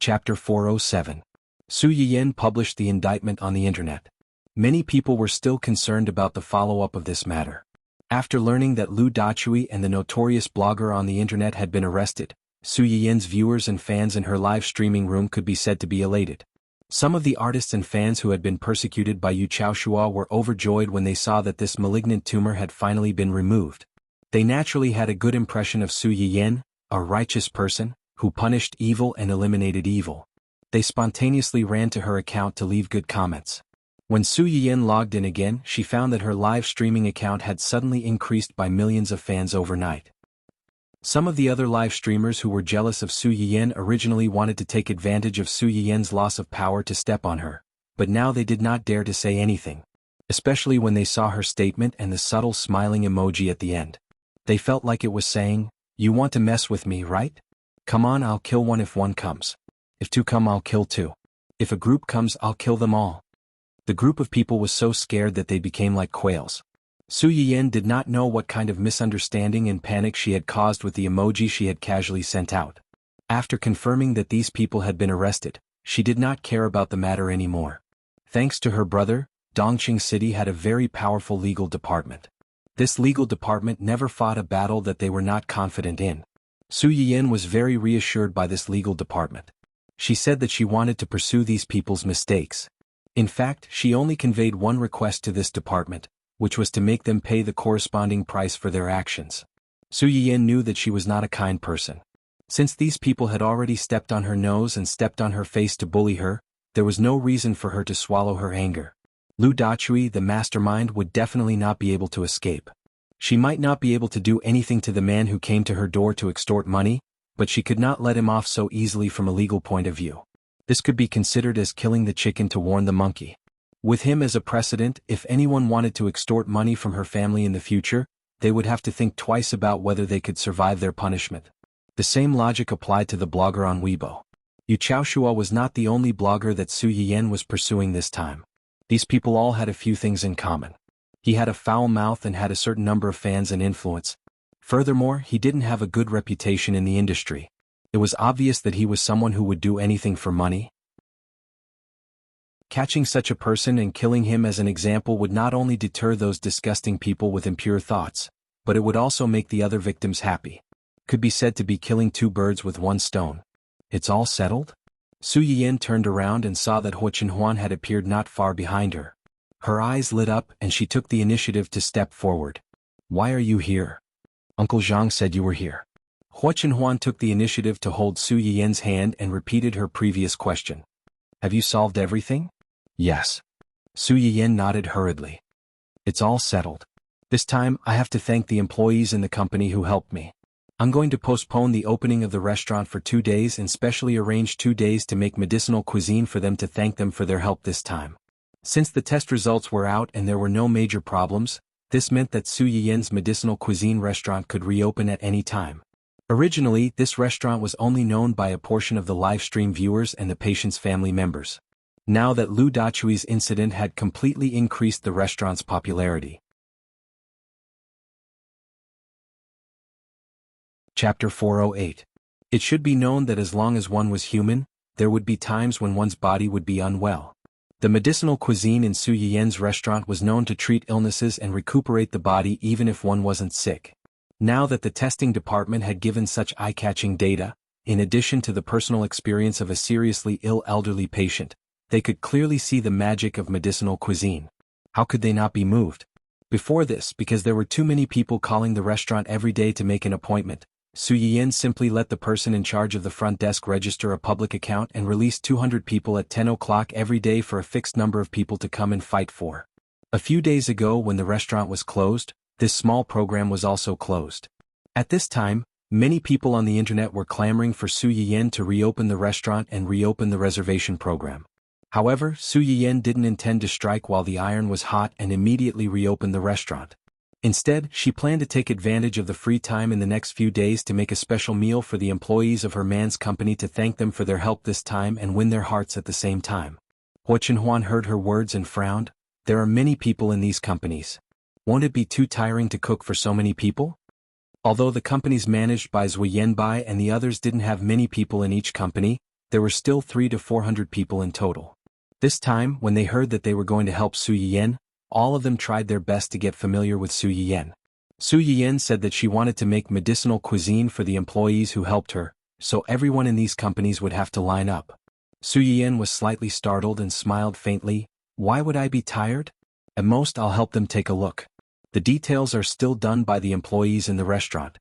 Chapter 407. Su Yiyan published the indictment on the internet. Many people were still concerned about the follow-up of this matter. After learning that Lu Dachui and the notorious blogger on the internet had been arrested, Su Yiyan's viewers and fans in her live streaming room could be said to be elated. Some of the artists and fans who had been persecuted by Yu Chaoshua were overjoyed when they saw that this malignant tumor had finally been removed. They naturally had a good impression of Su Yiyan, a righteous person, who punished evil and eliminated evil. They spontaneously ran to her account to leave good comments. When Su Yiyan logged in again, she found that her live streaming account had suddenly increased by millions of fans overnight. Some of the other live streamers who were jealous of Su Yiyan originally wanted to take advantage of Su Yiyan's loss of power to step on her, but now they did not dare to say anything, especially when they saw her statement and the subtle smiling emoji at the end. They felt like it was saying, "You want to mess with me, right? Come on, I'll kill one if one comes. If two come, I'll kill two. If a group comes, I'll kill them all." The group of people was so scared that they became like quails. Su Yiyan did not know what kind of misunderstanding and panic she had caused with the emoji she had casually sent out. After confirming that these people had been arrested, she did not care about the matter anymore. Thanks to her brother, Dongqing City had a very powerful legal department. This legal department never fought a battle that they were not confident in. Su Yiyan was very reassured by this legal department. She said that she wanted to pursue these people's mistakes. In fact, she only conveyed one request to this department, which was to make them pay the corresponding price for their actions. Su Yiyan knew that she was not a kind person. Since these people had already stepped on her nose and stepped on her face to bully her, there was no reason for her to swallow her anger. Lu Dachui, the mastermind, would definitely not be able to escape. She might not be able to do anything to the man who came to her door to extort money, but she could not let him off so easily from a legal point of view. This could be considered as killing the chicken to warn the monkey. With him as a precedent, if anyone wanted to extort money from her family in the future, they would have to think twice about whether they could survive their punishment. The same logic applied to the blogger on Weibo. Yu Chaoshua was not the only blogger that Su Yiyan was pursuing this time. These people all had a few things in common. He had a foul mouth and had a certain number of fans and influence. Furthermore, he didn't have a good reputation in the industry. It was obvious that he was someone who would do anything for money. Catching such a person and killing him as an example would not only deter those disgusting people with impure thoughts, but it would also make the other victims happy. Could be said to be killing two birds with one stone. It's all settled? Su Yiyan turned around and saw that Hua Chenhuan had appeared not far behind her. Her eyes lit up and she took the initiative to step forward. "Why are you here? Uncle Zhang said you were here." Hua Chenhuan took the initiative to hold Su Yiyan's hand and repeated her previous question. "Have you solved everything?" "Yes." Su Yiyan nodded hurriedly. "It's all settled. This time I have to thank the employees in the company who helped me. I'm going to postpone the opening of the restaurant for 2 days and specially arrange 2 days to make medicinal cuisine for them to thank them for their help this time." Since the test results were out and there were no major problems, this meant that Su Yiyan's medicinal cuisine restaurant could reopen at any time. Originally, this restaurant was only known by a portion of the live stream viewers and the patient's family members. Now that Lu Dachui's incident had completely increased the restaurant's popularity. Chapter 408. It should be known that as long as one was human, there would be times when one's body would be unwell. The medicinal cuisine in Su Yiyan's restaurant was known to treat illnesses and recuperate the body even if one wasn't sick. Now that the testing department had given such eye-catching data, in addition to the personal experience of a seriously ill elderly patient, they could clearly see the magic of medicinal cuisine. How could they not be moved? Before this, because there were too many people calling the restaurant every day to make an appointment, Su Yiyan simply let the person in charge of the front desk register a public account and release 200 people at 10 o'clock every day for a fixed number of people to come and fight for. A few days ago when the restaurant was closed, this small program was also closed. At this time, many people on the internet were clamoring for Su Yiyan to reopen the restaurant and reopen the reservation program. However, Su Yiyan didn't intend to strike while the iron was hot and immediately reopen the restaurant. Instead, she planned to take advantage of the free time in the next few days to make a special meal for the employees of her man's company to thank them for their help this time and win their hearts at the same time. Hua Chenhuan heard her words and frowned. There are many people in these companies. Won't it be too tiring to cook for so many people? Although the companies managed by Zui Yanbai and the others didn't have many people in each company, there were still 300 to 400 people in total. This time, when they heard that they were going to help Su Yiyan, all of them tried their best to get familiar with Su Yiyan. Su Yiyan said that she wanted to make medicinal cuisine for the employees who helped her, so everyone in these companies would have to line up. Su Yiyan was slightly startled and smiled faintly. Why would I be tired? At most I'll help them take a look. The details are still done by the employees in the restaurant.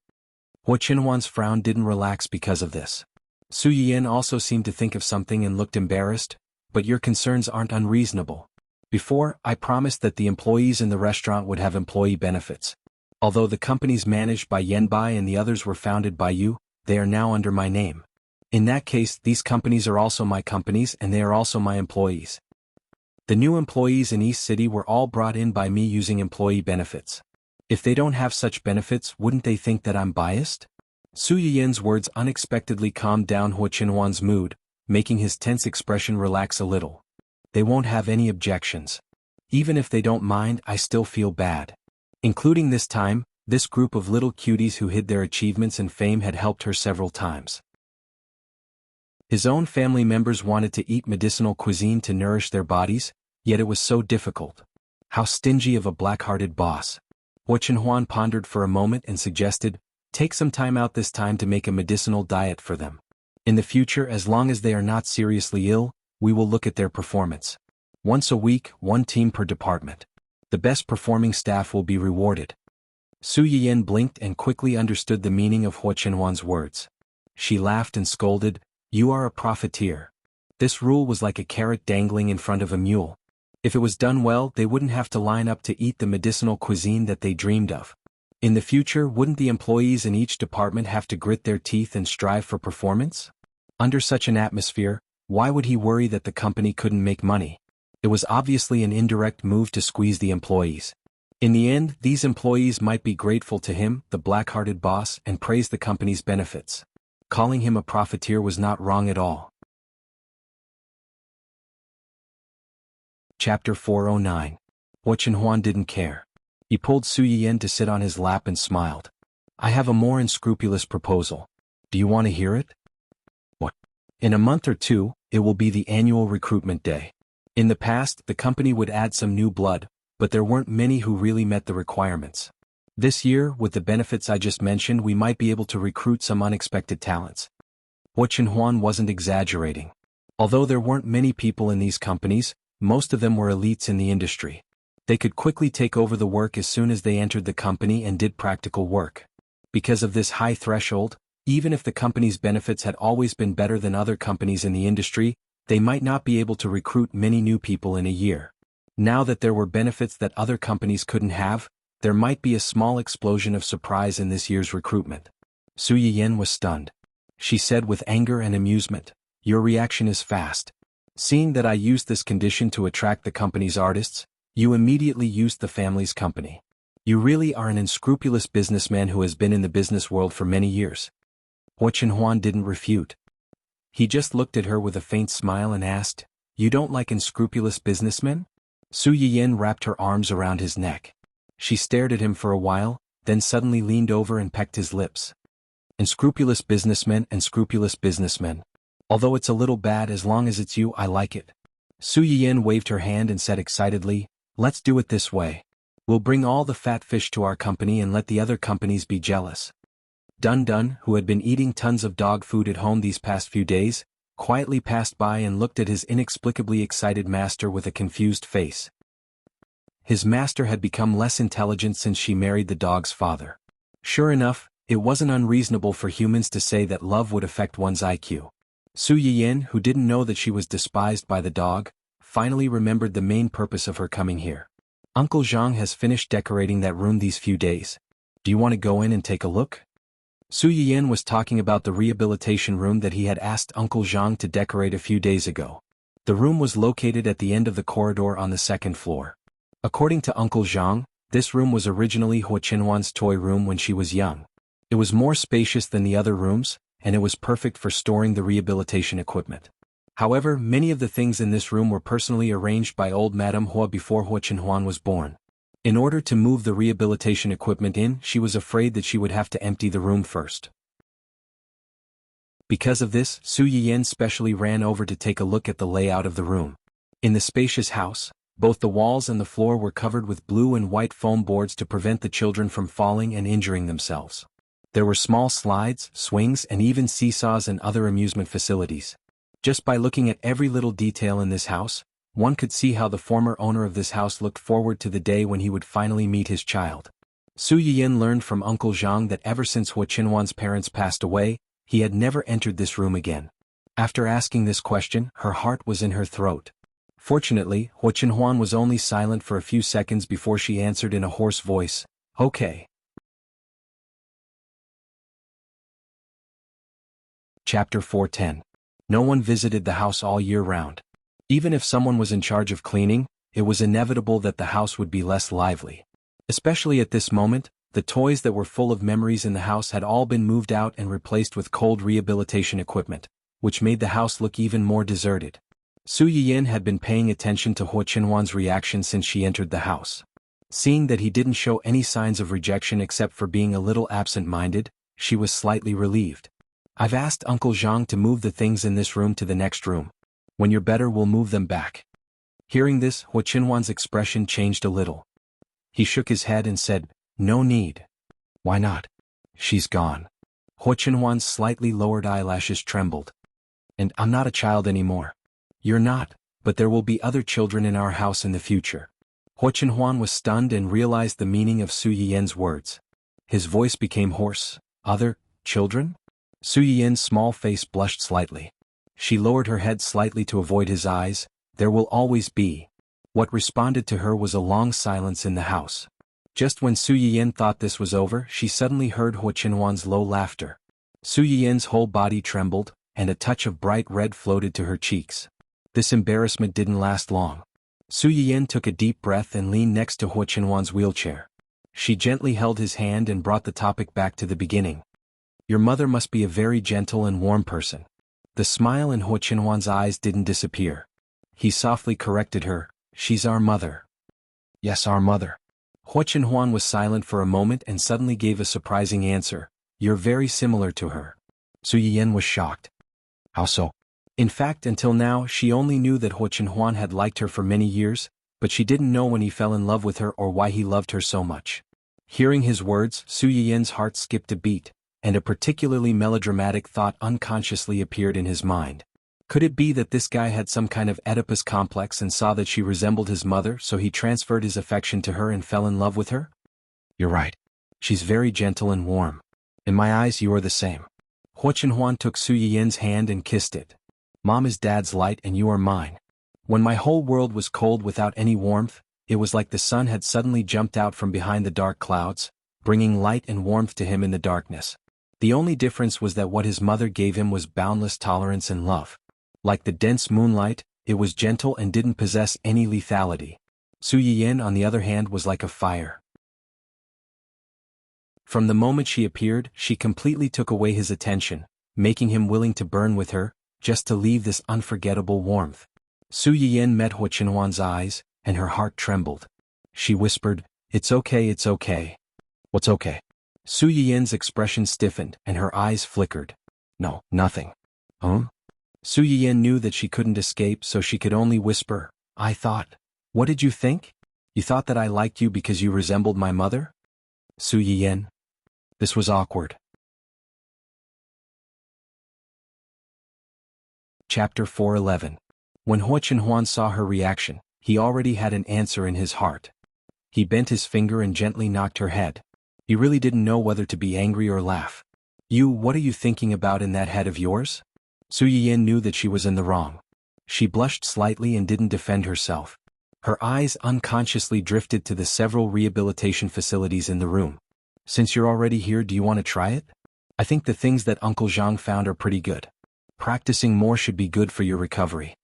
Hua Qinhuan's frown didn't relax because of this. Su Yiyan also seemed to think of something and looked embarrassed. But your concerns aren't unreasonable. Before, I promised that the employees in the restaurant would have employee benefits. Although the companies managed by Yanbai and the others were founded by you, they are now under my name. In that case, these companies are also my companies and they are also my employees. The new employees in East City were all brought in by me using employee benefits. If they don't have such benefits, wouldn't they think that I'm biased? Su Yiyan's words unexpectedly calmed down Hua Qinhuan's mood, making his tense expression relax a little. They won't have any objections. Even if they don't mind, I still feel bad. Including this time, this group of little cuties who hid their achievements and fame had helped her several times. His own family members wanted to eat medicinal cuisine to nourish their bodies, yet it was so difficult. How stingy of a black-hearted boss. Hua Qinhuan pondered for a moment and suggested, take some time out this time to make a medicinal diet for them. In the future, as long as they are not seriously ill, we will look at their performance. Once a week, one team per department. The best performing staff will be rewarded. Su Yiyan blinked and quickly understood the meaning of Hua Qinhuan's words. She laughed and scolded, you are a profiteer. This rule was like a carrot dangling in front of a mule. If it was done well, they wouldn't have to line up to eat the medicinal cuisine that they dreamed of. In the future, wouldn't the employees in each department have to grit their teeth and strive for performance? Under such an atmosphere, why would he worry that the company couldn't make money? It was obviously an indirect move to squeeze the employees. In the end, these employees might be grateful to him, the black-hearted boss, and praise the company's benefits. Calling him a profiteer was not wrong at all. Chapter 409. Hua Qinhuan didn't care. He pulled Su Yiyan to sit on his lap and smiled. I have a more unscrupulous proposal. Do you want to hear it? What? In a month or two, it will be the annual recruitment day. In the past, the company would add some new blood, but there weren't many who really met the requirements. This year, with the benefits I just mentioned, we might be able to recruit some unexpected talents. Hua Qinhuan wasn't exaggerating. Although there weren't many people in these companies, most of them were elites in the industry. They could quickly take over the work as soon as they entered the company and did practical work. Because of this high threshold, even if the company's benefits had always been better than other companies in the industry, they might not be able to recruit many new people in a year. Now that there were benefits that other companies couldn't have, there might be a small explosion of surprise in this year's recruitment. Su Yiyan was stunned. She said with anger and amusement, your reaction is fast. Seeing that I used this condition to attract the company's artists, you immediately used the family's company. You really are an unscrupulous businessman who has been in the business world for many years. Hua Qinhuan didn't refute. He just looked at her with a faint smile and asked, you don't like unscrupulous businessmen? Su Yiyan wrapped her arms around his neck. She stared at him for a while, then suddenly leaned over and pecked his lips. Unscrupulous businessmen. Although it's a little bad, as long as it's you, I like it. Su Yiyan waved her hand and said excitedly, let's do it this way. We'll bring all the fat fish to our company and let the other companies be jealous. Dun Dun, who had been eating tons of dog food at home these past few days, quietly passed by and looked at his inexplicably excited master with a confused face. His master had become less intelligent since she married the dog's father. Sure enough, it wasn't unreasonable for humans to say that love would affect one's IQ. Su Yiyan, who didn't know that she was despised by the dog, finally remembered the main purpose of her coming here. Uncle Jiang has finished decorating that room these few days. Do you want to go in and take a look? Su Yiyan was talking about the rehabilitation room that he had asked Uncle Jiang to decorate a few days ago. The room was located at the end of the corridor on the second floor. According to Uncle Jiang, this room was originally Hua Qinhuan's toy room when she was young. It was more spacious than the other rooms, and it was perfect for storing the rehabilitation equipment. However, many of the things in this room were personally arranged by old Madame Hua before Hua Qinhuan was born. In order to move the rehabilitation equipment in, she was afraid that she would have to empty the room first. Because of this, Su Yiyan specially ran over to take a look at the layout of the room. In the spacious house, both the walls and the floor were covered with blue and white foam boards to prevent the children from falling and injuring themselves. There were small slides, swings, and even seesaws and other amusement facilities. Just by looking at every little detail in this house, one could see how the former owner of this house looked forward to the day when he would finally meet his child. Su Yiyan learned from Uncle Zhang that ever since Hu Qinhuan's parents passed away, he had never entered this room again. After asking this question, her heart was in her throat. Fortunately, Hu Qinhuan was only silent for a few seconds before she answered in a hoarse voice, "Okay." Chapter 410. No one visited the house all year round. Even if someone was in charge of cleaning, it was inevitable that the house would be less lively. Especially at this moment, the toys that were full of memories in the house had all been moved out and replaced with cold rehabilitation equipment, which made the house look even more deserted. Su Yiyan had been paying attention to Hu Qinhuan's reaction since she entered the house. Seeing that he didn't show any signs of rejection except for being a little absent-minded, she was slightly relieved. "I've asked Uncle Zhang to move the things in this room to the next room. When you're better, we'll move them back." Hearing this, Hu Qinhuan's expression changed a little. He shook his head and said, "No need." "Why not? She's gone." Hu Qinhuan's slightly lowered eyelashes trembled. "And I'm not a child anymore." "You're not, but there will be other children in our house in the future." Hu Qinhuan was stunned and realized the meaning of Su Yiyan's words. His voice became hoarse. "Other children?" Su Yiyan's small face blushed slightly. She lowered her head slightly to avoid his eyes. "There will always be." What responded to her was a long silence in the house. Just when Su Yiyan thought this was over, she suddenly heard Hu Qinhuan's low laughter. Su Yiyan's whole body trembled, and a touch of bright red floated to her cheeks. This embarrassment didn't last long. Su Yiyan took a deep breath and leaned next to Hu Qinhuan's wheelchair. She gently held his hand and brought the topic back to the beginning. "Your mother must be a very gentle and warm person." The smile in Hu Qinhuan's eyes didn't disappear. He softly corrected her, "She's our mother." "Yes, our mother." Hu Qinhuan was silent for a moment and suddenly gave a surprising answer, "You're very similar to her." Su Yiyan was shocked. "How so?" In fact, until now, she only knew that Hu Qinhuan had liked her for many years, but she didn't know when he fell in love with her or why he loved her so much. Hearing his words, Su Yiyan's heart skipped a beat, and a particularly melodramatic thought unconsciously appeared in his mind. Could it be that this guy had some kind of Oedipus complex and saw that she resembled his mother, so he transferred his affection to her and fell in love with her? "You're right. She's very gentle and warm. In my eyes you are the same." Hu Qinhuan took Su Yiyan's hand and kissed it. "Mom is Dad's light and you are mine." When my whole world was cold without any warmth, it was like the sun had suddenly jumped out from behind the dark clouds, bringing light and warmth to him in the darkness. The only difference was that what his mother gave him was boundless tolerance and love. Like the dense moonlight, it was gentle and didn't possess any lethality. Su Yiyan, on the other hand, was like a fire. From the moment she appeared, she completely took away his attention, making him willing to burn with her, just to leave this unforgettable warmth. Su Yiyan met Hu Qinhuan's eyes, and her heart trembled. She whispered, "It's okay, it's okay." "What's okay?" Su Yiyan's expression stiffened, and her eyes flickered. "No, nothing." Su Yiyan knew that she couldn't escape, so she could only whisper, "I thought." "What did you think? You thought that I liked you because you resembled my mother?" "Su Yiyan." This was awkward. Chapter 411. When Hu Qinhuan saw her reaction, he already had an answer in his heart. He bent his finger and gently knocked her head. He really didn't know whether to be angry or laugh. What are you thinking about in that head of yours?" Su Yiyan knew that she was in the wrong. She blushed slightly and didn't defend herself. Her eyes unconsciously drifted to the several rehabilitation facilities in the room. "Since you're already here, do you want to try it? I think the things that Uncle Zhang found are pretty good. Practicing more should be good for your recovery."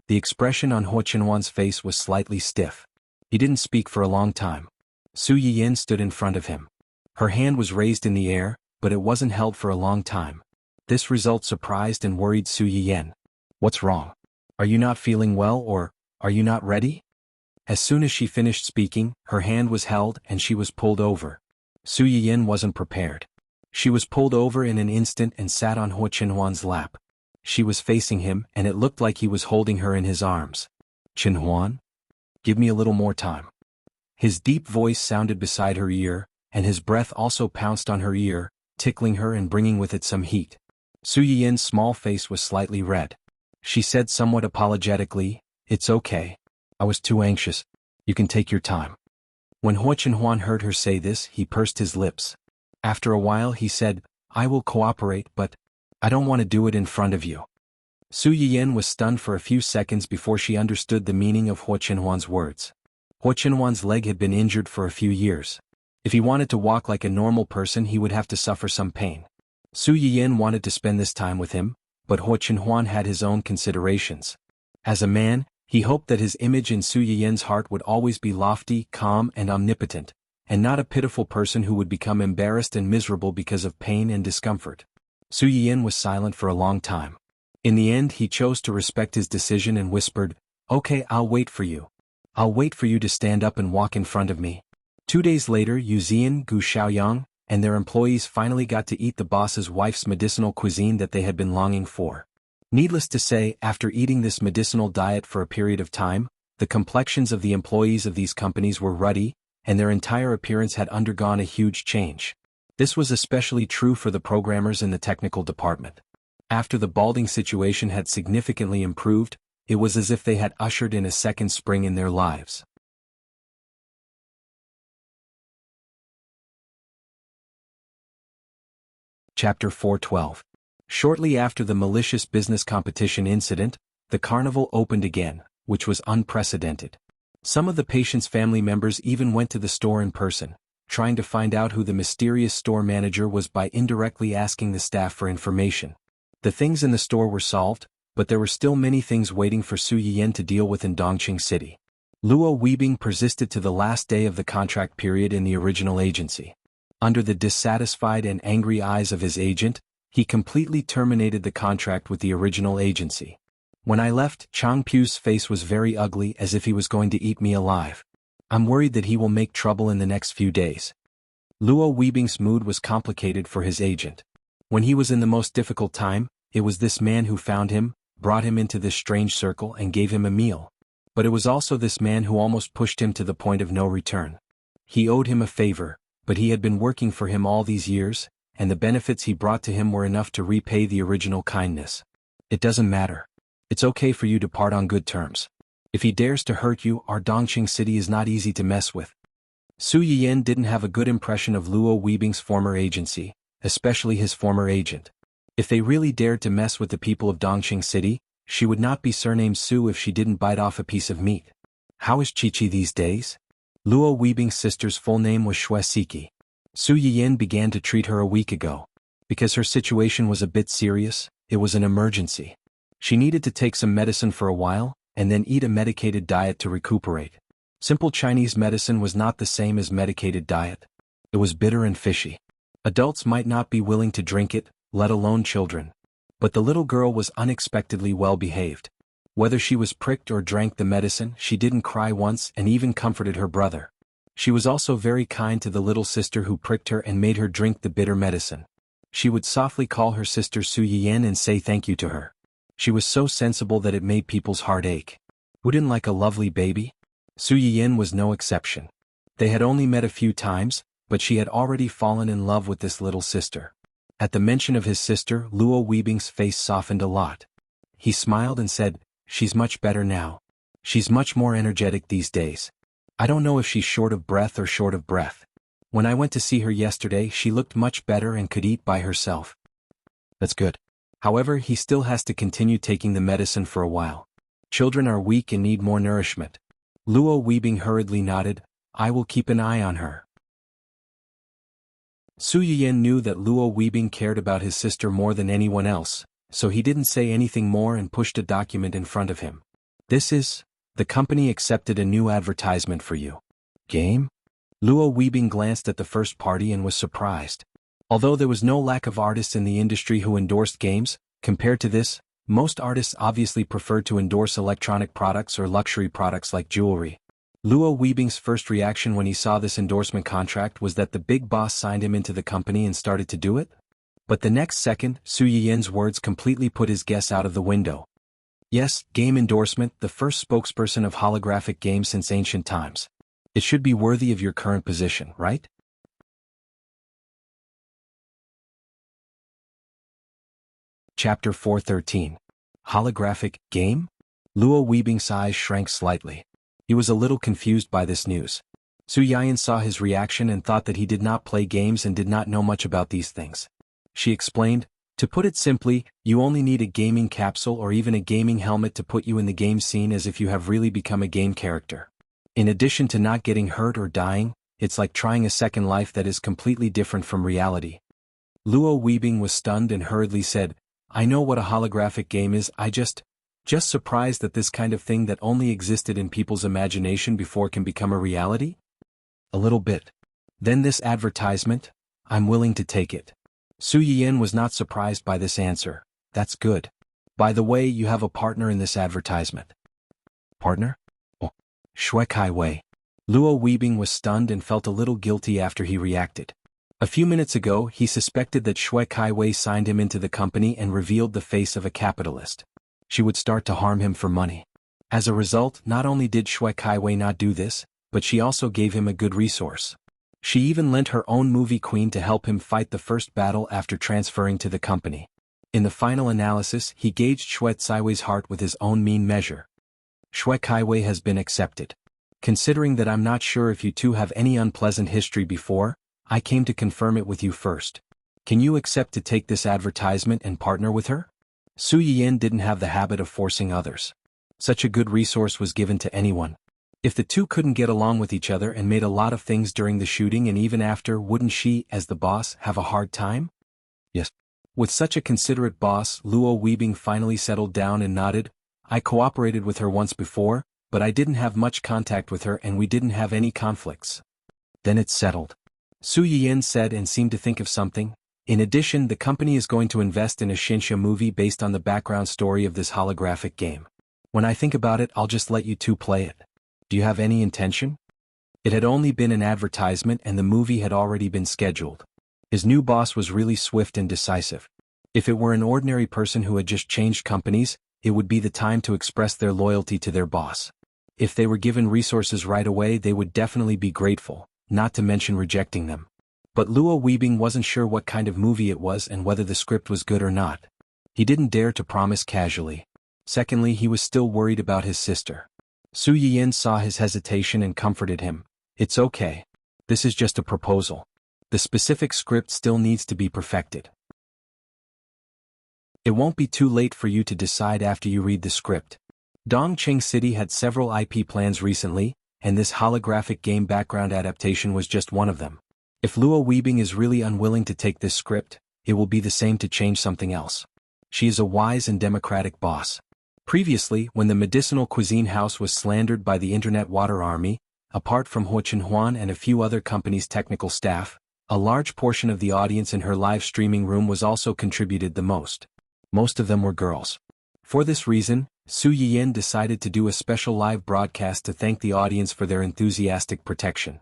The expression on Hu Qinhuan's face was slightly stiff. He didn't speak for a long time. Su Yiyan stood in front of him. Her hand was raised in the air, but it wasn't held for a long time. This result surprised and worried Su Yiyan. "What's wrong? Are you not feeling well, or are you not ready?" As soon as she finished speaking, her hand was held and she was pulled over. Su Yiyan wasn't prepared. She was pulled over in an instant and sat on Huo Qinhuan's lap. She was facing him, and it looked like he was holding her in his arms. "Qinhuan? Give me a little more time." His deep voice sounded beside her ear, and his breath also pounced on her ear, tickling her and bringing with it some heat. Su Yiyan's small face was slightly red. She said somewhat apologetically, "It's okay. I was too anxious. You can take your time." When Huo Qinhuan heard her say this, he pursed his lips. After a while he said, "I will cooperate, but I don't want to do it in front of you." Su Yiyan was stunned for a few seconds before she understood the meaning of Huo Qinhuan's words. Huo Qinhuan's leg had been injured for a few years. If he wanted to walk like a normal person, he would have to suffer some pain. Su Yiyan wanted to spend this time with him, but Huo Qinhuan had his own considerations. As a man, he hoped that his image in Su Yiyan's heart would always be lofty, calm, and omnipotent, and not a pitiful person who would become embarrassed and miserable because of pain and discomfort. Su Yiyan was silent for a long time. In the end, he chose to respect his decision and whispered, "Okay, I'll wait for you. I'll wait for you to stand up and walk in front of me." 2 days later, Yu Zian, Gu Xiaoyang, and their employees finally got to eat the boss's wife's medicinal cuisine that they had been longing for. Needless to say, after eating this medicinal diet for a period of time, the complexions of the employees of these companies were ruddy, and their entire appearance had undergone a huge change. This was especially true for the programmers in the technical department. After the balding situation had significantly improved, it was as if they had ushered in a second spring in their lives. Chapter 412. Shortly after the malicious business competition incident, the carnival opened again, which was unprecedented. Some of the patient's family members even went to the store in person, trying to find out who the mysterious store manager was by indirectly asking the staff for information. The things in the store were solved, but there were still many things waiting for Su Yiyan to deal with in Dongqing City. Luo Weibing persisted to the last day of the contract period in the original agency. Under the dissatisfied and angry eyes of his agent, he completely terminated the contract with the original agency. When I left, Chang Pu's face was very ugly, as if he was going to eat me alive. I'm worried that he will make trouble in the next few days. Luo Weibing's mood was complicated for his agent. When he was in the most difficult time, it was this man who found him, brought him into this strange circle and gave him a meal. But it was also this man who almost pushed him to the point of no return. He owed him a favor, but he had been working for him all these years, and the benefits he brought to him were enough to repay the original kindness. It doesn't matter. It's okay for you to part on good terms. If he dares to hurt you, our Dongqing City is not easy to mess with. Su Yiyan didn't have a good impression of Luo Weibing's former agency, especially his former agent. If they really dared to mess with the people of Dongqing City, she would not be surnamed Su if she didn't bite off a piece of meat. How is Chi-Chi these days? Luo Weibing's sister's full name was Xue Siki. Su Yiyan began to treat her a week ago. Because her situation was a bit serious, it was an emergency. She needed to take some medicine for a while, and then eat a medicated diet to recuperate. Simple Chinese medicine was not the same as medicated diet. It was bitter and fishy. Adults might not be willing to drink it, let alone children. But the little girl was unexpectedly well behaved. Whether she was pricked or drank the medicine, she didn't cry once and even comforted her brother. She was also very kind to the little sister who pricked her and made her drink the bitter medicine. She would softly call her sister Su Yiyan and say thank you to her. She was so sensible that it made people's heart ache. Who didn't like a lovely baby? Su Yiyan was no exception. They had only met a few times, but she had already fallen in love with this little sister. At the mention of his sister, Luo Weibing's face softened a lot. He smiled and said, "She's much better now. She's much more energetic these days. I don't know if she's short of breath or short of breath. When I went to see her yesterday, she looked much better and could eat by herself." That's good. However, he still has to continue taking the medicine for a while. Children are weak and need more nourishment. Luo Weibing hurriedly nodded, "I will keep an eye on her." Su Yiyan knew that Luo Weibing cared about his sister more than anyone else, so he didn't say anything more and pushed a document in front of him. "This is, the company accepted a new advertisement for you." Game? Luo Weibing glanced at the first party and was surprised. Although there was no lack of artists in the industry who endorsed games, compared to this, most artists obviously preferred to endorse electronic products or luxury products like jewelry. Luo Weibing's first reaction when he saw this endorsement contract was that the big boss signed him into the company and started to do it? But the next second, Su Yiyan's words completely put his guess out of the window. Yes, game endorsement, the first spokesperson of holographic games since ancient times. It should be worthy of your current position, right? Chapter 413. Holographic game? Luo Weibing's eyes shrank slightly. He was a little confused by this news. Su Yiyan saw his reaction and thought that he did not play games and did not know much about these things. She explained, to put it simply, you only need a gaming capsule or even a gaming helmet to put you in the game scene as if you have really become a game character. In addition to not getting hurt or dying, it's like trying a second life that is completely different from reality. Luo Weibing was stunned and hurriedly said, I know what a holographic game is, I just surprised that this kind of thing that only existed in people's imagination before can become a reality? A little bit. Then this advertisement? I'm willing to take it. Su Yiyan was not surprised by this answer. That's good. By the way, you have a partner in this advertisement. Partner? Oh. Shui Kai Wei. Luo Weibing was stunned and felt a little guilty after he reacted. A few minutes ago, he suspected that Shui Kai Wei signed him into the company and revealed the face of a capitalist. She would start to harm him for money. As a result, not only did Shui Kai Wei not do this, but she also gave him a good resource. She even lent her own movie queen to help him fight the first battle after transferring to the company. In the final analysis, he gauged Shui Kai Wei's heart with his own mean measure. Shui Kai Wei has been accepted. Considering that I'm not sure if you two have any unpleasant history before, I came to confirm it with you first. Can you accept to take this advertisement and partner with her? Su Yiyan didn't have the habit of forcing others. Such a good resource was given to anyone. If the two couldn't get along with each other and made a lot of things during the shooting and even after, wouldn't she, as the boss, have a hard time? Yes. With such a considerate boss, Luo Weibing finally settled down and nodded. I cooperated with her once before, but I didn't have much contact with her and we didn't have any conflicts. Then it's settled. Su Yiyan said and seemed to think of something. In addition, the company is going to invest in a Shinsha movie based on the background story of this holographic game. When I think about it, I'll just let you two play it. Do you have any intention? It had only been an advertisement and the movie had already been scheduled. His new boss was really swift and decisive. If it were an ordinary person who had just changed companies, it would be the time to express their loyalty to their boss. If they were given resources right away, they would definitely be grateful, not to mention rejecting them. But Luo Weibing wasn't sure what kind of movie it was and whether the script was good or not. He didn't dare to promise casually. Secondly, he was still worried about his sister. Su Yiyan saw his hesitation and comforted him. It's okay. This is just a proposal. The specific script still needs to be perfected. It won't be too late for you to decide after you read the script. Dongqing City had several IP plans recently, and this holographic game background adaptation was just one of them. If Luo Weibing is really unwilling to take this script, it will be the same to change something else. She is a wise and democratic boss. Previously, when the medicinal cuisine house was slandered by the internet water army, apart from Huo Chenhuan and a few other companies' technical staff, a large portion of the audience in her live streaming room was also contributed the most. Most of them were girls. For this reason, Su Yiyan decided to do a special live broadcast to thank the audience for their enthusiastic protection.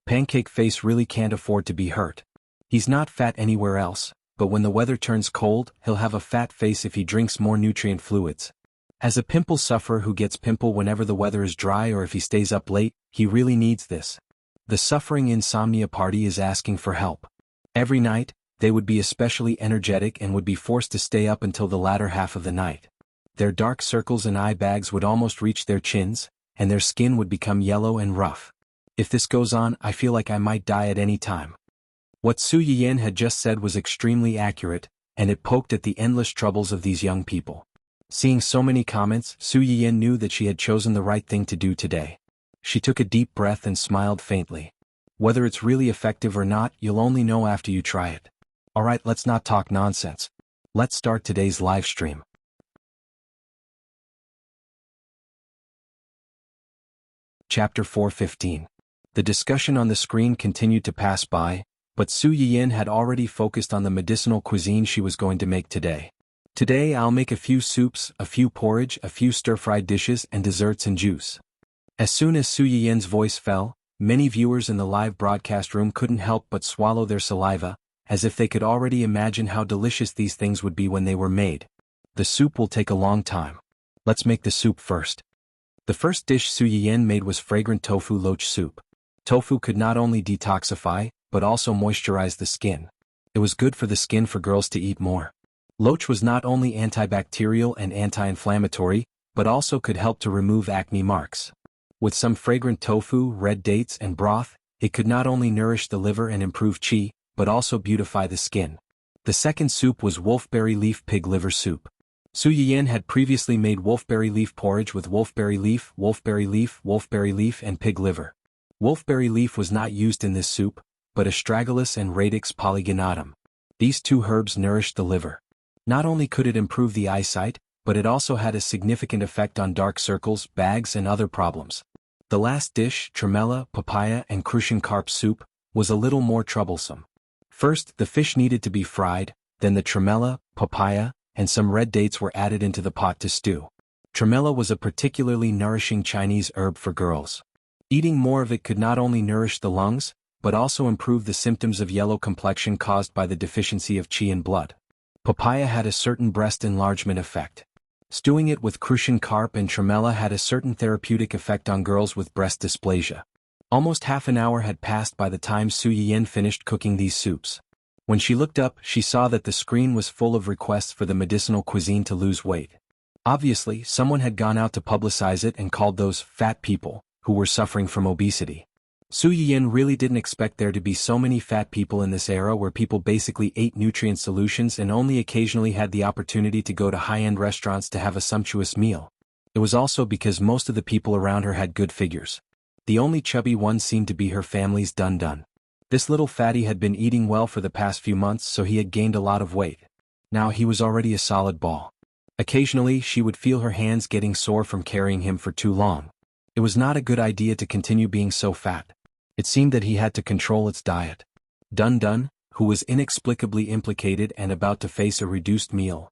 Pancake Face really can't afford to be hurt. He's not fat anywhere else, but when the weather turns cold, he'll have a fat face if he drinks more nutrient fluids. As a pimple sufferer who gets pimple whenever the weather is dry or if he stays up late, he really needs this. The suffering insomnia party is asking for help. Every night, they would be especially energetic and would be forced to stay up until the latter half of the night. Their dark circles and eye bags would almost reach their chins, and their skin would become yellow and rough. If this goes on, I feel like I might die at any time. What Su Yiyan had just said was extremely accurate, and it poked at the endless troubles of these young people. Seeing so many comments, Su Yiyan knew that she had chosen the right thing to do today. She took a deep breath and smiled faintly. Whether it's really effective or not, you'll only know after you try it. Alright, let's not talk nonsense. Let's start today's live stream. Chapter 415. The discussion on the screen continued to pass by, but Su Yiyan had already focused on the medicinal cuisine she was going to make today. Today I'll make a few soups, a few porridge, a few stir-fried dishes and desserts and juice. As soon as Su Yiyan's voice fell, many viewers in the live broadcast room couldn't help but swallow their saliva, as if they could already imagine how delicious these things would be when they were made. The soup will take a long time. Let's make the soup first. The first dish Su Yiyan made was fragrant tofu loach soup. Tofu could not only detoxify, but also moisturize the skin. It was good for the skin for girls to eat more. Loach was not only antibacterial and anti-inflammatory, but also could help to remove acne marks. With some fragrant tofu, red dates and broth, it could not only nourish the liver and improve qi, but also beautify the skin. The second soup was wolfberry leaf pig liver soup. Su Yiyan had previously made wolfberry leaf porridge with wolfberry leaf, and pig liver. Wolfberry leaf was not used in this soup, but Astragalus and Radix polygonatum. These two herbs nourished the liver. Not only could it improve the eyesight, but it also had a significant effect on dark circles, bags and other problems. The last dish, tremella, papaya and crucian carp soup, was a little more troublesome. First, the fish needed to be fried, then the tremella, papaya, and some red dates were added into the pot to stew. Tremella was a particularly nourishing Chinese herb for girls. Eating more of it could not only nourish the lungs, but also improve the symptoms of yellow complexion caused by the deficiency of qi in blood. Papaya had a certain breast enlargement effect. Stewing it with crucian carp and tremella had a certain therapeutic effect on girls with breast dysplasia. Almost half an hour had passed by the time Su Yiyan finished cooking these soups. When she looked up, she saw that the screen was full of requests for the medicinal cuisine to lose weight. Obviously, someone had gone out to publicize it and called those fat people, who were suffering from obesity. Su Yiyan really didn't expect there to be so many fat people in this era where people basically ate nutrient solutions and only occasionally had the opportunity to go to high-end restaurants to have a sumptuous meal. It was also because most of the people around her had good figures. The only chubby one seemed to be her family's dun-dun. This little fatty had been eating well for the past few months, so he had gained a lot of weight. Now he was already a solid ball. Occasionally she would feel her hands getting sore from carrying him for too long. It was not a good idea to continue being so fat. It seemed that he had to control its diet. Dun-Dun, who was inexplicably implicated and about to face a reduced meal.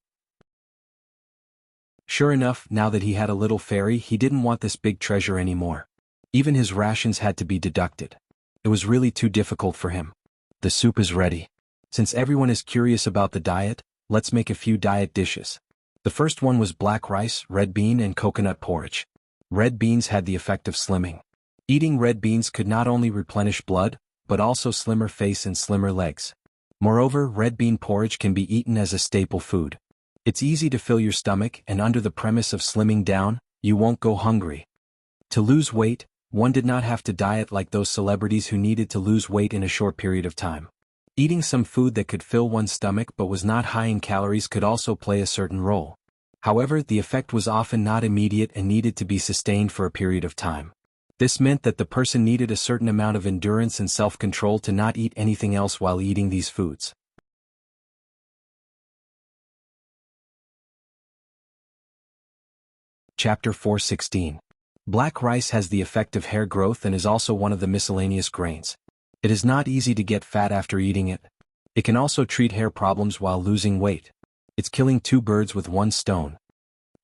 Sure enough, now that he had a little fairy, he didn't want this big treasure anymore. Even his rations had to be deducted. It was really too difficult for him. The soup is ready. Since everyone is curious about the diet, let's make a few diet dishes. The first one was black rice, red bean and coconut porridge. Red beans had the effect of slimming. Eating red beans could not only replenish blood, but also slimmer face and slimmer legs. Moreover, red bean porridge can be eaten as a staple food. It's easy to fill your stomach, and under the premise of slimming down, you won't go hungry. To lose weight, one did not have to diet like those celebrities who needed to lose weight in a short period of time. Eating some food that could fill one's stomach but was not high in calories could also play a certain role. However, the effect was often not immediate and needed to be sustained for a period of time. This meant that the person needed a certain amount of endurance and self-control to not eat anything else while eating these foods. Chapter 4:16. Black rice has the effect of hair growth and is also one of the miscellaneous grains. It is not easy to get fat after eating it. It can also treat hair problems while losing weight. It's killing two birds with one stone.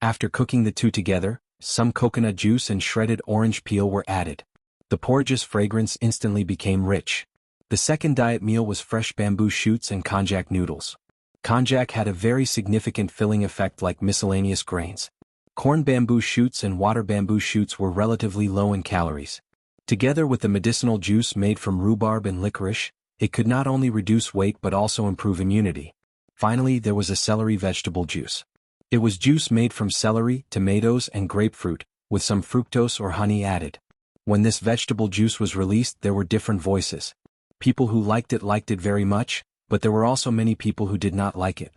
After cooking the two together, some coconut juice and shredded orange peel were added. The porridge's fragrance instantly became rich. The second diet meal was fresh bamboo shoots and konjac noodles. Konjac had a very significant filling effect like miscellaneous grains. Corn bamboo shoots and water bamboo shoots were relatively low in calories. Together with the medicinal juice made from rhubarb and licorice, it could not only reduce weight but also improve immunity. Finally, there was a celery vegetable juice. It was juice made from celery, tomatoes and grapefruit, with some fructose or honey added. When this vegetable juice was released, there were different voices. People who liked it very much, but there were also many people who did not like it.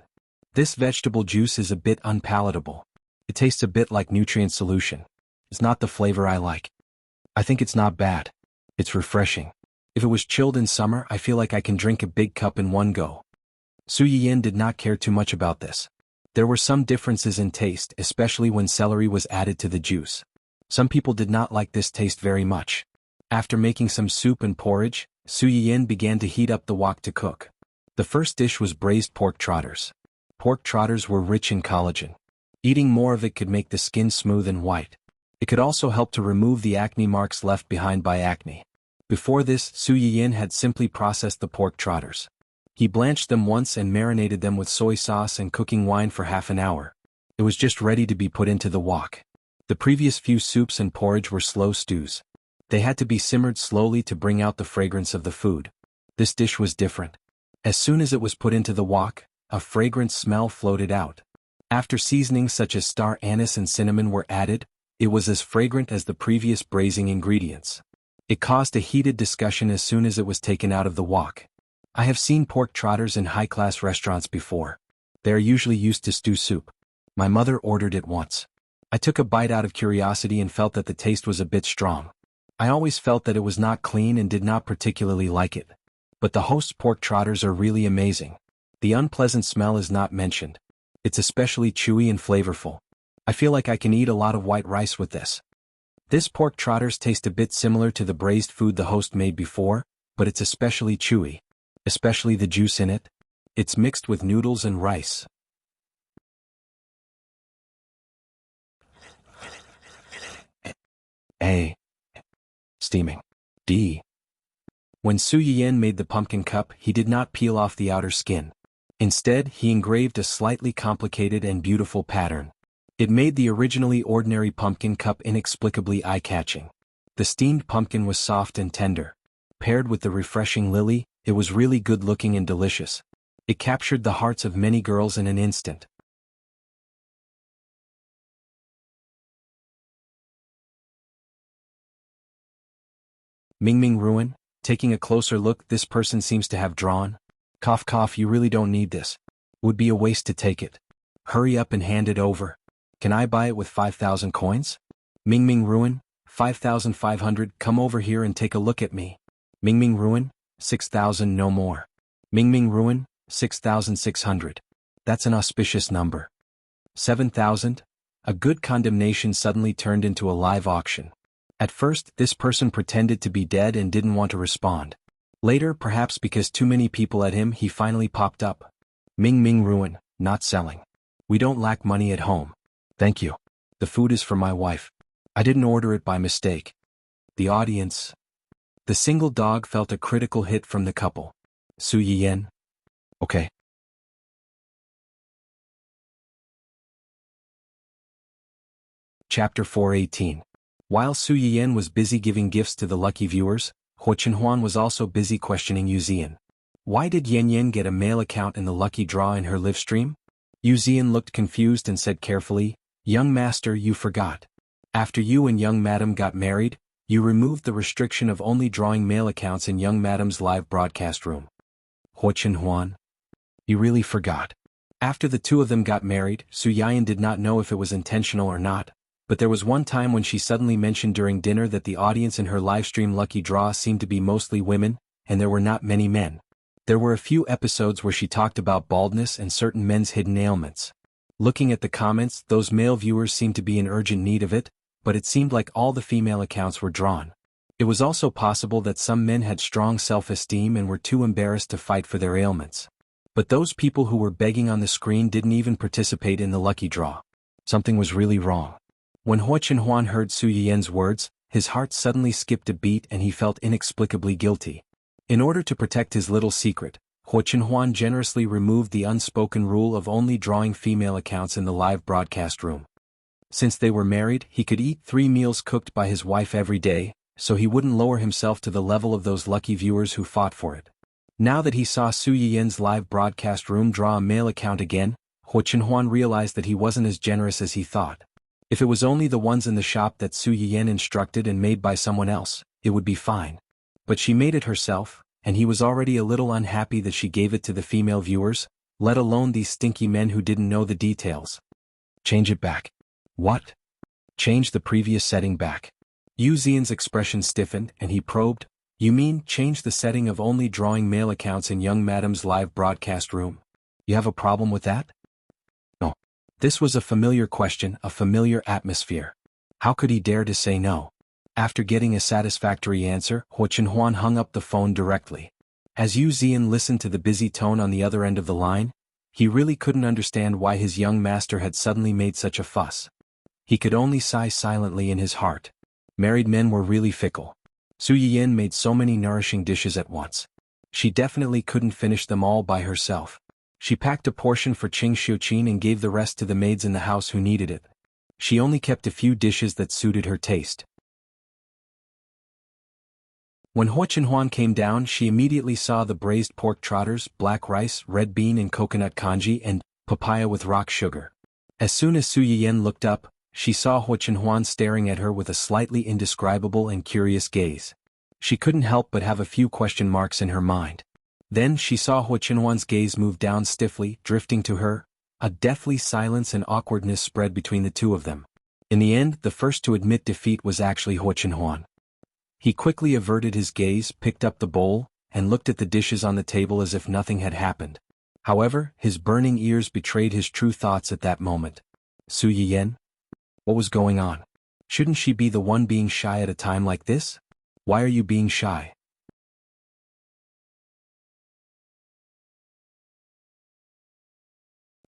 This vegetable juice is a bit unpalatable. It tastes a bit like nutrient solution. It's not the flavor I like. I think it's not bad. It's refreshing. If it was chilled in summer, I feel like I can drink a big cup in one go. Su Yiyan did not care too much about this. There were some differences in taste, especially when celery was added to the juice. Some people did not like this taste very much. After making some soup and porridge, Su Yiyan began to heat up the wok to cook. The first dish was braised pork trotters. Pork trotters were rich in collagen. Eating more of it could make the skin smooth and white. It could also help to remove the acne marks left behind by acne. Before this, Su Yiyin had simply processed the pork trotters. He blanched them once and marinated them with soy sauce and cooking wine for half an hour. It was just ready to be put into the wok. The previous few soups and porridge were slow stews. They had to be simmered slowly to bring out the fragrance of the food. This dish was different. As soon as it was put into the wok, a fragrant smell floated out. After seasonings such as star anise and cinnamon were added, it was as fragrant as the previous braising ingredients. It caused a heated discussion as soon as it was taken out of the wok. I have seen pork trotters in high-class restaurants before. They are usually used to stew soup. My mother ordered it once. I took a bite out of curiosity and felt that the taste was a bit strong. I always felt that it was not clean and did not particularly like it. But the host's pork trotters are really amazing. The unpleasant smell is not mentioned. It's especially chewy and flavorful. I feel like I can eat a lot of white rice with this. This pork trotters taste a bit similar to the braised food the host made before, but it's especially chewy. Especially the juice in it. It's mixed with noodles and rice. A. Steaming. D. When Su Yiyin made the pumpkin cup, he did not peel off the outer skin. Instead, he engraved a slightly complicated and beautiful pattern. It made the originally ordinary pumpkin cup inexplicably eye-catching. The steamed pumpkin was soft and tender. Paired with the refreshing lily, it was really good-looking and delicious. It captured the hearts of many girls in an instant. Mingming ruin. Taking a closer look, this person seems to have drawn. Cough cough, you really don't need this. Would be a waste to take it. Hurry up and hand it over. Can I buy it with 5,000 coins? Mingming ruin, 5,500, come over here and take a look at me. Mingming ruin, 6,000, no more. Mingming ruin, 6,600. That's an auspicious number. 7,000? A good condemnation suddenly turned into a live auction. At first, this person pretended to be dead and didn't want to respond. Later, perhaps because too many people at him, he finally popped up. Mingming ruin, not selling. We don't lack money at home. Thank you. The food is for my wife. I didn't order it by mistake. The audience. The single dog felt a critical hit from the couple. Su Yiyin. Okay. Chapter 418. While Su Yiyin was busy giving gifts to the lucky viewers, Huo Chenhuan was also busy questioning Yu Ziyan. Why did Yan Yan get a mail account in the lucky draw in her live stream? Yu Ziyan looked confused and said carefully, "Young master, you forgot. After you and young madam got married, you removed the restriction of only drawing mail accounts in young madam's live broadcast room." Huo Chenhuan. You really forgot. After the two of them got married, Su Yiyin did not know if it was intentional or not. But there was one time when she suddenly mentioned during dinner that the audience in her livestream lucky draw seemed to be mostly women, and there were not many men. There were a few episodes where she talked about baldness and certain men's hidden ailments. Looking at the comments, those male viewers seemed to be in urgent need of it, but it seemed like all the female accounts were drawn. It was also possible that some men had strong self-esteem and were too embarrassed to fight for their ailments. But those people who were begging on the screen didn't even participate in the lucky draw. Something was really wrong. When Huo Chenhuan heard Su Yiyin's words, his heart suddenly skipped a beat and he felt inexplicably guilty. In order to protect his little secret, Huo Chenhuan generously removed the unspoken rule of only drawing female accounts in the live broadcast room. Since they were married, he could eat 3 meals cooked by his wife every day, so he wouldn't lower himself to the level of those lucky viewers who fought for it. Now that he saw Su Yiyin's live broadcast room draw a male account again, Huo Chenhuan realized that he wasn't as generous as he thought. If it was only the ones in the shop that Su Yiyin instructed and made by someone else, it would be fine. But she made it herself, and he was already a little unhappy that she gave it to the female viewers, let alone these stinky men who didn't know the details. Change it back. What? Change the previous setting back. Yu Zian's expression stiffened and he probed, "You mean change the setting of only drawing male accounts in young madam's live broadcast room? You have a problem with that?" No. This was a familiar question, a familiar atmosphere. How could he dare to say no? After getting a satisfactory answer, Huo Chenhuan hung up the phone directly. As Yu Zian listened to the busy tone on the other end of the line, He really couldn't understand why his young master had suddenly made such a fuss. He could only sigh silently in his heart. Married men were really fickle. Su Yiyan made so many nourishing dishes at once. She definitely couldn't finish them all by herself. She packed a portion for Qing Xiuqin and gave the rest to the maids in the house who needed it. She only kept a few dishes that suited her taste. When Huo Qinhuan came down, she immediately saw the braised pork trotters, black rice, red bean and coconut congee, and papaya with rock sugar. As soon as Su Yiyan looked up, she saw Huo Qinhuan staring at her with a slightly indescribable and curious gaze. She couldn't help but have a few question marks in her mind. Then she saw Huo Qinhuan's gaze move down stiffly, drifting to her. A deathly silence and awkwardness spread between the two of them. In the end, the first to admit defeat was actually Huo Qinhuan. He quickly averted his gaze, picked up the bowl, and looked at the dishes on the table as if nothing had happened. However, his burning ears betrayed his true thoughts at that moment. Su Yiyan? What was going on? Shouldn't she be the one being shy at a time like this? Why are you being shy?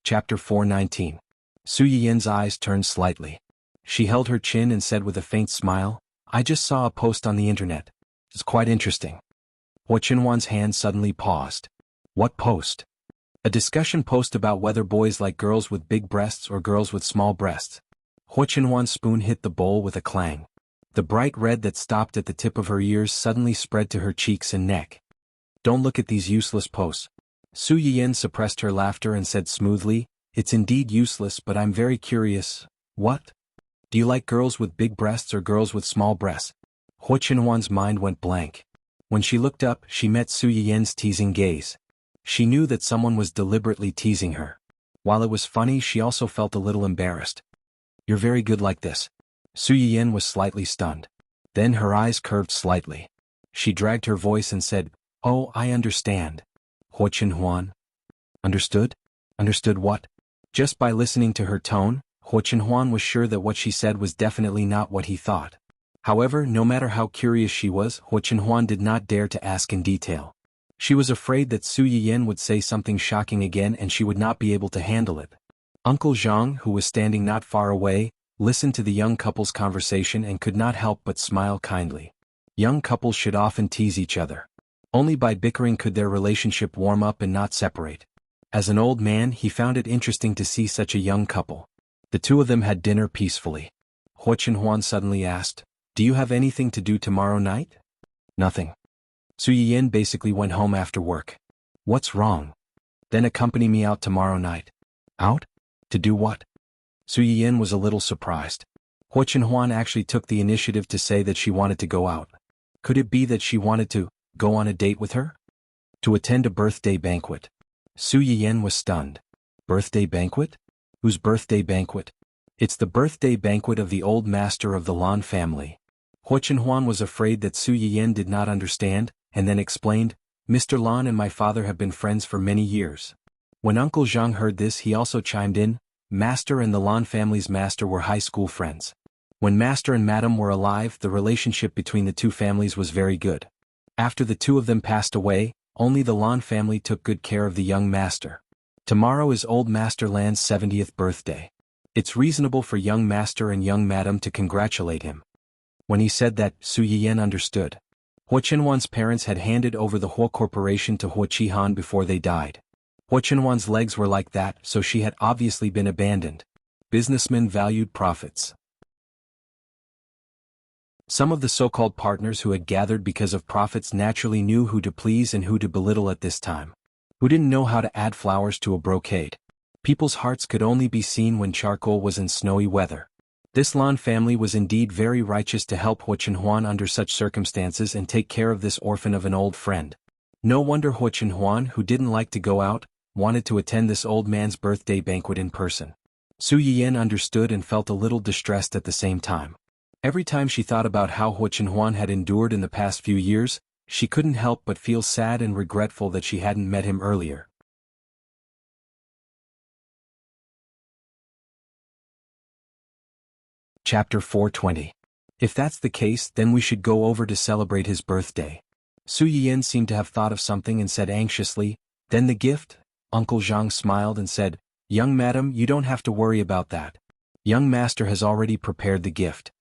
Chapter 419. Su Yiyan's eyes turned slightly. She held her chin and said with a faint smile, I just saw a post on the internet. It's quite interesting. Huo Qinhuan's hand suddenly paused. What post? A discussion post about whether boys like girls with big breasts or girls with small breasts. Huo Qinhuan's spoon hit the bowl with a clang. The bright red that stopped at the tip of her ears suddenly spread to her cheeks and neck. Don't look at these useless posts. Su Yiyan suppressed her laughter and said smoothly, It's indeed useless, but I'm very curious. What? Do you like girls with big breasts or girls with small breasts? Huo Qinhuan's mind went blank. When she looked up, she met Su Yiyan's teasing gaze. She knew that someone was deliberately teasing her. While it was funny, she also felt a little embarrassed. You're very good like this. Su Yiyan was slightly stunned. Then her eyes curved slightly. She dragged her voice and said, Oh, I understand. Huo Qinhuan? Understood? Understood what? Just by listening to her tone, Huo Qinhuan was sure that what she said was definitely not what he thought. However, no matter how curious she was, Huo Qinhuan did not dare to ask in detail. She was afraid that Su Yiyan would say something shocking again and she would not be able to handle it. Uncle Zhang, who was standing not far away, listened to the young couple's conversation and could not help but smile kindly. Young couples should often tease each other. Only by bickering could their relationship warm up and not separate. As an old man, he found it interesting to see such a young couple. The two of them had dinner peacefully. Huo Qinhuan suddenly asked, Do you have anything to do tomorrow night? Nothing. Su Yiyan basically went home after work. What's wrong? Then accompany me out tomorrow night. Out? To do what? Su Yiyan was a little surprised. Huo Qinhuan actually took the initiative to say that she wanted to go out. Could it be that she wanted to go on a date with her? To attend a birthday banquet. Su Yiyan was stunned. Birthday banquet? Whose birthday banquet? It's the birthday banquet of the old master of the Lan family. Huo Qinhuan was afraid that Su Yiyan did not understand, and then explained, Mr. Lan and my father have been friends for many years. When Uncle Zhang heard this, he also chimed in, Master and the Lan family's master were high school friends. When Master and Madam were alive, the relationship between the two families was very good. After the two of them passed away, only the Lan family took good care of the young master. Tomorrow is old Master Lan's 70th birthday. It's reasonable for young master and young madam to congratulate him. When he said that, Su Yiyan understood. Huo Qinhuan's parents had handed over the Huo Corporation to Huo Qihan before they died. Huo Qinhuan's legs were like that, so she had obviously been abandoned. Businessmen valued profits. Some of the so-called partners who had gathered because of profits naturally knew who to please and who to belittle at this time. Who didn't know how to add flowers to a brocade. People's hearts could only be seen when charcoal was in snowy weather. This Lan family was indeed very righteous to help Huo Qinhuan under such circumstances and take care of this orphan of an old friend. No wonder Huo Qinhuan, who didn't like to go out, wanted to attend this old man's birthday banquet in person. Su Yiyan understood and felt a little distressed at the same time. Every time she thought about how Huo Qinhuan had endured in the past few years, she couldn't help but feel sad and regretful that she hadn't met him earlier. Chapter 420. If that's the case, then we should go over to celebrate his birthday. Su Yiyan seemed to have thought of something and said anxiously, Then the gift? Uncle Zhang smiled and said, "Young madam, you don't have to worry about that. Young master has already prepared the gift."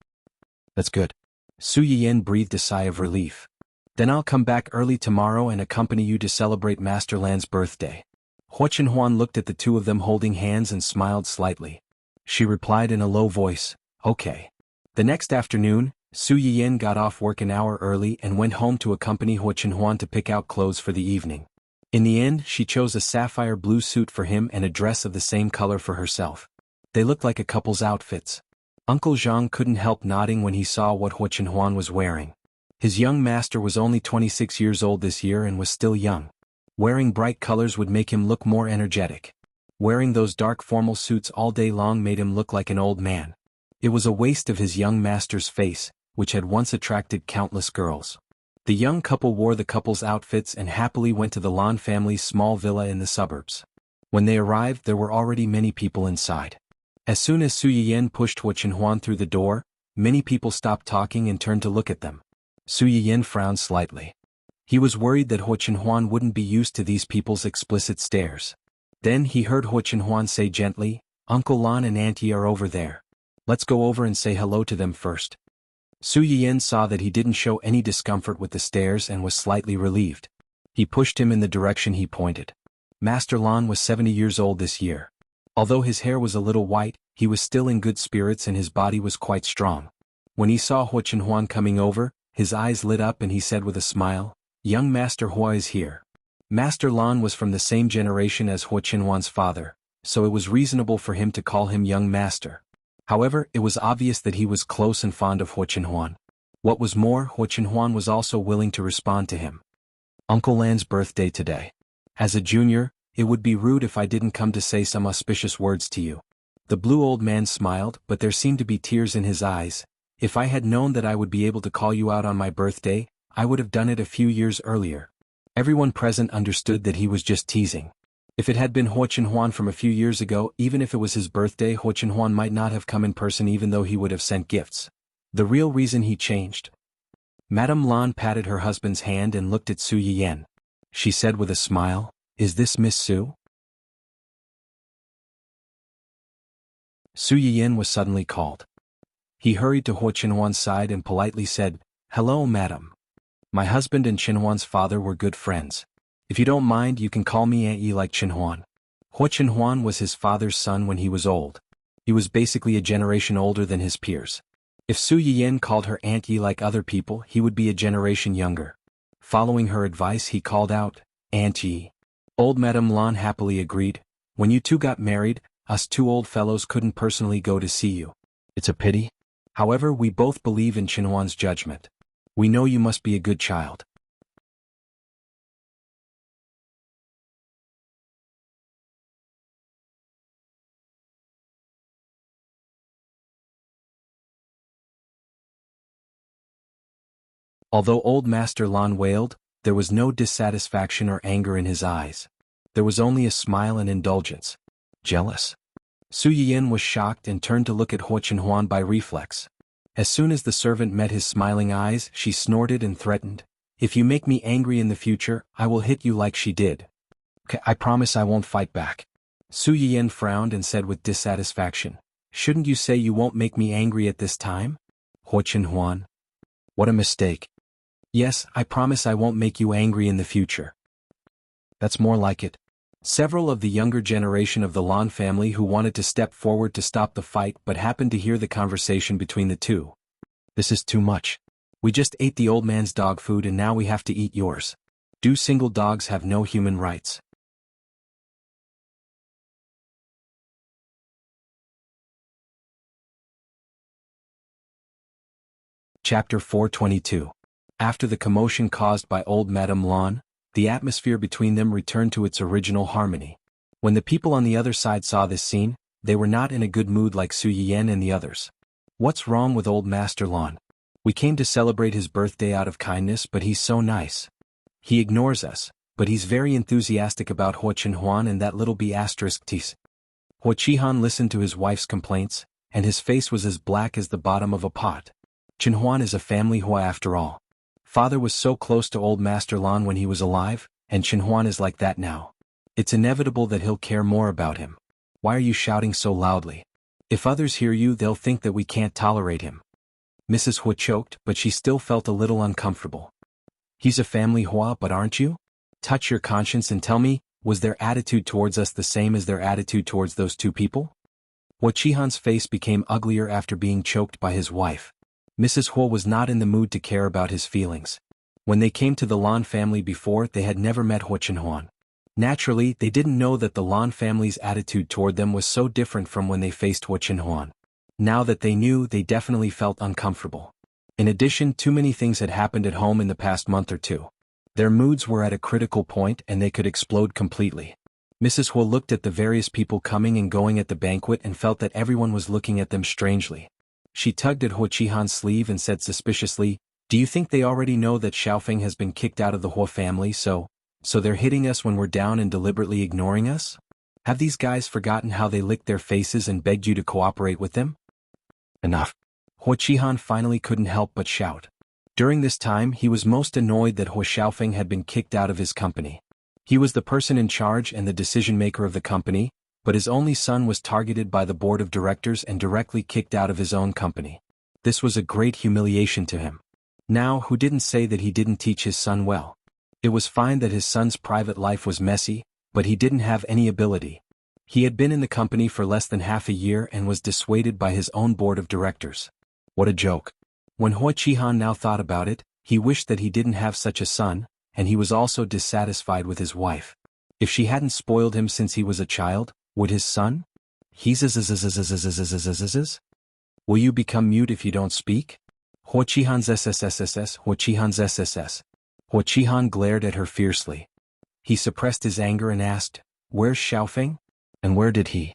"That's good." Su Yiyan breathed a sigh of relief. "Then I'll come back early tomorrow and accompany you to celebrate Master Lan's birthday." Hua Chenhuan looked at the two of them holding hands and smiled slightly. She replied in a low voice, "Okay." The next afternoon, Su Yiyan got off work an hour early and went home to accompany Hua Chenhuan to pick out clothes for the evening. In the end, she chose a sapphire blue suit for him and a dress of the same color for herself. They looked like a couple's outfits. Uncle Zhang couldn't help nodding when he saw what Hua Chenhuan was wearing. His young master was only 26 years old this year and was still young. Wearing bright colors would make him look more energetic. Wearing those dark formal suits all day long made him look like an old man. It was a waste of his young master's face, which had once attracted countless girls. The young couple wore the couple's outfits and happily went to the Lan family's small villa in the suburbs. When they arrived, there were already many people inside. As soon as Su Yiyan pushed Hua Chenhuan through the door, many people stopped talking and turned to look at them. Su Yiyan frowned slightly. He was worried that Hua Chenhuan wouldn't be used to these people's explicit stares. Then he heard Hua Chenhuan say gently, "Uncle Lan and Auntie are over there. Let's go over and say hello to them first." Su Yiyan saw that he didn't show any discomfort with the stares and was slightly relieved. He pushed him in the direction he pointed. Master Lan was 70 years old this year. Although his hair was a little white, he was still in good spirits and his body was quite strong. When he saw Hua Chenhuan coming over, his eyes lit up and he said with a smile, "Young Master Hua is here." Master Lan was from the same generation as Hua Chenhuan's father, so it was reasonable for him to call him young master. However, it was obvious that he was close and fond of Hua Chenhuan. What was more, Hua Chenhuan was also willing to respond to him. "Uncle Lan's birthday today. As a junior, it would be rude if I didn't come to say some auspicious words to you." The blue old man smiled, but there seemed to be tears in his eyes. "If I had known that I would be able to call you out on my birthday, I would have done it a few years earlier." Everyone present understood that he was just teasing. If it had been Hua Chenhuan from a few years ago, even if it was his birthday, Hua Chenhuan might not have come in person even though he would have sent gifts. The real reason he changed. Madame Lan patted her husband's hand and looked at Su Yiyan. She said with a smile, "Is this Miss Su?" Su Yiyan was suddenly called. He hurried to Hua Chenhuan's side and politely said, "Hello, madam. My husband and Chenhuan's father were good friends. If you don't mind, you can call me Aunt Yi like Chenhuan." Hua Chenhuan was his father's son when he was old. He was basically a generation older than his peers. If Su Yiyan called her Aunt Yi like other people, he would be a generation younger. Following her advice, he called out, "Aunt Yi." Old Madame Lan happily agreed. "When you two got married, us two old fellows couldn't personally go to see you. It's a pity. However, we both believe in Chenhuan's judgment. We know you must be a good child." Although old Master Lan wailed, there was no dissatisfaction or anger in his eyes. There was only a smile and indulgence. Jealous? Su Yiyan was shocked and turned to look at Hua Chenhuan by reflex. As soon as the servant met his smiling eyes, she snorted and threatened, "If you make me angry in the future, I will hit you like she did." "Okay, I promise I won't fight back." Su Yiyan frowned and said with dissatisfaction, "Shouldn't you say you won't make me angry at this time?" Hua Chenhuan. "What a mistake." "Yes, I promise I won't make you angry in the future." "That's more like it." Several of the younger generation of the Lan family who wanted to step forward to stop the fight but happened to hear the conversation between the two. "This is too much. We just ate the old man's dog food and now we have to eat yours. Do single dogs have no human rights?" Chapter 422. After the commotion caused by old Madame Lan, the atmosphere between them returned to its original harmony. When the people on the other side saw this scene, they were not in a good mood like Su Yiyan and the others. "What's wrong with old Master Lan? We came to celebrate his birthday out of kindness, but he's so nice. He ignores us, but he's very enthusiastic about Hua Chenhuan and that little b*****. Hua Chihan listened to his wife's complaints, and his face was as black as the bottom of a pot. Chenhuan is a family Hua after all. Father was so close to old Master Lan when he was alive, and Chenhuan is like that now. It's inevitable that he'll care more about him. Why are you shouting so loudly? If others hear you, they'll think that we can't tolerate him. Mrs. Hua choked, but she still felt a little uncomfortable. He's a family Hua, but aren't you? Touch your conscience and tell me, was their attitude towards us the same as their attitude towards those two people? Hua Qihan's face became uglier after being choked by his wife. Mrs. Hua was not in the mood to care about his feelings. When they came to the Lan family before, they had never met Hua Chenhuan. Naturally, they didn't know that the Lan family's attitude toward them was so different from when they faced Hua Chenhuan. Now that they knew, they definitely felt uncomfortable. In addition, too many things had happened at home in the past month or two. Their moods were at a critical point and they could explode completely. Mrs. Hua looked at the various people coming and going at the banquet and felt that everyone was looking at them strangely. She tugged at Hua Qihan's sleeve and said suspiciously, "Do you think they already know that Xiaofeng has been kicked out of the Hua family, so they're hitting us when we're down and deliberately ignoring us? Have these guys forgotten how they licked their faces and begged you to cooperate with them?" Enough. Hua Qihan finally couldn't help but shout. During this time, he was most annoyed that Hua Xiaofeng had been kicked out of his company. He was the person in charge and the decision-maker of the company, but his only son was targeted by the board of directors and directly kicked out of his own company. This was a great humiliation to him. Now, who didn't say that he didn't teach his son well? It was fine that his son's private life was messy, but he didn't have any ability. He had been in the company for less than half a year and was dissuaded by his own board of directors. What a joke. When Hua Qihan now thought about it, he wished that he didn't have such a son, and he was also dissatisfied with his wife. If she hadn't spoiled him since he was a child, would his son? Will you become mute if you don't speak? Hua Qihan's SSSSS, Hua Qihan's SSS. Hua Qihan glared at her fiercely. He suppressed his anger and asked, "Where's Xiaofeng? And where did he?"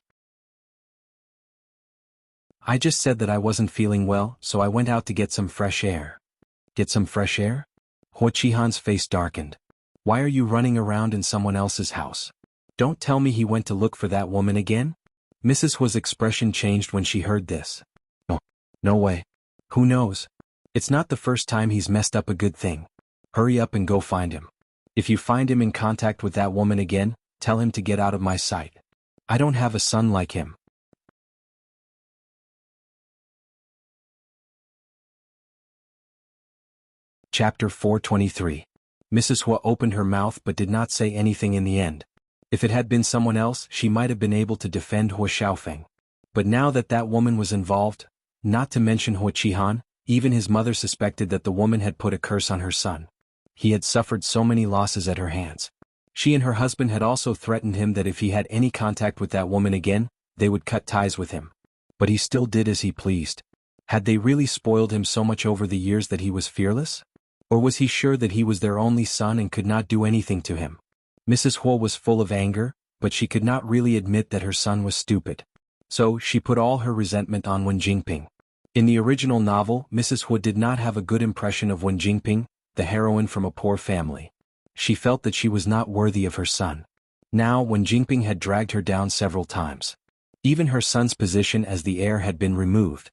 "I just said that I wasn't feeling well, so I went out to get some fresh air." "Get some fresh air?" Hua Qihan's face darkened. "Why are you running around in someone else's house? Don't tell me he went to look for that woman again?" Mrs. Hua's expression changed when she heard this. "No. No way. Who knows? It's not the first time he's messed up a good thing. Hurry up and go find him. If you find him in contact with that woman again, tell him to get out of my sight. I don't have a son like him." Chapter 423. Mrs. Hua opened her mouth but did not say anything in the end. If it had been someone else, she might have been able to defend Hua Xiaofeng. But now that that woman was involved, not to mention Hua Qihan, even his mother suspected that the woman had put a curse on her son. He had suffered so many losses at her hands. She and her husband had also threatened him that if he had any contact with that woman again, they would cut ties with him. But he still did as he pleased. Had they really spoiled him so much over the years that he was fearless? Or was he sure that he was their only son and could not do anything to him? Mrs. Hua was full of anger, but she could not really admit that her son was stupid. So, she put all her resentment on Wen Jingping. In the original novel, Mrs. Hua did not have a good impression of Wen Jingping, the heroine from a poor family. She felt that she was not worthy of her son. Now, Wen Jingping had dragged her down several times. Even her son's position as the heir had been removed.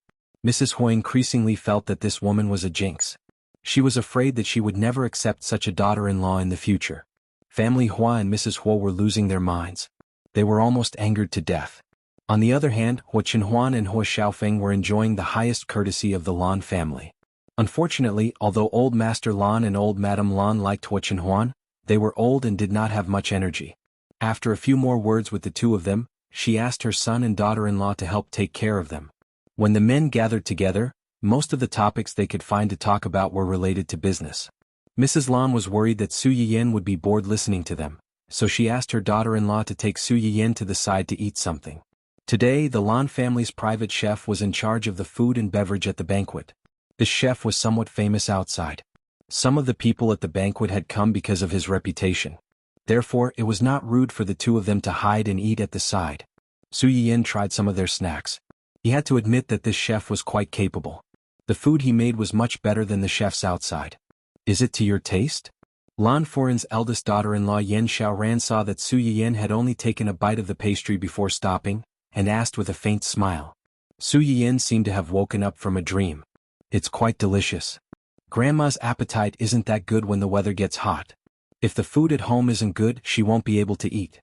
Mrs. Hua increasingly felt that this woman was a jinx. She was afraid that she would never accept such a daughter-in-law in the future. Family Hua and Mrs. Hua were losing their minds. They were almost angered to death. On the other hand, Hua Chenhuan and Hua Xiaofeng were enjoying the highest courtesy of the Lan family. Unfortunately, although Old Master Lan and Old Madam Lan liked Hua Chenhuan, they were old and did not have much energy. After a few more words with the two of them, she asked her son and daughter-in-law to help take care of them. When the men gathered together, most of the topics they could find to talk about were related to business. Mrs. Lan was worried that Su Yiyan would be bored listening to them, so she asked her daughter-in-law to take Su Yiyan to the side to eat something. Today, the Lan family's private chef was in charge of the food and beverage at the banquet. The chef was somewhat famous outside. Some of the people at the banquet had come because of his reputation. Therefore, it was not rude for the two of them to hide and eat at the side. Su Yiyan tried some of their snacks. He had to admit that this chef was quite capable. The food he made was much better than the chef's outside. "Is it to your taste?" Lan Foran's eldest daughter-in-law Yen Xiaoran saw that Su Yiyan had only taken a bite of the pastry before stopping, and asked with a faint smile. Su Yiyan seemed to have woken up from a dream. "It's quite delicious. Grandma's appetite isn't that good when the weather gets hot. If the food at home isn't good, she won't be able to eat."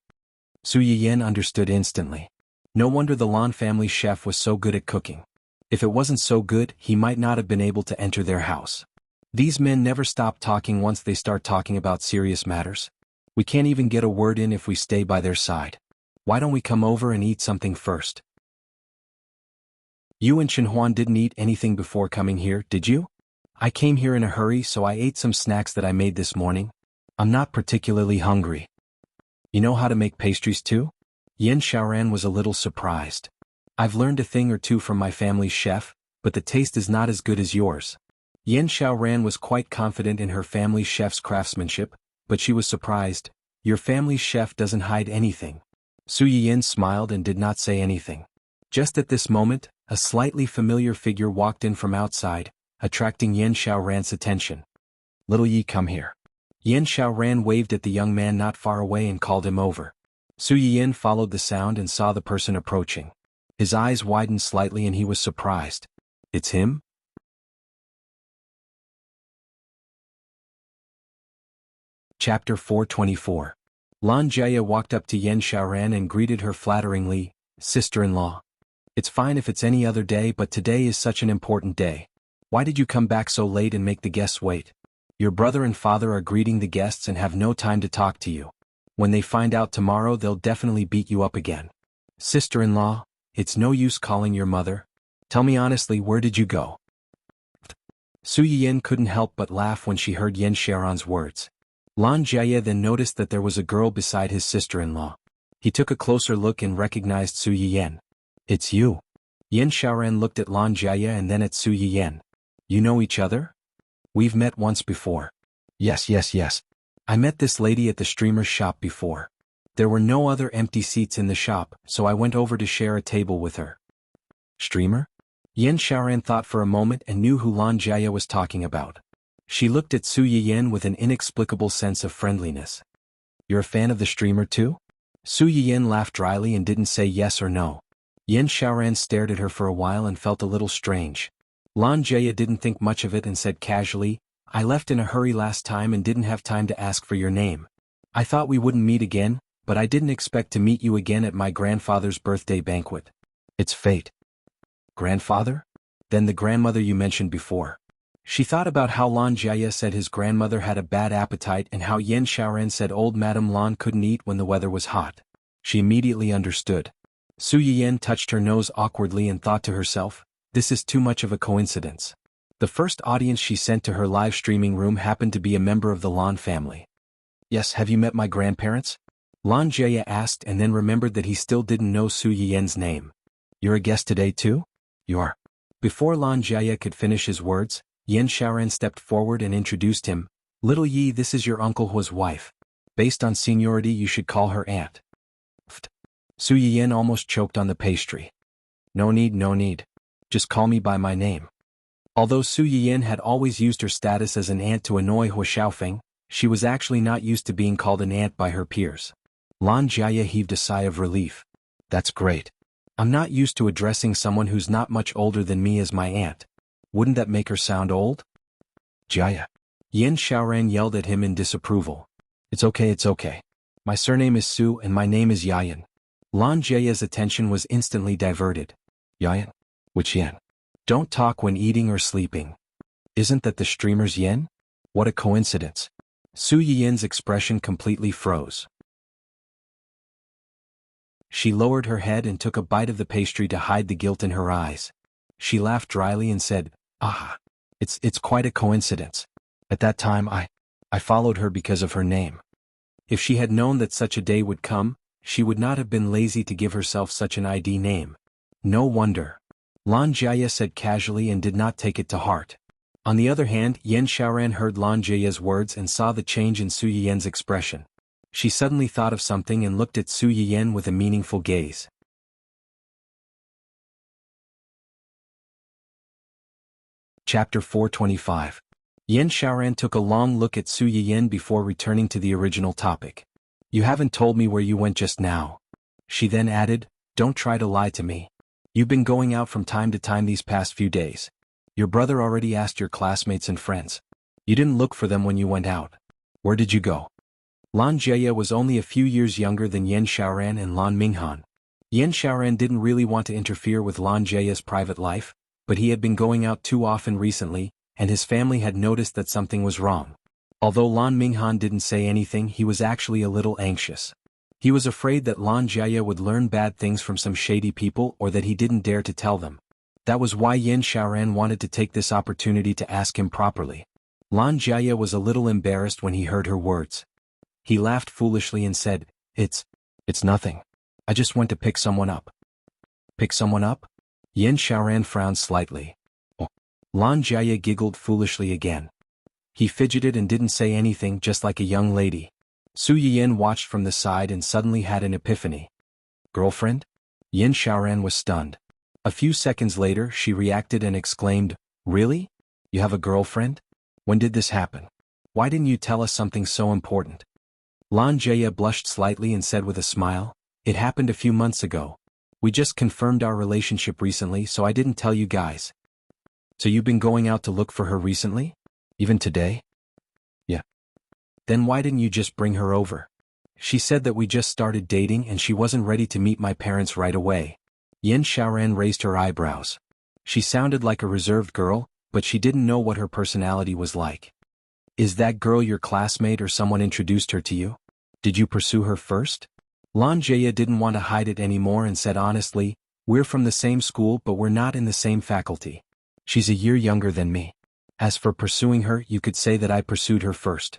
Su Yiyan understood instantly. No wonder the Lan family chef was so good at cooking. If it wasn't so good, he might not have been able to enter their house. These men never stop talking once they start talking about serious matters. We can't even get a word in if we stay by their side. Why don't we come over and eat something first? You and Shenhuan didn't eat anything before coming here, did you? I came here in a hurry, so I ate some snacks that I made this morning. I'm not particularly hungry. You know how to make pastries too? Yan Xiaoran was a little surprised. I've learned a thing or two from my family's chef, but the taste is not as good as yours. Yan Xiaoran was quite confident in her family's chef's craftsmanship, but she was surprised. Your family's chef doesn't hide anything. Su Yiyan smiled and did not say anything. Just at this moment, a slightly familiar figure walked in from outside, attracting Yan Xiaoran's attention. Little Yi, come here. Yan Xiaoran waved at the young man not far away and called him over. Su Yiyan followed the sound and saw the person approaching. His eyes widened slightly and he was surprised. It's him? Chapter 424. Lan Jia walked up to Yan Xiaoran and greeted her flatteringly, sister-in-law. It's fine if it's any other day, but today is such an important day. Why did you come back so late and make the guests wait? Your brother and father are greeting the guests and have no time to talk to you. When they find out tomorrow, they'll definitely beat you up again. Sister-in-law, it's no use calling your mother. Tell me honestly, where did you go? Su Yiyan couldn't help but laugh when she heard Yan Xiaoran's words. Lan Jia then noticed that there was a girl beside his sister-in-law. He took a closer look and recognized Su Yiyan. It's you. Yan Xiaoran looked at Lan Jia and then at Su Yiyan. You know each other? We've met once before. Yes. I met this lady at the streamer's shop before. There were no other empty seats in the shop, so I went over to share a table with her. Streamer? Yan Xiaoran thought for a moment and knew who Lan Jia was talking about. She looked at Su Yiyan with an inexplicable sense of friendliness. You're a fan of the streamer too? Su Yiyan laughed dryly and didn't say yes or no. Yan Xiaoran stared at her for a while and felt a little strange. Lan Jia didn't think much of it and said casually, I left in a hurry last time and didn't have time to ask for your name. I thought we wouldn't meet again, but I didn't expect to meet you again at my grandfather's birthday banquet. It's fate. Grandfather? Then the grandmother you mentioned before. She thought about how Lan Jia said his grandmother had a bad appetite and how Yan Xiaoran said old Madame Lan couldn't eat when the weather was hot. She immediately understood. Su Yiyan touched her nose awkwardly and thought to herself, this is too much of a coincidence. The first audience she sent to her live streaming room happened to be a member of the Lan family. Yes, have you met my grandparents? Lan Jia asked and then remembered that he still didn't know Su Yiyan's name. You're a guest today too? You are. Before Lan Jia could finish his words, Yan Xiaoran stepped forward and introduced him. Little Yi, this is your Uncle Hua's wife. Based on seniority, you should call her aunt. Su Yiyan almost choked on the pastry. No need. Just call me by my name. Although Su Yiyan had always used her status as an aunt to annoy Hua Xiaofeng, she was actually not used to being called an aunt by her peers. Lan Jia heaved a sigh of relief. That's great. I'm not used to addressing someone who's not much older than me as my aunt. Wouldn't that make her sound old? Jia. Yan Xiaoran yelled at him in disapproval. It's okay. My surname is Su and my name is Yayan. Lan Jia's attention was instantly diverted. Yayan? Which Yan? Don't talk when eating or sleeping. Isn't that the streamer's Yan? What a coincidence. Su Yiyan's expression completely froze. She lowered her head and took a bite of the pastry to hide the guilt in her eyes. She laughed dryly and said, it's quite a coincidence. At that time I followed her because of her name. If she had known that such a day would come, she would not have been lazy to give herself such an ID name. No wonder. Lan Jia said casually and did not take it to heart. On the other hand, Yan Xiaoran heard Lan Jia's words and saw the change in Su Yiyan's expression. She suddenly thought of something and looked at Su Yiyan with a meaningful gaze. Chapter 425. Yan Xiaoran took a long look at Su Yiyan before returning to the original topic. You haven't told me where you went just now. She then added, don't try to lie to me. You've been going out from time to time these past few days. Your brother already asked your classmates and friends. You didn't look for them when you went out. Where did you go? Lan Jie was only a few years younger than Yan Xiaoran and Lan Minghan. Yan Xiaoran didn't really want to interfere with Lan Jie's private life, but he had been going out too often recently, and his family had noticed that something was wrong. Although Lan Minghan didn't say anything, he was actually a little anxious. He was afraid that Lan Jie would learn bad things from some shady people or that he didn't dare to tell them. That was why Yan Xiaoran wanted to take this opportunity to ask him properly. Lan Jie was a little embarrassed when he heard her words. He laughed foolishly and said, It's nothing. I just went to pick someone up. Pick someone up? Yan Xiaoran frowned slightly. Oh. Lan Jie giggled foolishly again. He fidgeted and didn't say anything, just like a young lady. Su Yiyan watched from the side and suddenly had an epiphany. Girlfriend? Yan Xiaoran was stunned. A few seconds later she reacted and exclaimed, Really? You have a girlfriend? When did this happen? Why didn't you tell us something so important? Lan Jie blushed slightly and said with a smile, It happened a few months ago. We just confirmed our relationship recently, so I didn't tell you guys. So you've been going out to look for her recently? Even today? Yeah. Then why didn't you just bring her over? She said that we just started dating and she wasn't ready to meet my parents right away. Yan Xiaoran raised her eyebrows. She sounded like a reserved girl, but she didn't know what her personality was like. Is that girl your classmate or someone introduced her to you? Did you pursue her first? Lan Jie didn't want to hide it anymore and said honestly, We're from the same school but we're not in the same faculty. She's a year younger than me. As for pursuing her, you could say that I pursued her first.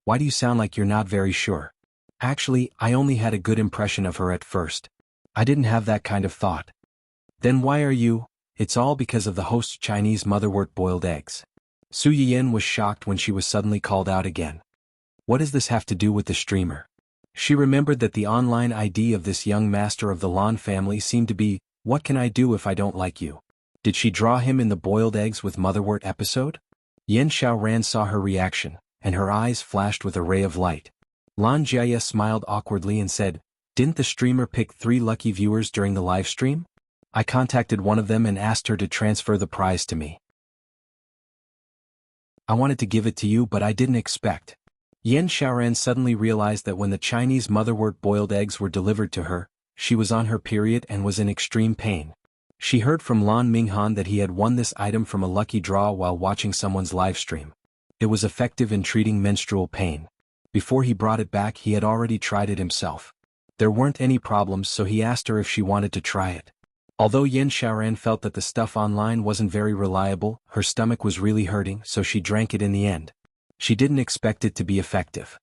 Why do you sound like you're not very sure? Actually, I only had a good impression of her at first. I didn't have that kind of thought. Then why are you? It's all because of the host's Chinese motherwort boiled eggs. Su Yiyan was shocked when she was suddenly called out again. What does this have to do with the streamer? She remembered that the online ID of this young master of the Lan family seemed to be, What can I do if I don't like you? Did she draw him in the boiled eggs with motherwort episode? Yan Xiaoran saw her reaction, and her eyes flashed with a ray of light. Lan Jie smiled awkwardly and said, Didn't the streamer pick 3 lucky viewers during the live stream? I contacted one of them and asked her to transfer the prize to me. I wanted to give it to you but I didn't expect. Yan Xiaoran suddenly realized that when the Chinese motherwort boiled eggs were delivered to her, she was on her period and was in extreme pain. She heard from Lan Minghan that he had won this item from a lucky draw while watching someone's livestream. It was effective in treating menstrual pain. Before he brought it back he had already tried it himself. There weren't any problems so he asked her if she wanted to try it. Although Yan Xiaoran felt that the stuff online wasn't very reliable, her stomach was really hurting so she drank it in the end. She didn't expect it to be effective.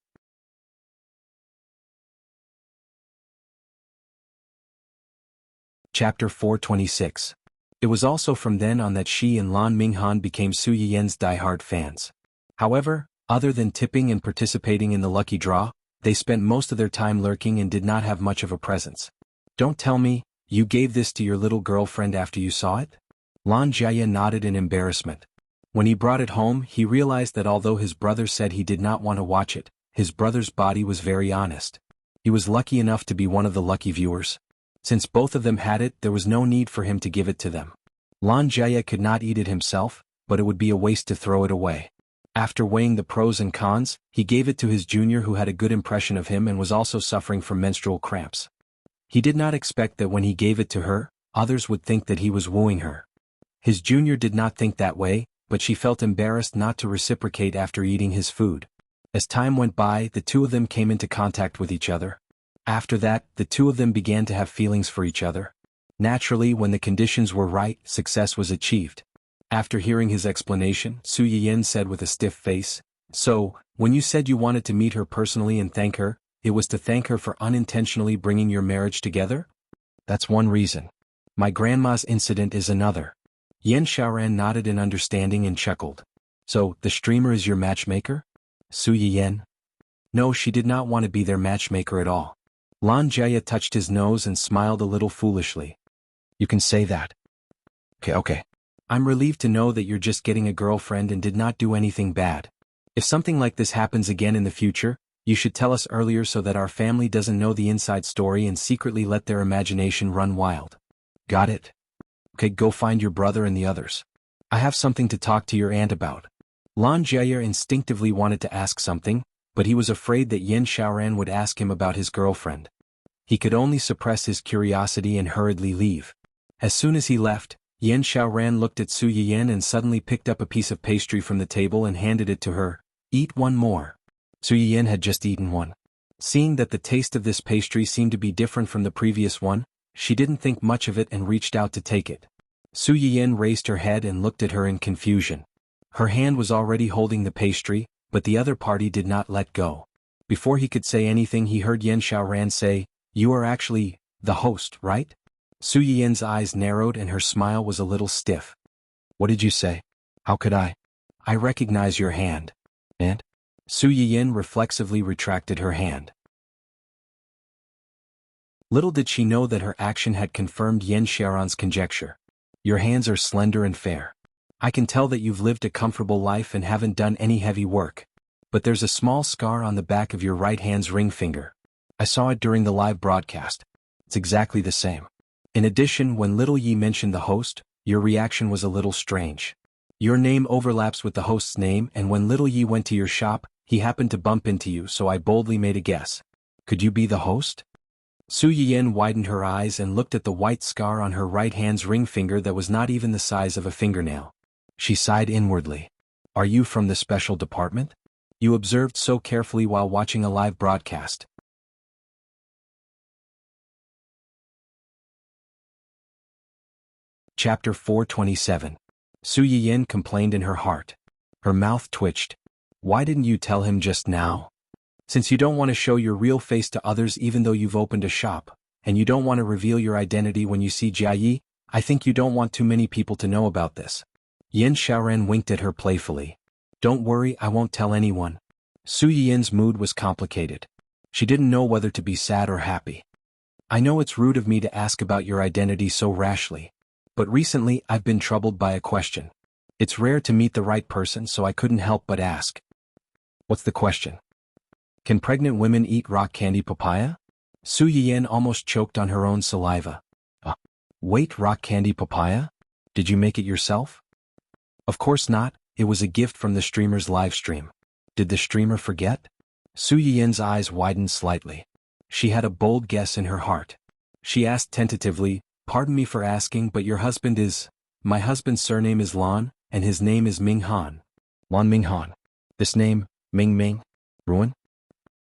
Chapter 426. It was also from then on that she and Lan Minghan became Su Yiyan's diehard fans. However, other than tipping and participating in the lucky draw, they spent most of their time lurking and did not have much of a presence. Don't tell me, you gave this to your little girlfriend after you saw it? Lan Jie nodded in embarrassment. When he brought it home, he realized that although his brother said he did not want to watch it, his brother's body was very honest. He was lucky enough to be one of the lucky viewers. Since both of them had it, there was no need for him to give it to them. Lan Jie could not eat it himself, but it would be a waste to throw it away. After weighing the pros and cons, he gave it to his junior who had a good impression of him and was also suffering from menstrual cramps. He did not expect that when he gave it to her, others would think that he was wooing her. His junior did not think that way, but she felt embarrassed not to reciprocate after eating his food. As time went by, the two of them came into contact with each other. After that, the two of them began to have feelings for each other. Naturally, when the conditions were right, success was achieved. After hearing his explanation, Su Yiyan said with a stiff face, So, when you said you wanted to meet her personally and thank her, it was to thank her for unintentionally bringing your marriage together? That's one reason. My grandma's incident is another. Yan Xiaoran nodded in understanding and chuckled. So, the streamer is your matchmaker? Su Yiyan? No, she did not want to be their matchmaker at all. Lan Jie touched his nose and smiled a little foolishly. You can say that. Okay. I'm relieved to know that you're just getting a girlfriend and did not do anything bad. If something like this happens again in the future, you should tell us earlier so that our family doesn't know the inside story and secretly let their imagination run wild. Got it? Okay, go find your brother and the others. I have something to talk to your aunt about. Lan Jie instinctively wanted to ask something, but he was afraid that Yin Xiaoran would ask him about his girlfriend. He could only suppress his curiosity and hurriedly leave. As soon as he left, Yin Xiaoran looked at Su Yiyan and suddenly picked up a piece of pastry from the table and handed it to her. "Eat one more." Su Yiyan had just eaten one. Seeing that the taste of this pastry seemed to be different from the previous one, she didn't think much of it and reached out to take it. Su Yiyan raised her head and looked at her in confusion. Her hand was already holding the pastry, but the other party did not let go. Before he could say anything, he heard Yin Xiaoran say, "You are actually the host, right?" Su Yiyan's eyes narrowed and her smile was a little stiff. "What did you say? How could I? I recognize your hand." And? Su Yiyan reflexively retracted her hand. Little did she know that her action had confirmed Yin Xiaoran's conjecture. "Your hands are slender and fair. I can tell that you've lived a comfortable life and haven't done any heavy work. But there's a small scar on the back of your right hand's ring finger. I saw it during the live broadcast. It's exactly the same. In addition, when Little Yi mentioned the host, your reaction was a little strange. Your name overlaps with the host's name, and when Little Yi went to your shop, he happened to bump into you, so I boldly made a guess. Could you be the host?" Su Yiyan widened her eyes and looked at the white scar on her right hand's ring finger that was not even the size of a fingernail. She sighed inwardly. "Are you from the special department? You observed so carefully while watching a live broadcast." Chapter 427. Su Yiyan complained in her heart. Her mouth twitched. "Why didn't you tell him just now? Since you don't want to show your real face to others even though you've opened a shop, and you don't want to reveal your identity when you see Jia Yi, I think you don't want too many people to know about this." Yin Xiaoran winked at her playfully. "Don't worry, I won't tell anyone." Su Yiyan's mood was complicated. She didn't know whether to be sad or happy. "I know it's rude of me to ask about your identity so rashly. But recently I've been troubled by a question. It's rare to meet the right person, so I couldn't help but ask." "What's the question?" "Can pregnant women eat rock candy papaya?" Su Yiyan almost choked on her own saliva. Wait, rock candy papaya? Did you make it yourself?" "Of course not, it was a gift from the streamer's live stream." "Did the streamer forget?" Su Yiyan's eyes widened slightly. She had a bold guess in her heart. She asked tentatively, "Pardon me for asking, but your husband is—" "My husband's surname is Lan, and his name is Ming Han." "Lan Ming Han. This name, Ming Ming? Ruin?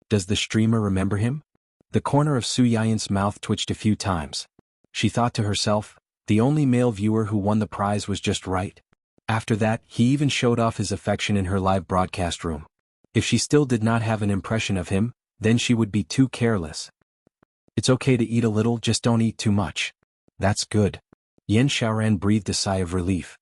Does the streamer remember him?" The corner of Su Yiyan's mouth twitched a few times. She thought to herself, the only male viewer who won the prize was just right. After that, he even showed off his affection in her live broadcast room. If she still did not have an impression of him, then she would be too careless. "It's okay to eat a little, just don't eat too much." "That's good." Yin Xiaoran breathed a sigh of relief.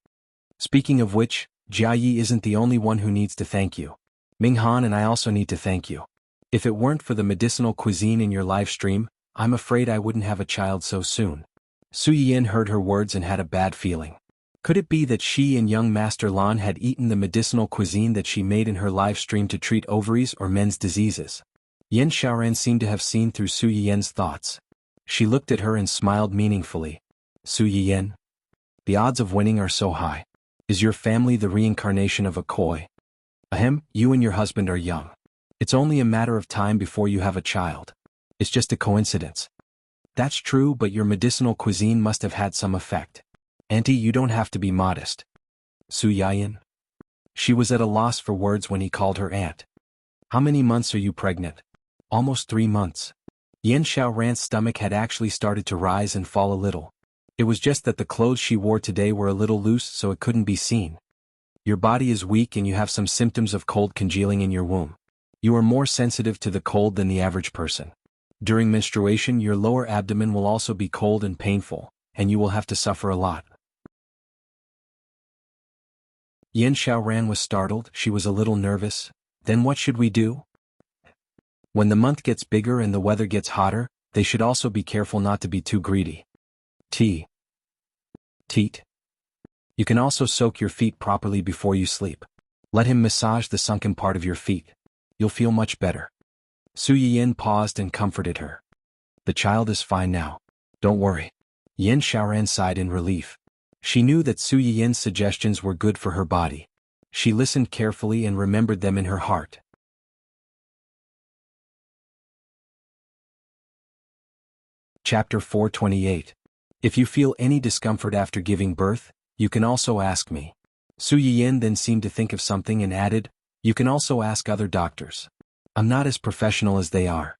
"Speaking of which, Jia Yi isn't the only one who needs to thank you. Ming Han and I also need to thank you. If it weren't for the medicinal cuisine in your live stream, I'm afraid I wouldn't have a child so soon." Su Yiyan heard her words and had a bad feeling. Could it be that she and young Master Lan had eaten the medicinal cuisine that she made in her live stream to treat ovaries or men's diseases? Yin Xiaoran seemed to have seen through Su Yiyan's thoughts. She looked at her and smiled meaningfully. "Su Yiyan, the odds of winning are so high. Is your family the reincarnation of a koi? Ahem, you and your husband are young. It's only a matter of time before you have a child. It's just a coincidence." "That's true, but your medicinal cuisine must have had some effect. Auntie, you don't have to be modest." "Su Yiyan?" She was at a loss for words when he called her aunt. "How many months are you pregnant?" "Almost 3 months." Yin Xiaoran's stomach had actually started to rise and fall a little. It was just that the clothes she wore today were a little loose, so it couldn't be seen. "Your body is weak and you have some symptoms of cold congealing in your womb. You are more sensitive to the cold than the average person. During menstruation, your lower abdomen will also be cold and painful, and you will have to suffer a lot." Yin Xiaoran was startled. She was a little nervous. "Then what should we do?" "When the month gets bigger and the weather gets hotter, they should also be careful not to be too greedy." Teat. You can also soak your feet properly before you sleep. Let him massage the sunken part of your feet. You'll feel much better." Su Yiyan paused and comforted her. "The child is fine now. Don't worry." Yin Xiaoran sighed in relief. She knew that Su Yiyan's suggestions were good for her body. She listened carefully and remembered them in her heart. Chapter 428. If you feel any discomfort after giving birth, you can also ask me. Su Yiyan then seemed to think of something and added, you can also ask other doctors. I'm not as professional as they are.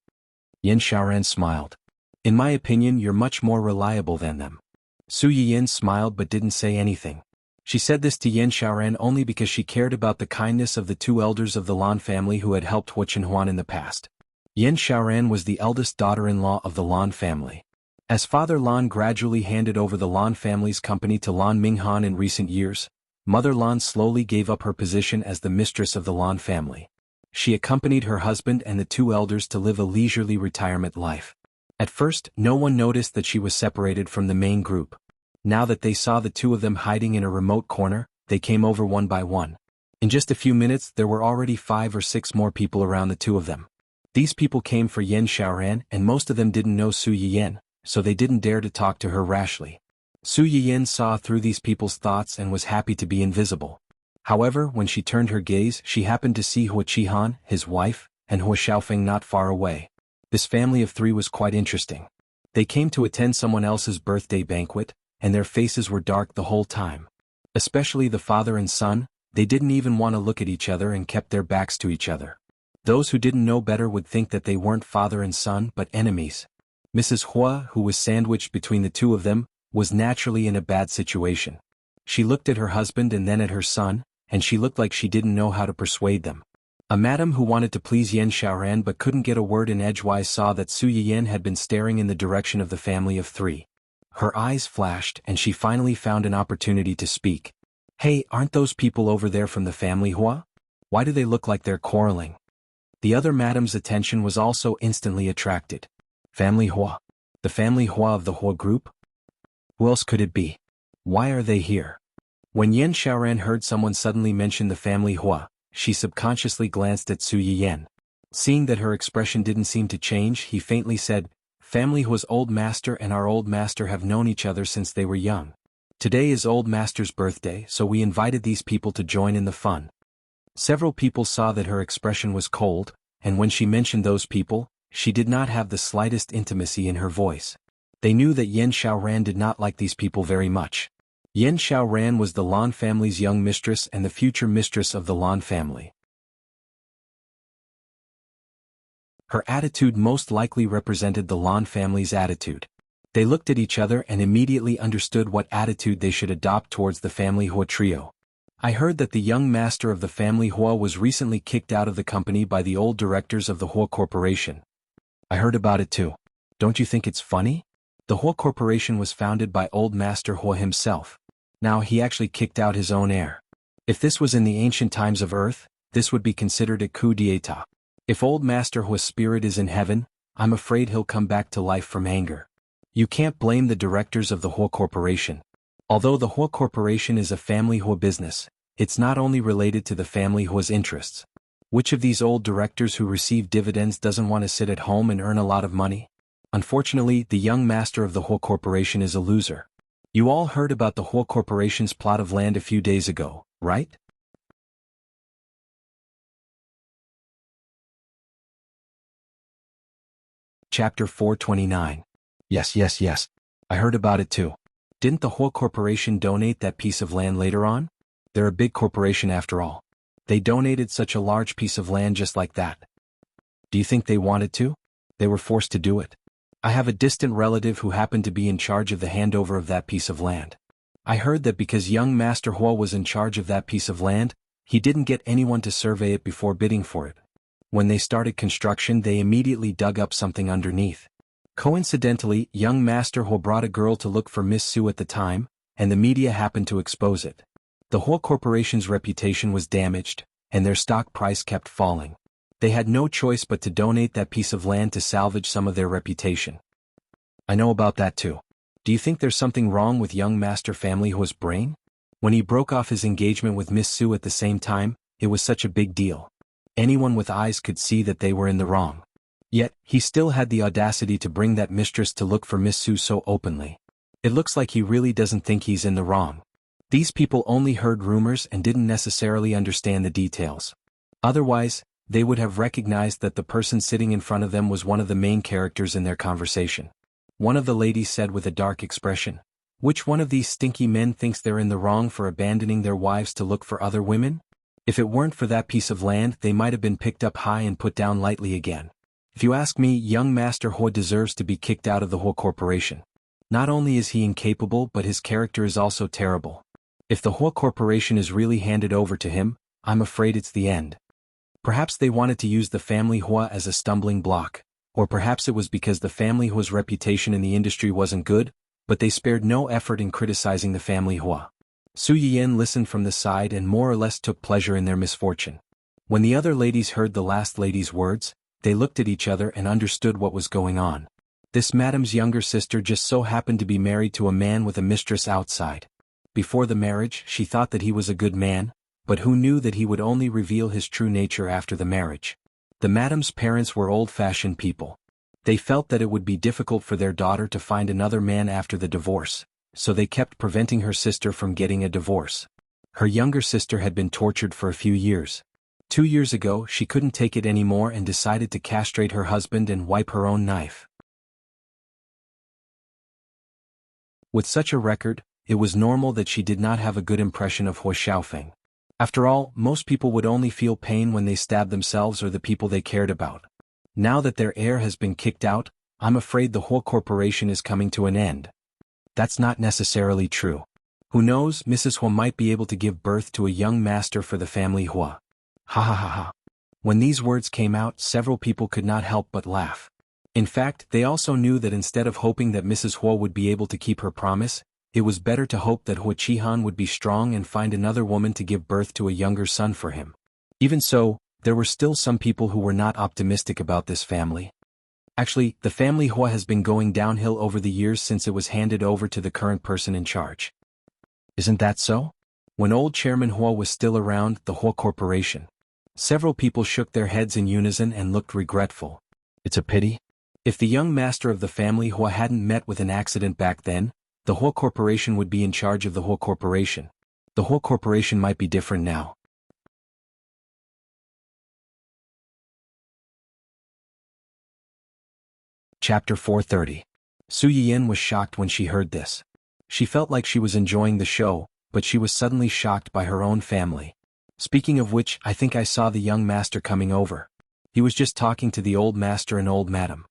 Yan Xiaoran smiled. In my opinion, you're much more reliable than them. Su Yiyan smiled but didn't say anything. She said this to Yan Xiaoran only because she cared about the kindness of the two elders of the Lan family who had helped Wuxia in the past. Yan Xiaoran was the eldest daughter-in-law of the Lan family. As Father Lan gradually handed over the Lan family's company to Lan Minghan in recent years, Mother Lan slowly gave up her position as the mistress of the Lan family. She accompanied her husband and the two elders to live a leisurely retirement life. At first, no one noticed that she was separated from the main group. Now that they saw the two of them hiding in a remote corner, they came over one by one. In just a few minutes there were already 5 or 6 more people around the two of them. These people came for Yan Xiaoran and most of them didn't know Su Yiyan, so they didn't dare to talk to her rashly. Su Yiyan saw through these people's thoughts and was happy to be invisible. However, when she turned her gaze, she happened to see Hua Qihan, his wife, and Hua Xiaofeng not far away. This family of 3 was quite interesting. They came to attend someone else's birthday banquet, and their faces were dark the whole time. Especially the father and son, they didn't even want to look at each other and kept their backs to each other. Those who didn't know better would think that they weren't father and son but enemies. Mrs. Hua, who was sandwiched between the two of them, was naturally in a bad situation. She looked at her husband and then at her son, and she looked like she didn't know how to persuade them. A madam who wanted to please Yan Xiaoran but couldn't get a word in edgewise saw that Su Yiyan had been staring in the direction of the family of 3. Her eyes flashed and she finally found an opportunity to speak. Hey, aren't those people over there from the family Hua? Why do they look like they're quarreling? The other madam's attention was also instantly attracted. Family Hua? The family Hua of the Hua group? Who else could it be? Why are they here? When Yan Xiaoran heard someone suddenly mention the family Hua, she subconsciously glanced at Su Yiyan. Seeing that her expression didn't seem to change, he faintly said, Family Hua's old master and our old master have known each other since they were young. Today is old master's birthday, so we invited these people to join in the fun. Several people saw that her expression was cold, and when she mentioned those people, she did not have the slightest intimacy in her voice. They knew that Yan Xiaoran did not like these people very much. Yan Xiaoran was the Lan family's young mistress and the future mistress of the Lan family. Her attitude most likely represented the Lan family's attitude. They looked at each other and immediately understood what attitude they should adopt towards the family Hua trio. I heard that the young master of the family Hua was recently kicked out of the company by the old directors of the Hua Corporation. I heard about it too. Don't you think it's funny? The Hua Corporation was founded by old master Hua himself. Now he actually kicked out his own heir. If this was in the ancient times of Earth, this would be considered a coup d'état. If old master Hua's spirit is in heaven, I'm afraid he'll come back to life from anger. You can't blame the directors of the Hua Corporation. Although the Hua Corporation is a family Hua business, it's not only related to the family Hua's interests. Which of these old directors who receive dividends doesn't want to sit at home and earn a lot of money? Unfortunately, the young master of the Hua Corporation is a loser. You all heard about the Hua Corporation's plot of land a few days ago, right? Chapter 429. Yes. I heard about it too. Didn't the Hua Corporation donate that piece of land later on? They're a big corporation after all. They donated such a large piece of land just like that. Do you think they wanted to? They were forced to do it. I have a distant relative who happened to be in charge of the handover of that piece of land. I heard that because young Master Hua was in charge of that piece of land, he didn't get anyone to survey it before bidding for it. When they started construction, they immediately dug up something underneath. Coincidentally, young Master Hua brought a girl to look for Miss Su at the time, and the media happened to expose it. The Hua Corporation's reputation was damaged, and their stock price kept falling. They had no choice but to donate that piece of land to salvage some of their reputation. I know about that too. Do you think there's something wrong with young Master Family Hua's brain? When he broke off his engagement with Miss Su at the same time, it was such a big deal. Anyone with eyes could see that they were in the wrong. Yet, he still had the audacity to bring that mistress to look for Miss Su so openly. It looks like he really doesn't think he's in the wrong. These people only heard rumors and didn't necessarily understand the details. Otherwise, they would have recognized that the person sitting in front of them was one of the main characters in their conversation. One of the ladies said with a dark expression. Which one of these stinky men thinks they're in the wrong for abandoning their wives to look for other women? If it weren't for that piece of land, they might have been picked up high and put down lightly again. If you ask me, young Master He deserves to be kicked out of the whole corporation. Not only is he incapable, but his character is also terrible. If the whole corporation is really handed over to him, I'm afraid it's the end. Perhaps they wanted to use the family Hua as a stumbling block, or perhaps it was because the family Hua's reputation in the industry wasn't good, but they spared no effort in criticizing the family Hua. Su Yiyan listened from the side and more or less took pleasure in their misfortune. When the other ladies heard the last lady's words, they looked at each other and understood what was going on. This madam's younger sister just so happened to be married to a man with a mistress outside. Before the marriage, she thought that he was a good man, but who knew that he would only reveal his true nature after the marriage? The madam's parents were old-fashioned people. They felt that it would be difficult for their daughter to find another man after the divorce, so they kept preventing her sister from getting a divorce. Her younger sister had been tortured for a few years. 2 years ago, she couldn't take it anymore and decided to castrate her husband and wipe her own knife. With such a record, it was normal that she did not have a good impression of Hua Xiaofeng. After all, most people would only feel pain when they stabbed themselves or the people they cared about. Now that their heir has been kicked out, I'm afraid the whole corporation is coming to an end. That's not necessarily true. Who knows, Mrs. Hua might be able to give birth to a young master for the family Hua. Ha ha ha ha. When these words came out, several people could not help but laugh. In fact, they also knew that instead of hoping that Mrs. Hua would be able to keep her promise, it was better to hope that Hua Qihan would be strong and find another woman to give birth to a younger son for him. Even so, there were still some people who were not optimistic about this family. Actually, the family Hua has been going downhill over the years since it was handed over to the current person in charge. Isn't that so? When old Chairman Hua was still around, the Hua Corporation. Several people shook their heads in unison and looked regretful. It's a pity. If the young master of the family Hua hadn't met with an accident back then, the Hua Corporation would be in charge of the Hua Corporation. The Hua Corporation might be different now. Chapter 430. Su Yiyan was shocked when she heard this. She felt like she was enjoying the show, but she was suddenly shocked by her own family. Speaking of which, I think I saw the young master coming over. He was just talking to the old master and old madam.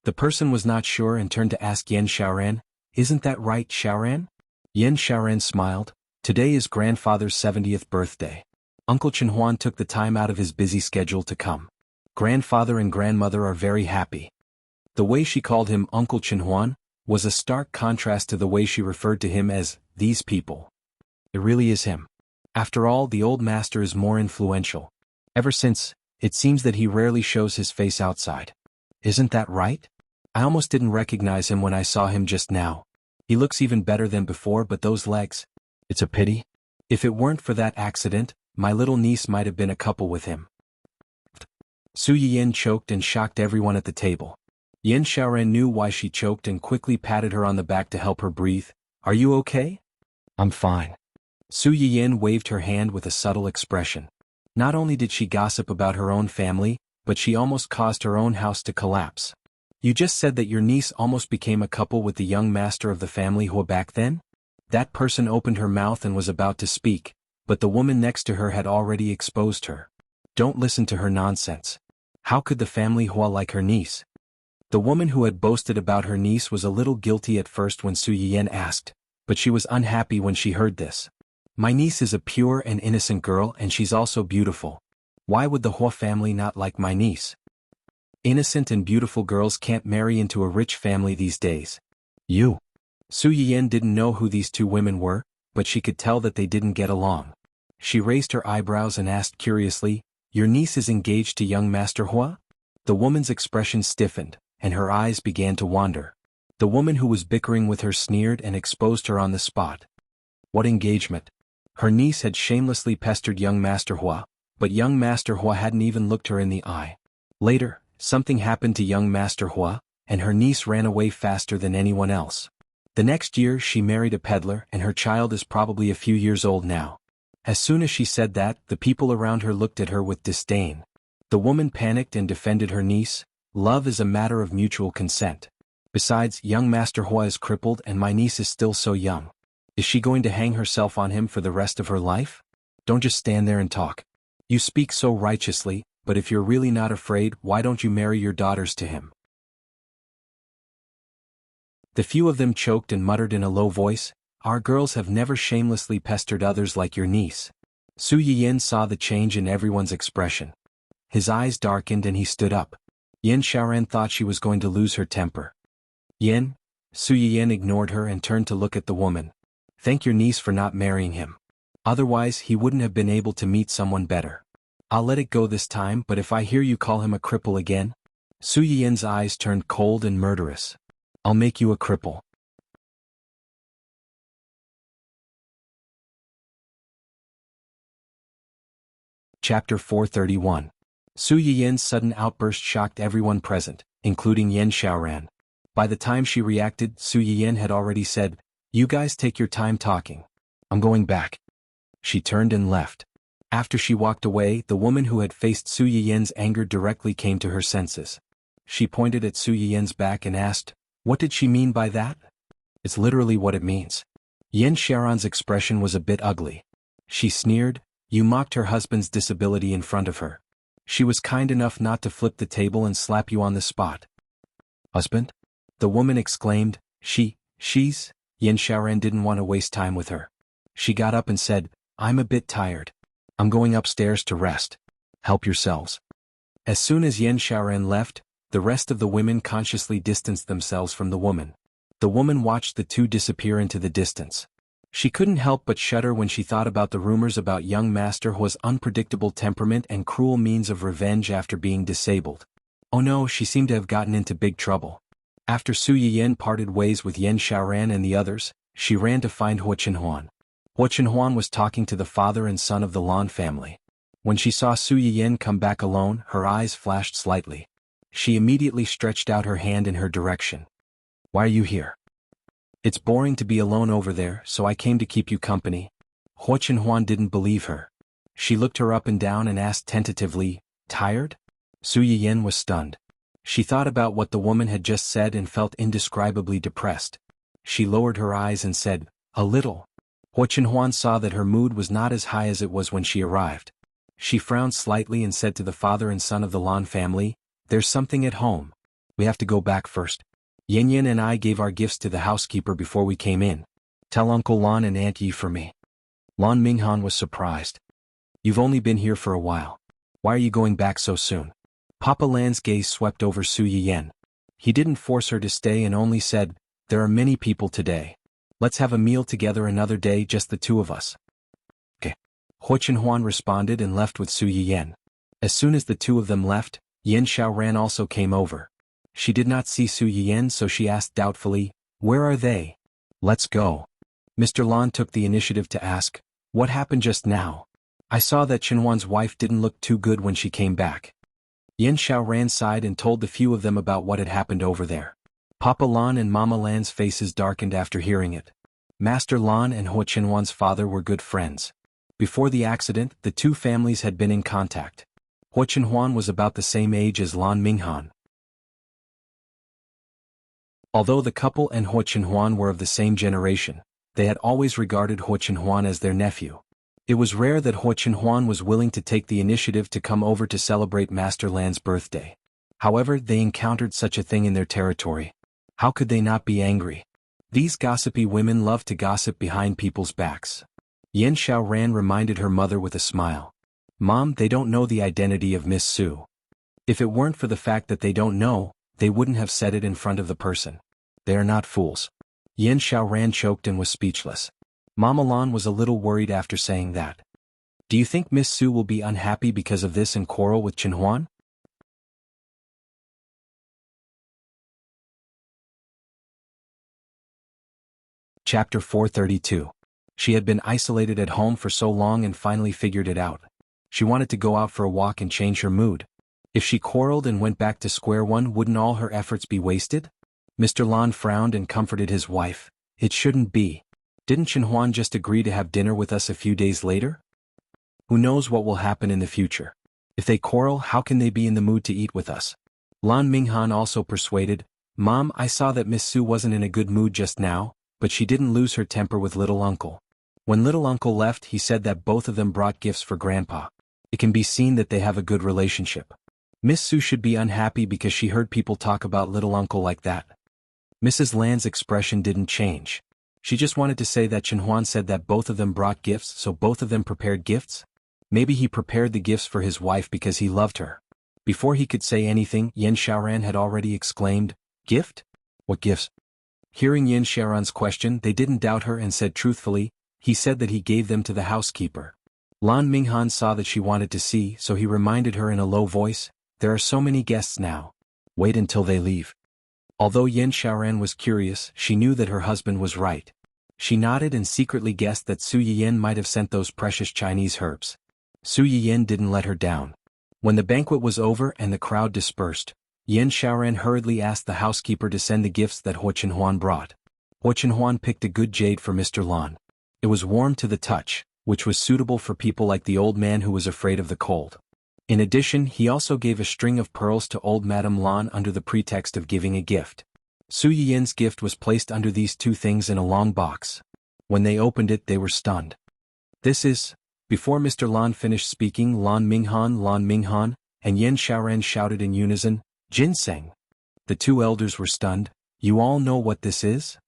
The person was not sure and turned to ask Yan Xiaoran, "Isn't that right, Xiaoran?" Yan Xiaoran smiled. Today is grandfather's 70th birthday. Uncle Chenhuan took the time out of his busy schedule to come. Grandfather and grandmother are very happy. The way she called him Uncle Chenhuan was a stark contrast to the way she referred to him as these people. It really is him. After all, the old master is more influential. Ever since, it seems that he rarely shows his face outside. Isn't that right? I almost didn't recognize him when I saw him just now. He looks even better than before, but those legs. It's a pity. If it weren't for that accident, my little niece might have been a couple with him. Su Yiyan choked and shocked everyone at the table. Yan Xiaoran knew why she choked and quickly patted her on the back to help her breathe. Are you okay? I'm fine. Su Yiyan waved her hand with a subtle expression. Not only did she gossip about her own family, but she almost caused her own house to collapse. You just said that your niece almost became a couple with the young master of the family Hua back then? That person opened her mouth and was about to speak, but the woman next to her had already exposed her. Don't listen to her nonsense. How could the family Hua like her niece? The woman who had boasted about her niece was a little guilty at first when Su Yiyan asked, but she was unhappy when she heard this. My niece is a pure and innocent girl and she's also beautiful. Why would the Hua family not like my niece? Innocent and beautiful girls can't marry into a rich family these days. You. Su Yiyan didn't know who these two women were, but she could tell that they didn't get along. She raised her eyebrows and asked curiously, "Your niece is engaged to young Master Hua?" The woman's expression stiffened, and her eyes began to wander. The woman who was bickering with her sneered and exposed her on the spot. What engagement? Her niece had shamelessly pestered young Master Hua, but young Master Hua hadn't even looked her in the eye. Later, something happened to young Master Hua, and her niece ran away faster than anyone else. The next year she married a peddler and her child is probably a few years old now. As soon as she said that, the people around her looked at her with disdain. The woman panicked and defended her niece. Love is a matter of mutual consent. Besides, young Master Hua is crippled and my niece is still so young. Is she going to hang herself on him for the rest of her life? Don't just stand there and talk. You speak so righteously, but if you're really not afraid, why don't you marry your daughters to him? The few of them choked and muttered in a low voice, "Our girls have never shamelessly pestered others like your niece." Su Yiyan saw the change in everyone's expression. His eyes darkened and he stood up. Yan Xiaoran thought she was going to lose her temper. "Yan?" Su Yiyan ignored her and turned to look at the woman. "Thank your niece for not marrying him. Otherwise he wouldn't have been able to meet someone better. I'll let it go this time, but if I hear you call him a cripple again..." Su Yiyan's eyes turned cold and murderous. "I'll make you a cripple." Chapter 431. Su Yiyan's sudden outburst shocked everyone present, including Yan Xiaoran. By the time she reacted, Su Yiyan had already said, "You guys take your time talking. I'm going back." She turned and left. After she walked away, the woman who had faced Su Yiyan's anger directly came to her senses. She pointed at Su Yiyan's back and asked, "What did she mean by that?" "It's literally what it means." Yan Xiaoran's expression was a bit ugly. She sneered, "You mocked her husband's disability in front of her. She was kind enough not to flip the table and slap you on the spot." "Husband?" the woman exclaimed. She's... Yan Xiaoran didn't want to waste time with her. She got up and said, "I'm a bit tired. I'm going upstairs to rest. Help yourselves." As soon as Yan Xiaoran left, the rest of the women consciously distanced themselves from the woman. The woman watched the two disappear into the distance. She couldn't help but shudder when she thought about the rumors about young Master Hua's unpredictable temperament and cruel means of revenge after being disabled. Oh no, she seemed to have gotten into big trouble. After Su Yiyan parted ways with Yan Xiaoran and the others, she ran to find Hua Chenhuan. Hua Chenhuan was talking to the father and son of the Lan family. When she saw Su Yiyan come back alone, her eyes flashed slightly. She immediately stretched out her hand in her direction. "Why are you here?" "It's boring to be alone over there, so I came to keep you company." Hua Chenhuan didn't believe her. She looked her up and down and asked tentatively, "Tired?" Su Yiyan was stunned. She thought about what the woman had just said and felt indescribably depressed. She lowered her eyes and said, "A little." Hua Chenhuan saw that her mood was not as high as it was when she arrived. She frowned slightly and said to the father and son of the Lan family, "There's something at home. We have to go back first. Yan Yan and I gave our gifts to the housekeeper before we came in. Tell Uncle Lan and Aunt Yi for me." Lan Minghan was surprised. "You've only been here for a while. Why are you going back so soon?" Papa Lan's gaze swept over Su Yiyan. He didn't force her to stay and only said, "There are many people today. Let's have a meal together another day, just the two of us." "Okay." Hua Chenhuan responded and left with Su Yiyan. As soon as the two of them left, Yan Xiaoran also came over. She did not see Su Yiyan, so she asked doubtfully, "Where are they?" "Let's go." Mr. Lan took the initiative to ask, "What happened just now? I saw that Chenhuan's wife didn't look too good when she came back." Yan Xiaoran sighed and told the few of them about what had happened over there. Papa Lan and Mama Lan's faces darkened after hearing it. Master Lan and Hua Chenhuan's father were good friends. Before the accident, the two families had been in contact. Hua Chenhuan was about the same age as Lan Minghan. Although the couple and Hua Chenhuan were of the same generation, they had always regarded Hua Chenhuan as their nephew. It was rare that Hua Chenhuan was willing to take the initiative to come over to celebrate Master Lan's birthday. However, they encountered such a thing in their territory. How could they not be angry? These gossipy women love to gossip behind people's backs. Yan Xiaoran reminded her mother with a smile. "Mom, they don't know the identity of Miss Su. If it weren't for the fact that they don't know, they wouldn't have said it in front of the person. They are not fools." Yan Xiaoran choked and was speechless. Mama Lan was a little worried after saying that. "Do you think Miss Su will be unhappy because of this and quarrel with Chenhuan?" Chapter 432. She had been isolated at home for so long and finally figured it out. She wanted to go out for a walk and change her mood. If she quarreled and went back to square one, wouldn't all her efforts be wasted? Mr. Lan frowned and comforted his wife. "It shouldn't be. Didn't Chenhuan just agree to have dinner with us a few days later? Who knows what will happen in the future? If they quarrel, how can they be in the mood to eat with us?" Lan Minghan also persuaded, "Mom, I saw that Miss Sue wasn't in a good mood just now, but she didn't lose her temper with little uncle. When little uncle left, he said that both of them brought gifts for Grandpa. It can be seen that they have a good relationship. Miss Sue should be unhappy because she heard people talk about little uncle like that." Mrs. Land's expression didn't change. She just wanted to say that Chenhuan said that both of them brought gifts, so both of them prepared gifts? Maybe he prepared the gifts for his wife because he loved her. Before he could say anything, Yin Xiaoran had already exclaimed, "Gift? What gifts?" Hearing Yin Xiaoran's question, they didn't doubt her and said truthfully, "He said that he gave them to the housekeeper." Lan Minghan saw that she wanted to see, so he reminded her in a low voice, "There are so many guests now. Wait until they leave." Although Yin Xiaoran was curious, she knew that her husband was right. She nodded and secretly guessed that Su Yiyan might have sent those precious Chinese herbs. Su Yiyan didn't let her down. When the banquet was over and the crowd dispersed, Yin Xiaoran hurriedly asked the housekeeper to send the gifts that Huo Chenhuan brought. Huo Chenhuan picked a good jade for Mr. Lan. It was warm to the touch, which was suitable for people like the old man who was afraid of the cold. In addition, he also gave a string of pearls to old Madame Lan under the pretext of giving a gift. Su Yiyan's gift was placed under these two things in a long box. When they opened it, they were stunned. "This is..." Before Mr. Lan finished speaking, Lan Minghan, and Yin Xiaoran shouted in unison, "Ginseng!" The two elders were stunned. "You all know what this is?"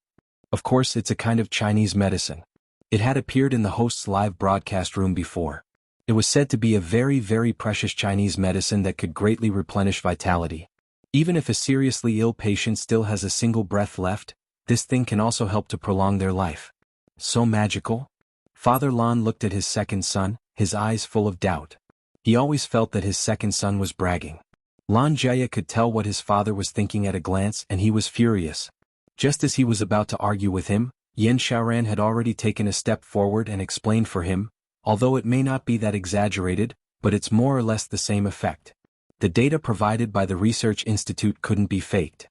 Of course, it's a kind of Chinese medicine. It had appeared in the host's live broadcast room before. It was said to be a very, very precious Chinese medicine that could greatly replenish vitality. Even if a seriously ill patient still has a single breath left, this thing can also help to prolong their life. So magical? Father Lan looked at his second son, his eyes full of doubt. He always felt that his second son was bragging. Lan Jia could tell what his father was thinking at a glance, and he was furious. Just as he was about to argue with him, Yin Xiaoran had already taken a step forward and explained for him, although it may not be that exaggerated, but it's more or less the same effect. The data provided by the research institute couldn't be faked.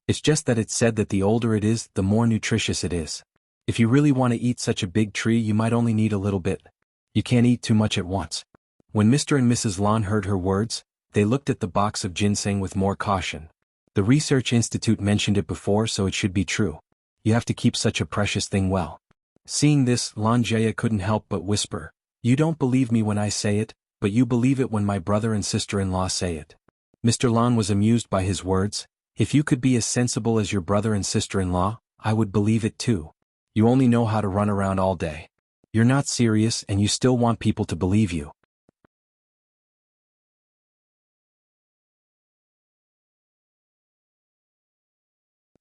It's just that it said that the older it is, the more nutritious it is. If you really want to eat such a big tree, you might only need a little bit. You can't eat too much at once. When Mr. and Mrs. Lan heard her words, they looked at the box of ginseng with more caution. The research institute mentioned it before, so it should be true. You have to keep such a precious thing well. Seeing this, Lan Jia couldn't help but whisper, "You don't believe me when I say it, but you believe it when my brother and sister-in-law say it." Mr. Lan was amused by his words. "If you could be as sensible as your brother and sister-in-law, I would believe it too. You only know how to run around all day. You're not serious and you still want people to believe you."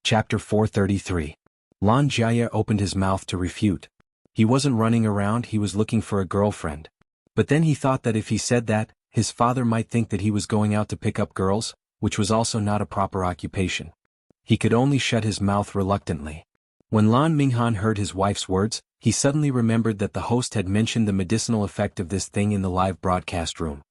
Chapter 433. Lan Jia opened his mouth to refute. He wasn't running around, he was looking for a girlfriend. But then he thought that if he said that, his father might think that he was going out to pick up girls, which was also not a proper occupation. He could only shut his mouth reluctantly. When Lan Minghan heard his wife's words, he suddenly remembered that the host had mentioned the medicinal effect of this thing in the live broadcast room.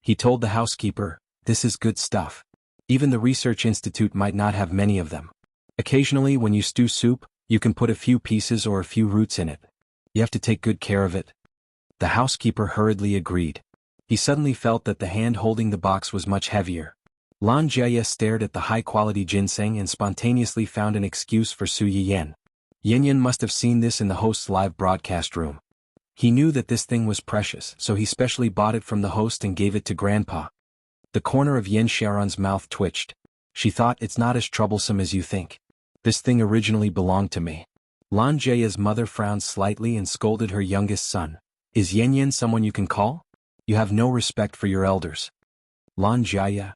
He told the housekeeper, "This is good stuff. Even the research institute might not have many of them. Occasionally when you stew soup, you can put a few pieces or a few roots in it. You have to take good care of it." The housekeeper hurriedly agreed. He suddenly felt that the hand holding the box was much heavier. Lan Jia stared at the high-quality ginseng and spontaneously found an excuse for Su Yiyan. Yin must have seen this in the host's live broadcast room. He knew that this thing was precious, so he specially bought it from the host and gave it to Grandpa. The corner of Yin Xiaoran's mouth twitched. She thought, "It's not as troublesome as you think. This thing originally belonged to me." Lan Jia's mother frowned slightly and scolded her youngest son. "Is Yin someone you can call? You have no respect for your elders." Lan Jia.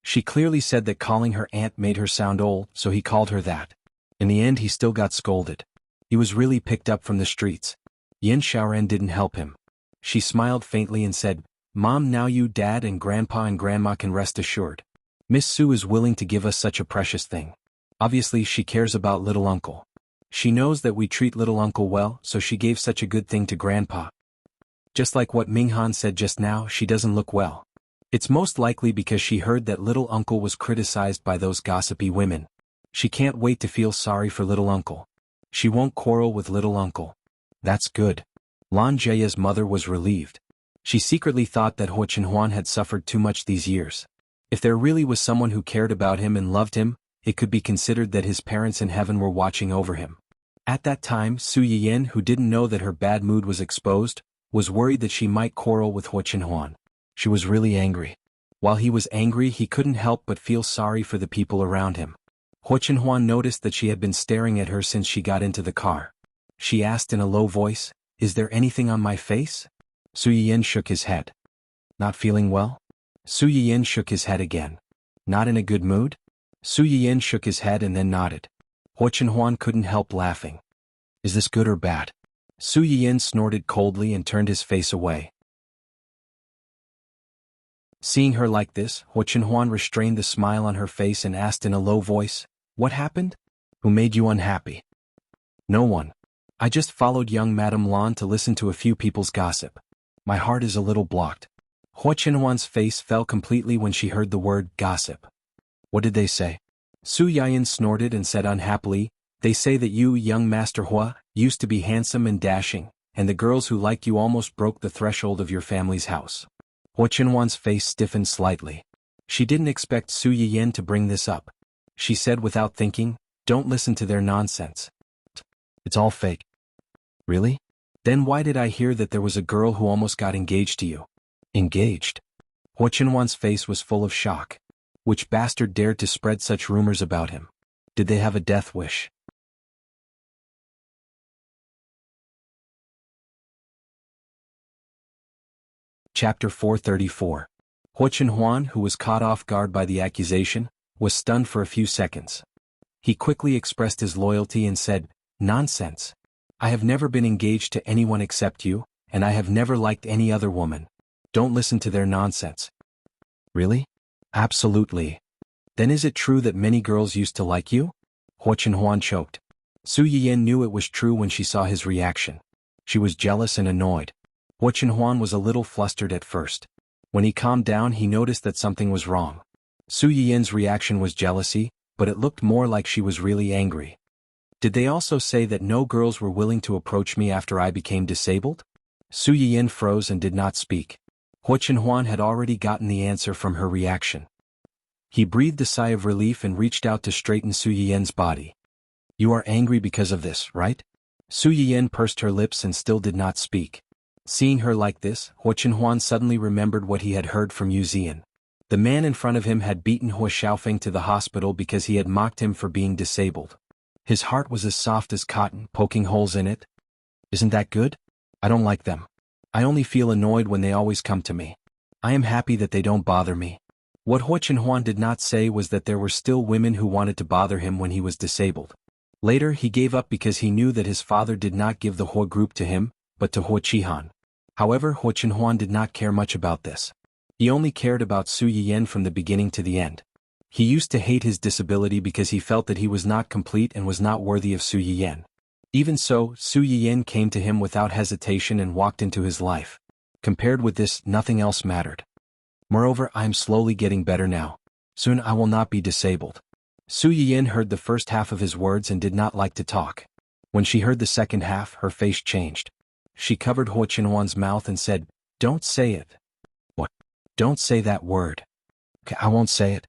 She clearly said that calling her aunt made her sound old, so he called her that. In the end he still got scolded. He was really picked up from the streets. Yin Xiaoran didn't help him. She smiled faintly and said, "Mom, now you, Dad, and Grandpa and Grandma can rest assured. Miss Sue is willing to give us such a precious thing. Obviously she cares about little uncle. She knows that we treat little uncle well, so she gave such a good thing to Grandpa. Just like what Minghan said just now, she doesn't look well. It's most likely because she heard that little uncle was criticized by those gossipy women. She can't wait to feel sorry for little uncle. She won't quarrel with little uncle." "That's good." Lan Jia's mother was relieved. She secretly thought that Huo Chenhuan had suffered too much these years. If there really was someone who cared about him and loved him, it could be considered that his parents in heaven were watching over him. At that time, Su Yiyan, who didn't know that her bad mood was exposed, was worried that she might quarrel with Huo Qinhuan. She was really angry. While he was angry, he couldn't help but feel sorry for the people around him. Huo Qinhuan noticed that she had been staring at her since she got into the car. She asked in a low voice, "Is there anything on my face?" Su Yiyan shook his head. "Not feeling well?" Su Yiyan shook his head again. "Not in a good mood?" Su Yiyan shook his head and then nodded. Huo Qinhuan couldn't help laughing. "Is this good or bad?" Su Yiyan snorted coldly and turned his face away. Seeing her like this, Huo Qinhuan restrained the smile on her face and asked in a low voice, "What happened? Who made you unhappy?" "No one. I just followed young Madame Lan to listen to a few people's gossip. My heart is a little blocked." Huo Qinhuan's face fell completely when she heard the word gossip. "What did they say?" Su Yiyan snorted and said unhappily, "They say that you, young Master Hua, used to be handsome and dashing, and the girls who liked you almost broke the threshold of your family's house." Huo Qinhuan's face stiffened slightly. She didn't expect Su Yiyan to bring this up. She said without thinking, "Don't listen to their nonsense. It's all fake." "Really? Then why did I hear that there was a girl who almost got engaged to you?" "Engaged?" Huo Qinhuan's face was full of shock. Which bastard dared to spread such rumors about him? Did they have a death wish? Chapter 434. Huo Qinhuan, who was caught off guard by the accusation, was stunned for a few seconds. He quickly expressed his loyalty and said, "Nonsense. I have never been engaged to anyone except you, and I have never liked any other woman. Don't listen to their nonsense." "Really?" "Absolutely." "Then is it true that many girls used to like you?" Huo Qinhuan choked. Su Yiyan knew it was true when she saw his reaction. She was jealous and annoyed. Huo Qinhuan was a little flustered at first. When he calmed down, he noticed that something was wrong. Su Yiyan's reaction was jealousy, but it looked more like she was really angry. "Did they also say that no girls were willing to approach me after I became disabled?" Su Yiyan froze and did not speak. Huo Qinhuan had already gotten the answer from her reaction. He breathed a sigh of relief and reached out to straighten Su Yiyan's body. "You are angry because of this, right?" Su Yiyan pursed her lips and still did not speak. Seeing her like this, Huo Qinhuan suddenly remembered what he had heard from Yu Ziyan. The man in front of him had beaten Hua Xiaofeng to the hospital because he had mocked him for being disabled. His heart was as soft as cotton, poking holes in it. "Isn't that good? I don't like them. I only feel annoyed when they always come to me. I am happy that they don't bother me." What Huo Qinhuan did not say was that there were still women who wanted to bother him when he was disabled. Later he gave up because he knew that his father did not give the Hua group to him, but to Huo Qihan. However, Huo Qinhuan did not care much about this. He only cared about Su Yiyan from the beginning to the end. He used to hate his disability because he felt that he was not complete and was not worthy of Su Yiyan. Even so, Su Yiyan came to him without hesitation and walked into his life. Compared with this, nothing else mattered. "Moreover, I am slowly getting better now. Soon I will not be disabled." Su Yiyan heard the first half of his words and did not like to talk. When she heard the second half, her face changed. She covered Huo Qinhuan's mouth and said, "Don't say it." "What? Don't say that word." "Okay, I won't say it."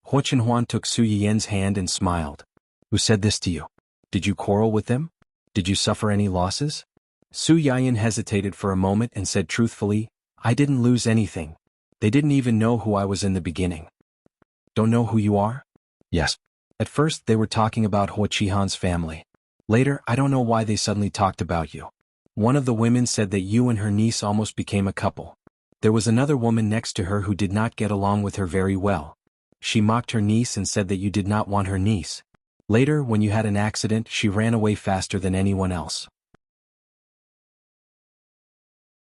Huo Qinhuan took Su Yiyan's hand and smiled. "Who said this to you? Did you quarrel with them? Did you suffer any losses?" Su Yiyan hesitated for a moment and said truthfully, "I didn't lose anything. They didn't even know who I was in the beginning." "Don't know who you are?" "Yes. At first they were talking about Huo Qihan's family. Later, I don't know why they suddenly talked about you. One of the women said that you and her niece almost became a couple. There was another woman next to her who did not get along with her very well. She mocked her niece and said that you did not want her niece. Later, when you had an accident, she ran away faster than anyone else."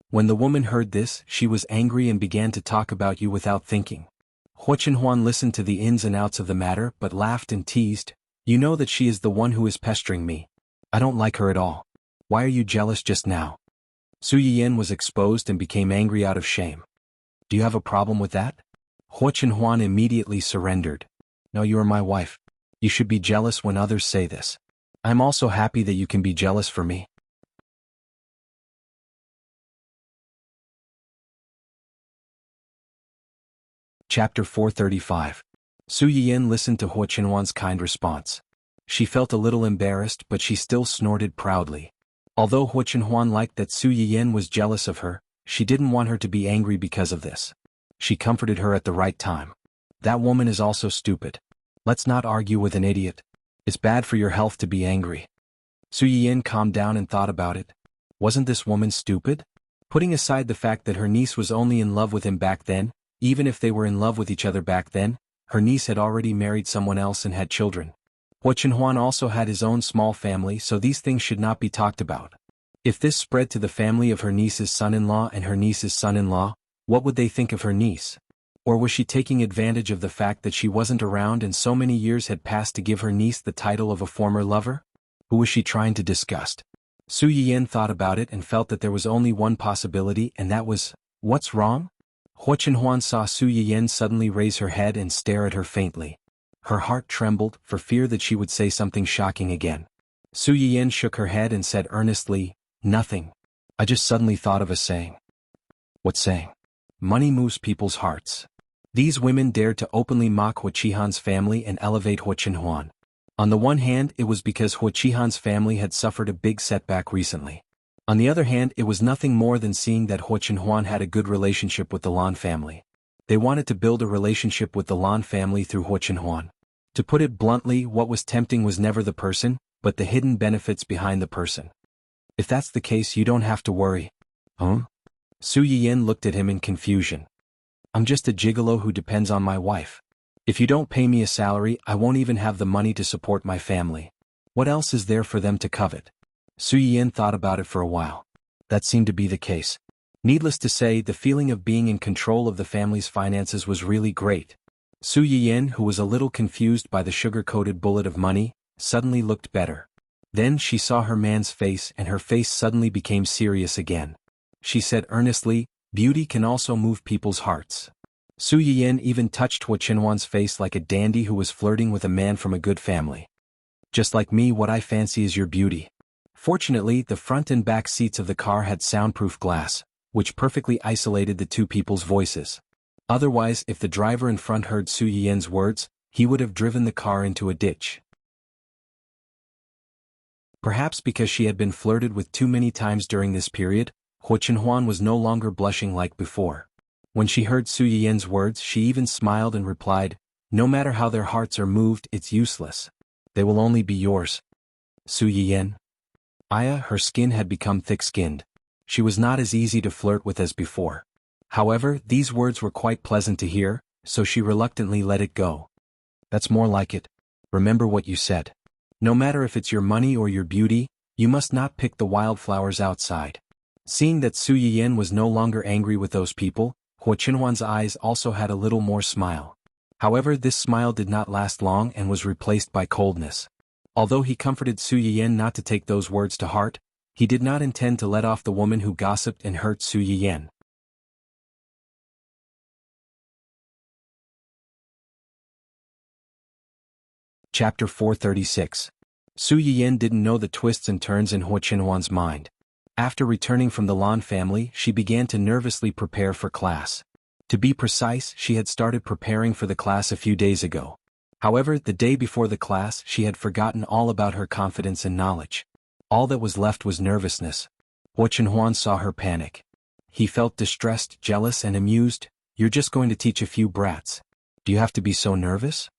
When the woman heard this, she was angry and began to talk about you without thinking. Huo Qinhuan listened to the ins and outs of the matter but laughed and teased, "You know that she is the one who is pestering me. I don't like her at all. Why are you jealous just now?" Su Yiyan was exposed and became angry out of shame. "Do you have a problem with that?" Huo Qinhuan immediately surrendered. "No, you are my wife. You should be jealous when others say this. I am also happy that you can be jealous for me." Chapter 435. Su Yiyan listened to Hua Qinhuan's kind response. She felt a little embarrassed, but she still snorted proudly. Although Hua Qinhuan liked that Su Yiyan was jealous of her, she didn't want her to be angry because of this. She comforted her at the right time. That woman is also stupid. Let's not argue with an idiot. It's bad for your health to be angry. Su Yiyan calmed down and thought about it. Wasn't this woman stupid? Putting aside the fact that her niece was only in love with him back then, even if they were in love with each other back then, her niece had already married someone else and had children. Hua Qinhuan also had his own small family, so these things should not be talked about. If this spread to the family of her niece's son-in-law and her niece's son-in-law, what would they think of her niece? Or was she taking advantage of the fact that she wasn't around and so many years had passed to give her niece the title of a former lover? Who was she trying to disgust? Su Yiyan thought about it and felt that there was only one possibility, and that was, what's wrong? Hua Qinhuan saw Su Yiyan suddenly raise her head and stare at her faintly. Her heart trembled for fear that she would say something shocking again. Su Yiyan shook her head and said earnestly, "Nothing. I just suddenly thought of a saying." What saying? Money moves people's hearts. These women dared to openly mock Hua Qihan's family and elevate Hua Qinhuan. On the one hand, it was because Hua Qihan's family had suffered a big setback recently. On the other hand, it was nothing more than seeing that Hua Qinhuan had a good relationship with the Lan family. They wanted to build a relationship with the Lan family through Hua Qinhuan. To put it bluntly, what was tempting was never the person, but the hidden benefits behind the person. If that's the case, you don't have to worry. Huh? Su Yiyan looked at him in confusion. I'm just a gigolo who depends on my wife. If you don't pay me a salary, I won't even have the money to support my family. What else is there for them to covet? Su Yiyan thought about it for a while. That seemed to be the case. Needless to say, the feeling of being in control of the family's finances was really great. Su Yiyan, who was a little confused by the sugar-coated bullet of money, suddenly looked better. Then she saw her man's face and her face suddenly became serious again. She said earnestly, "Beauty can also move people's hearts." Su Yiyan even touched Hua Qinhuan's face like a dandy who was flirting with a man from a good family. "Just like me, what I fancy is your beauty." Fortunately, the front and back seats of the car had soundproof glass, which perfectly isolated the two people's voices. Otherwise, if the driver in front heard Su Yiyan's words, he would have driven the car into a ditch. Perhaps because she had been flirted with too many times during this period, Hua Qinhuan was no longer blushing like before. When she heard Su Yiyan's words, she even smiled and replied, "No matter how their hearts are moved, it's useless. They will only be yours." Su Yiyan? Her skin had become thick-skinned. She was not as easy to flirt with as before. However, these words were quite pleasant to hear, so she reluctantly let it go. "That's more like it. Remember what you said. No matter if it's your money or your beauty, you must not pick the wildflowers outside." Seeing that Su Yiyan was no longer angry with those people, Hua Qinhuan's eyes also had a little more smile. However, this smile did not last long and was replaced by coldness. Although he comforted Su Yiyan not to take those words to heart, he did not intend to let off the woman who gossiped and hurt Su Yiyan. Chapter 436. Su Yiyan didn't know the twists and turns in Hua Qinhuan's mind. After returning from the Lan family, she began to nervously prepare for class. To be precise, she had started preparing for the class a few days ago. However, the day before the class, she had forgotten all about her confidence and knowledge. All that was left was nervousness. Hua Qinhuan saw her panic. He felt distressed, jealous, and amused. "You're just going to teach a few brats. Do you have to be so nervous?"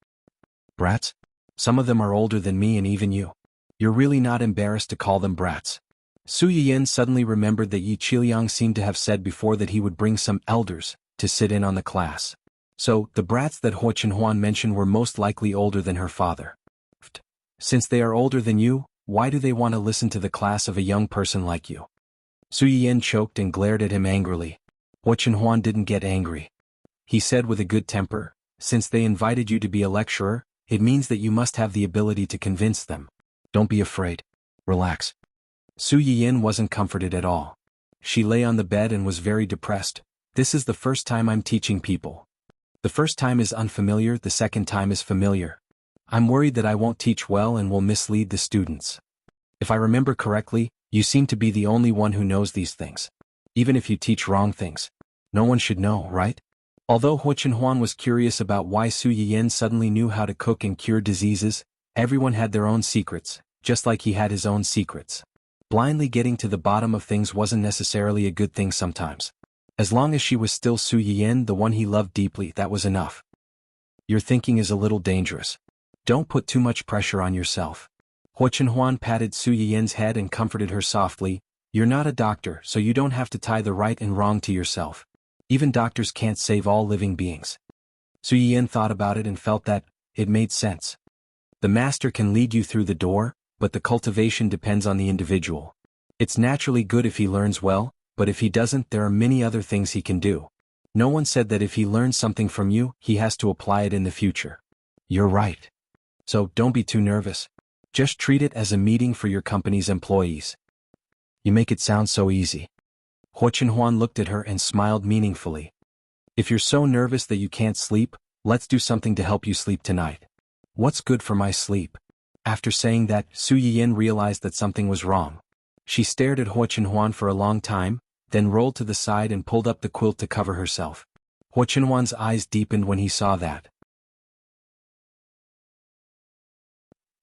"Brats? Some of them are older than me and even you. You're really not embarrassed to call them brats." Su Yiyan suddenly remembered that Yi Qiliang seemed to have said before that he would bring some elders to sit in on the class. So, the brats that Hua Qinhuan mentioned were most likely older than her father. "Since they are older than you, why do they want to listen to the class of a young person like you?" Su Yiyan choked and glared at him angrily. Hua Qinhuan didn't get angry. He said with a good temper, "Since they invited you to be a lecturer, it means that you must have the ability to convince them. Don't be afraid. Relax." Su Yiyan wasn't comforted at all. She lay on the bed and was very depressed. "This is the first time I'm teaching people. The first time is unfamiliar, the second time is familiar. I'm worried that I won't teach well and will mislead the students. If I remember correctly, you seem to be the only one who knows these things. Even if you teach wrong things, no one should know, right? Although Hu Chenhuan was curious about why Su Yiyan suddenly knew how to cook and cure diseases, everyone had their own secrets, just like he had his own secrets. Blindly getting to the bottom of things wasn't necessarily a good thing sometimes. As long as she was still Su Yiyan, the one he loved deeply, that was enough. Your thinking is a little dangerous. Don't put too much pressure on yourself. Hu Chenhuan patted Su Yiyan's head and comforted her softly. You're not a doctor, so you don't have to tie the right and wrong to yourself. Even doctors can't save all living beings. Su Yiyan thought about it and felt that it made sense. The master can lead you through the door, but the cultivation depends on the individual. It's naturally good if he learns well, but if he doesn't, there are many other things he can do. No one said that if he learns something from you, he has to apply it in the future. You're right. So don't be too nervous. Just treat it as a meeting for your company's employees. You make it sound so easy. Hu Chenhuan looked at her and smiled meaningfully. If you're so nervous that you can't sleep, let's do something to help you sleep tonight. What's good for my sleep? After saying that, Su Yiyan realized that something was wrong. She stared at Hu Chenhuan for a long time, then rolled to the side and pulled up the quilt to cover herself. Hu Chenhuan's eyes deepened when he saw that.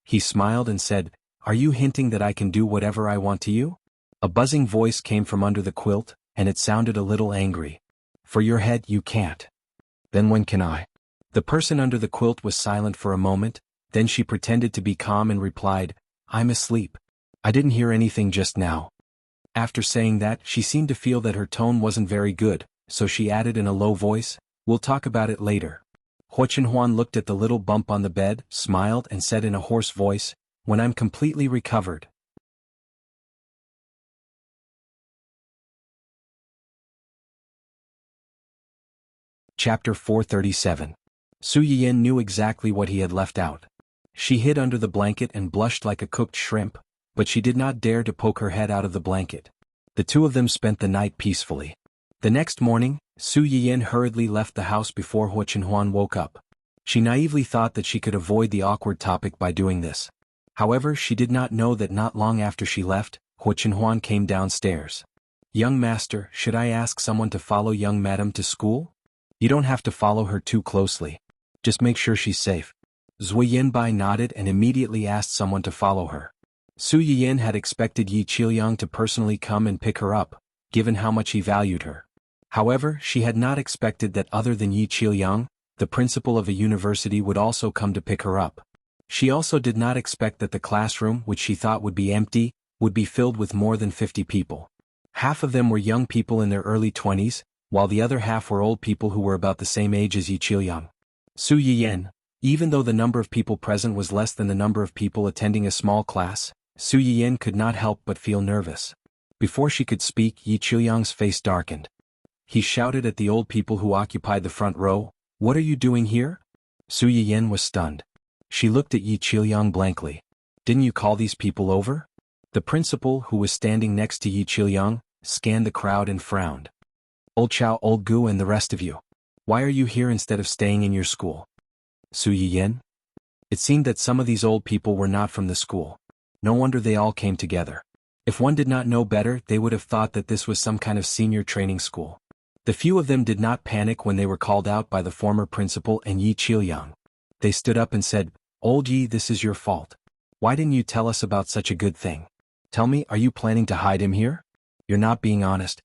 He smiled and said, "Are you hinting that I can do whatever I want to you?" A buzzing voice came from under the quilt, and it sounded a little angry. "For your head you can't. Then when can I?" The person under the quilt was silent for a moment, then she pretended to be calm and replied, "I'm asleep. I didn't hear anything just now." After saying that, she seemed to feel that her tone wasn't very good, so she added in a low voice, "We'll talk about it later." Hu Chenhuan looked at the little bump on the bed, smiled and said in a hoarse voice, "When I'm completely recovered." Chapter 437. Su Yiyan knew exactly what he had left out. She hid under the blanket and blushed like a cooked shrimp, but she did not dare to poke her head out of the blanket. The two of them spent the night peacefully. The next morning, Su Yiyan hurriedly left the house before Hu Chenhuan woke up. She naively thought that she could avoid the awkward topic by doing this. However, she did not know that not long after she left, Hu Chenhuan came downstairs. "Young master, should I ask someone to follow young madam to school?" "You don't have to follow her too closely. Just make sure she's safe." Zui Yanbai nodded and immediately asked someone to follow her. Su Yiyan had expected Yi Qiuyang to personally come and pick her up, given how much he valued her. However, she had not expected that other than Yi Qiuyang, the principal of a university would also come to pick her up. She also did not expect that the classroom, which she thought would be empty, would be filled with more than 50 people. Half of them were young people in their early 20s, while the other half were old people who were about the same age as Yi Qiuyang. Su Yiyan, even though the number of people present was less than the number of people attending a small class, Su Yiyan could not help but feel nervous. Before she could speak, Yi Qiuyang's face darkened. He shouted at the old people who occupied the front row, "What are you doing here?" Su Yiyan was stunned. She looked at Yi Qiuyang blankly. "Didn't you call these people over?" The principal, who was standing next to Yi Qiuyang, scanned the crowd and frowned. "Old Chow, Old Gu and the rest of you. Why are you here instead of staying in your school?" Su Yiyan? It seemed that some of these old people were not from the school. No wonder they all came together. If one did not know better, they would have thought that this was some kind of senior training school. The few of them did not panic when they were called out by the former principal and Yi Qiuyang. They stood up and said, "Old Yi, this is your fault. Why didn't you tell us about such a good thing? Tell me, are you planning to hide him here? You're not being honest."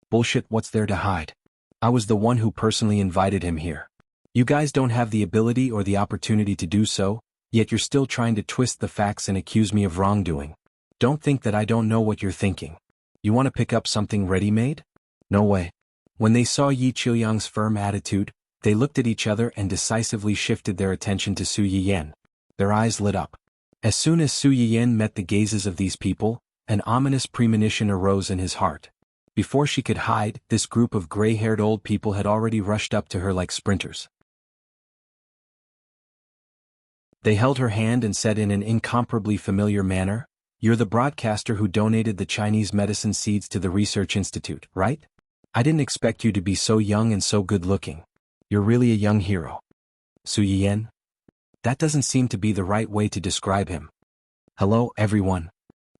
"Bullshit, what's there to hide? I was the one who personally invited him here. You guys don't have the ability or the opportunity to do so, yet you're still trying to twist the facts and accuse me of wrongdoing. Don't think that I don't know what you're thinking. You want to pick up something ready-made? No way." When they saw Yi Qiuyang's firm attitude, they looked at each other and decisively shifted their attention to Su Yiyan. Their eyes lit up. As soon as Su Yiyan met the gazes of these people, an ominous premonition arose in his heart. Before she could hide, this group of gray-haired old people had already rushed up to her like sprinters. They held her hand and said in an incomparably familiar manner, "You're the broadcaster who donated the Chinese medicine seeds to the research institute, right? I didn't expect you to be so young and so good-looking. You're really a young hero." Su Yiyan? That doesn't seem to be the right way to describe him. "Hello, everyone."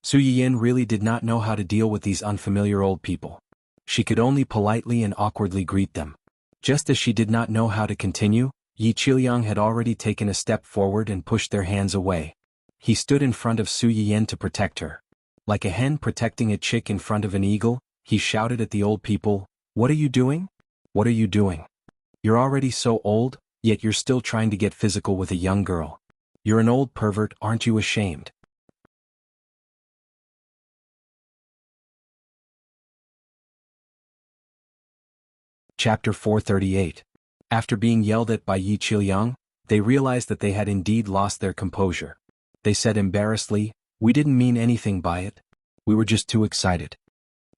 Su Yiyan really did not know how to deal with these unfamiliar old people. She could only politely and awkwardly greet them. Just as she did not know how to continue, Yi Qiliang had already taken a step forward and pushed their hands away. He stood in front of Su Yiyan to protect her. Like a hen protecting a chick in front of an eagle, he shouted at the old people, "What are you doing? What are you doing? You're already so old, yet you're still trying to get physical with a young girl. You're an old pervert, aren't you ashamed?" Chapter 438. After being yelled at by Yi Qiliang, they realized that they had indeed lost their composure. They said embarrassedly, "We didn't mean anything by it. We were just too excited."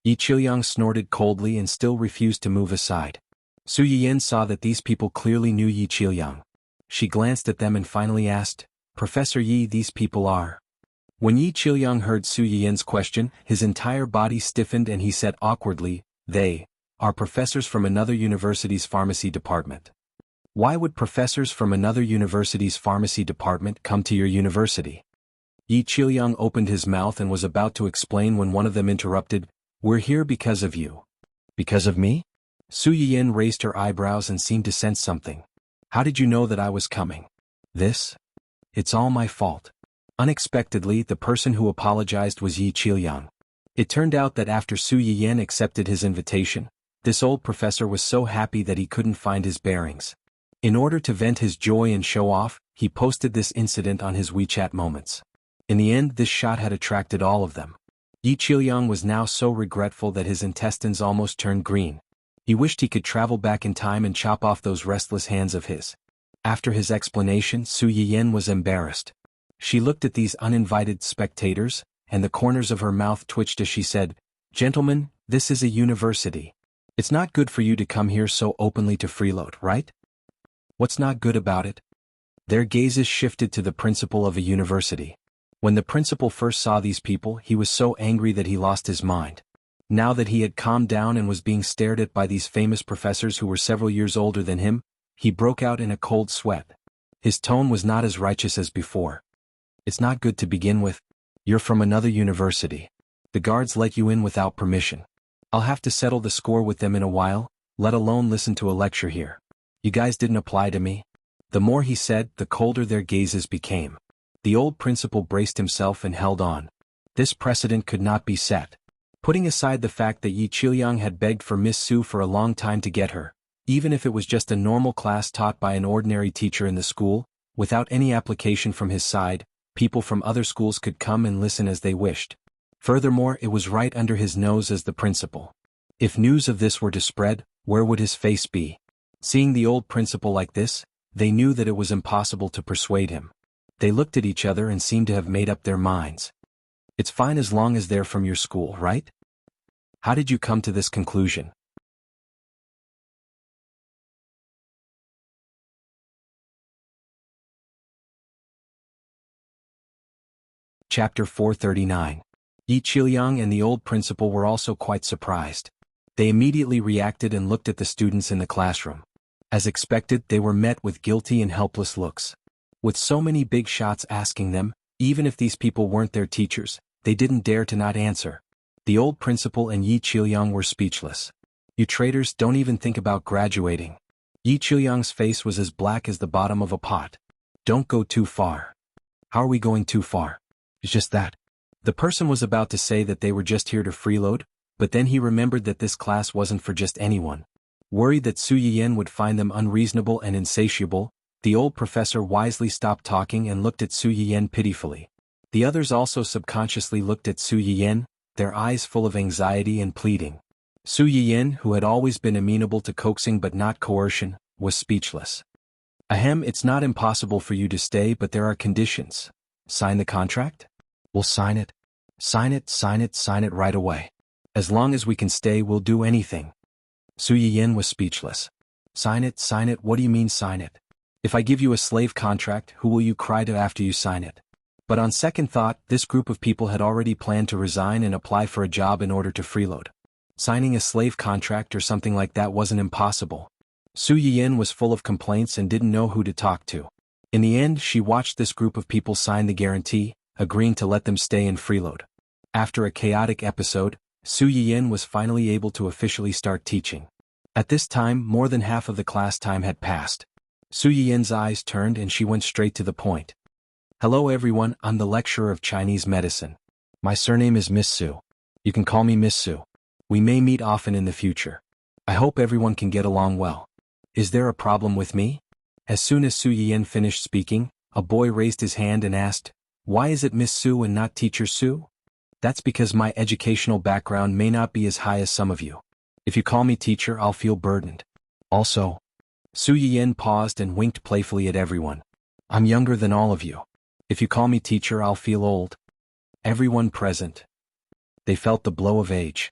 Yi Qiliang snorted coldly and still refused to move aside. Su Yiyan saw that these people clearly knew Yi Qiliang. She glanced at them and finally asked, "Professor Yi, these people are?" When Yi Qiliang heard Su Yiyan's question, his entire body stiffened and he said awkwardly, "They are professors from another university's pharmacy department." "Why would professors from another university's pharmacy department come to your university?" Yi Qiliang opened his mouth and was about to explain when one of them interrupted, "We're here because of you." "Because of me?" Su Yiyan raised her eyebrows and seemed to sense something. "How did you know that I was coming?" It's all my fault." Unexpectedly, the person who apologized was Yi Qiliang. It turned out that after Su Yiyan accepted his invitation, this old professor was so happy that he couldn't find his bearings. In order to vent his joy and show off, he posted this incident on his WeChat moments. In the end, this shot had attracted all of them. Yi Qiliang was now so regretful that his intestines almost turned green. He wished he could travel back in time and chop off those restless hands of his. After his explanation, Su Yiyan was embarrassed. She looked at these uninvited spectators, and the corners of her mouth twitched as she said, "Gentlemen, this is a university. It's not good for you to come here so openly to freeload, right? What's not good about it?" Their gazes shifted to the principal of a university. When the principal first saw these people, he was so angry that he lost his mind. Now that he had calmed down and was being stared at by these famous professors who were several years older than him, he broke out in a cold sweat. His tone was not as righteous as before. "It's not good to begin with. You're from another university. The guards let you in without permission. I'll have to settle the score with them in a while, let alone listen to a lecture here. You guys didn't apply to me." The more he said, the colder their gazes became. The old principal braced himself and held on. This precedent could not be set. Putting aside the fact that Yi Qiliang had begged for Miss Su for a long time to get her, even if it was just a normal class taught by an ordinary teacher in the school, without any application from his side, people from other schools could come and listen as they wished. Furthermore, it was right under his nose as the principal. If news of this were to spread, where would his face be? Seeing the old principal like this, they knew that it was impossible to persuade him. They looked at each other and seemed to have made up their minds. "It's fine as long as they're from your school, right? How did you come to this conclusion?" Chapter 439. Yi Qiliang and the old principal were also quite surprised. They immediately reacted and looked at the students in the classroom. As expected, they were met with guilty and helpless looks. With so many big shots asking them, even if these people weren't their teachers, they didn't dare to not answer. The old principal and Yi Qiliang were speechless. "You traitors, don't even think about graduating." Yi Qiliang's face was as black as the bottom of a pot. "Don't go too far." "How are we going too far?" "It's just that." The person was about to say that they were just here to freeload, but then he remembered that this class wasn't for just anyone. Worried that Su Yiyan would find them unreasonable and insatiable, the old professor wisely stopped talking and looked at Su Yiyan pitifully. The others also subconsciously looked at Su Yiyan, their eyes full of anxiety and pleading. Su Yiyan, who had always been amenable to coaxing but not coercion, was speechless. "Ahem, it's not impossible for you to stay, but there are conditions. Sign the contract?" "We'll sign it. Sign it, sign it, sign it right away. As long as we can stay, we'll do anything." Su Yiyan was speechless. Sign it, what do you mean sign it? If I give you a slave contract, who will you cry to after you sign it?" But on second thought, this group of people had already planned to resign and apply for a job in order to freeload. Signing a slave contract or something like that wasn't impossible. Su Yiyan was full of complaints and didn't know who to talk to. In the end, she watched this group of people sign the guarantee, agreeing to let them stay in freeload. After a chaotic episode, Su Yiyan was finally able to officially start teaching. At this time, more than half of the class time had passed. Su Yiyan's eyes turned and she went straight to the point. Hello everyone, I'm the lecturer of Chinese medicine. My surname is Miss Su. You can call me Miss Su. We may meet often in the future. I hope everyone can get along well. Is there a problem with me? As soon as Su Yiyan finished speaking, a boy raised his hand and asked, why is it Miss Su and not Teacher Su? That's because my educational background may not be as high as some of you. If you call me teacher, I'll feel burdened. Also, Su Yiyan paused and winked playfully at everyone. I'm younger than all of you. If you call me teacher, I'll feel old. Everyone present. They felt the blow of age.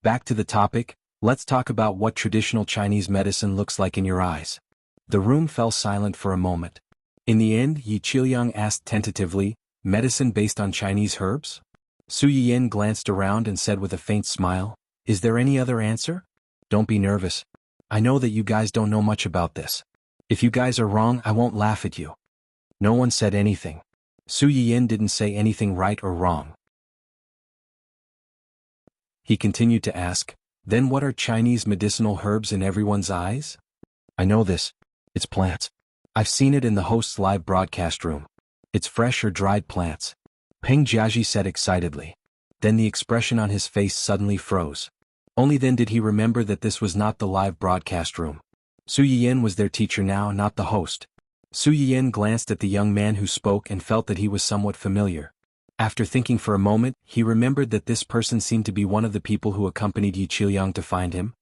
Back to the topic, let's talk about what traditional Chinese medicine looks like in your eyes. The room fell silent for a moment. In the end, Yi Qiliang asked tentatively, medicine based on Chinese herbs? Su Yiyan glanced around and said with a faint smile, is there any other answer? Don't be nervous. I know that you guys don't know much about this. If you guys are wrong, I won't laugh at you. No one said anything. Su Yiyan didn't say anything right or wrong. He continued to ask, then what are Chinese medicinal herbs in everyone's eyes? I know this. It's plants. I've seen it in the host's live broadcast room. It's fresh or dried plants. Peng Jiaji said excitedly. Then the expression on his face suddenly froze. Only then did he remember that this was not the live broadcast room. Su Yiyan was their teacher now, not the host. Su Yiyan glanced at the young man who spoke and felt that he was somewhat familiar. After thinking for a moment, he remembered that this person seemed to be one of the people who accompanied Yi Qiliang to find him.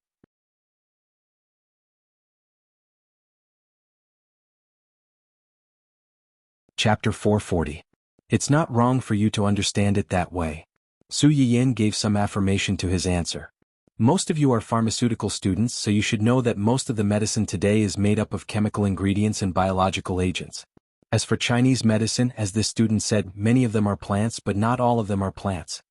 Chapter 440. It's not wrong for you to understand it that way. Su Yiyan gave some affirmation to his answer. Most of you are pharmaceutical students, so you should know that most of the medicine today is made up of chemical ingredients and biological agents. As for Chinese medicine, as this student said, many of them are plants, but not all of them are plants.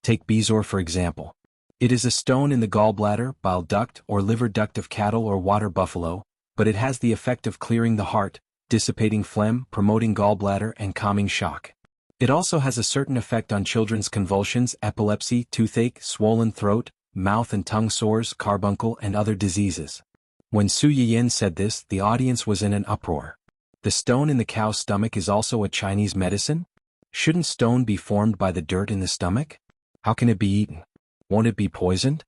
Take bezoar for example. It is a stone in the gallbladder, bile duct, or liver duct of cattle or water buffalo, but it has the effect of clearing the heart, dissipating phlegm, promoting gallbladder, and calming shock. It also has a certain effect on children's convulsions, epilepsy, toothache, swollen throat, mouth and tongue sores, carbuncle, and other diseases. When Su Yiyan said this, the audience was in an uproar. The stone in the cow's stomach is also a Chinese medicine? Shouldn't stone be formed by the dirt in the stomach? How can it be eaten? Won't it be poisoned?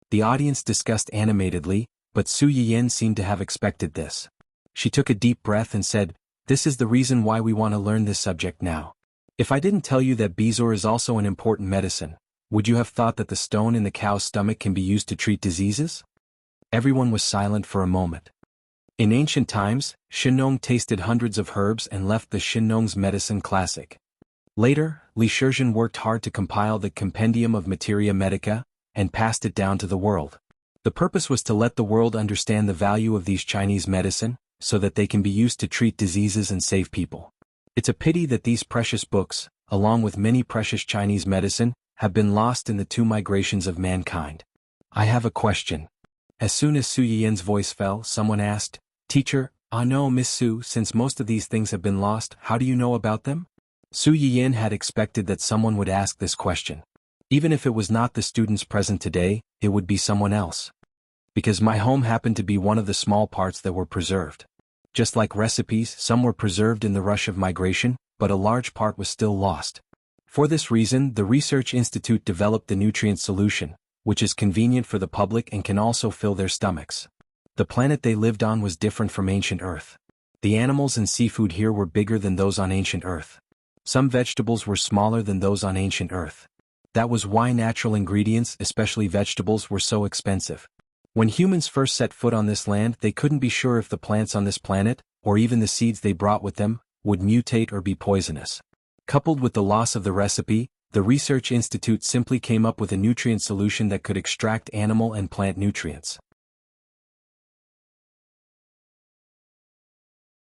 The audience discussed animatedly, but Su Yiyan seemed to have expected this. She took a deep breath and said, this is the reason why we want to learn this subject now. If I didn't tell you that bezoar is also an important medicine, would you have thought that the stone in the cow's stomach can be used to treat diseases? Everyone was silent for a moment. In ancient times, Shinnong tasted hundreds of herbs and left the Shinnong's medicine classic. Later, Li Shizhen worked hard to compile the Compendium of Materia Medica, and passed it down to the world. The purpose was to let the world understand the value of these Chinese medicine, so that they can be used to treat diseases and save people. It's a pity that these precious books, along with many precious Chinese medicine, have been lost in the two migrations of mankind. I have a question. As soon as Su Yiyan's voice fell, someone asked, Teacher, no, Miss Su, since most of these things have been lost, how do you know about them? Su Yiyan had expected that someone would ask this question. Even if it was not the students present today, it would be someone else. Because my home happened to be one of the small parts that were preserved. Just like recipes, some were preserved in the rush of migration, but a large part was still lost. For this reason, the Research Institute developed the nutrient solution, which is convenient for the public and can also fill their stomachs. The planet they lived on was different from ancient Earth. The animals and seafood here were bigger than those on ancient Earth. Some vegetables were smaller than those on ancient Earth. That was why natural ingredients, especially vegetables, were so expensive. When humans first set foot on this land, they couldn't be sure if the plants on this planet, or even the seeds they brought with them, would mutate or be poisonous. Coupled with the loss of the recipe, the Research Institute simply came up with a nutrient solution that could extract animal and plant nutrients.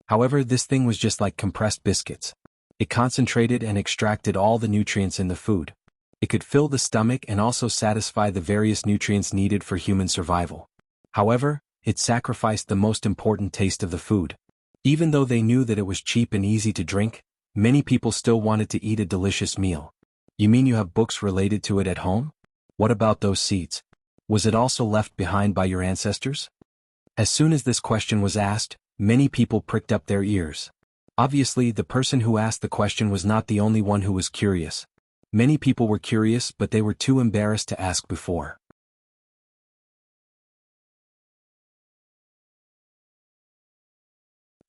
However, this thing was just like compressed biscuits. It concentrated and extracted all the nutrients in the food. It could fill the stomach and also satisfy the various nutrients needed for human survival. However, it sacrificed the most important taste of the food. Even though they knew that it was cheap and easy to drink, many people still wanted to eat a delicious meal. You mean you have books related to it at home? What about those seeds? Was it also left behind by your ancestors? As soon as this question was asked, many people pricked up their ears. Obviously, the person who asked the question was not the only one who was curious. Many people were curious, but they were too embarrassed to ask before.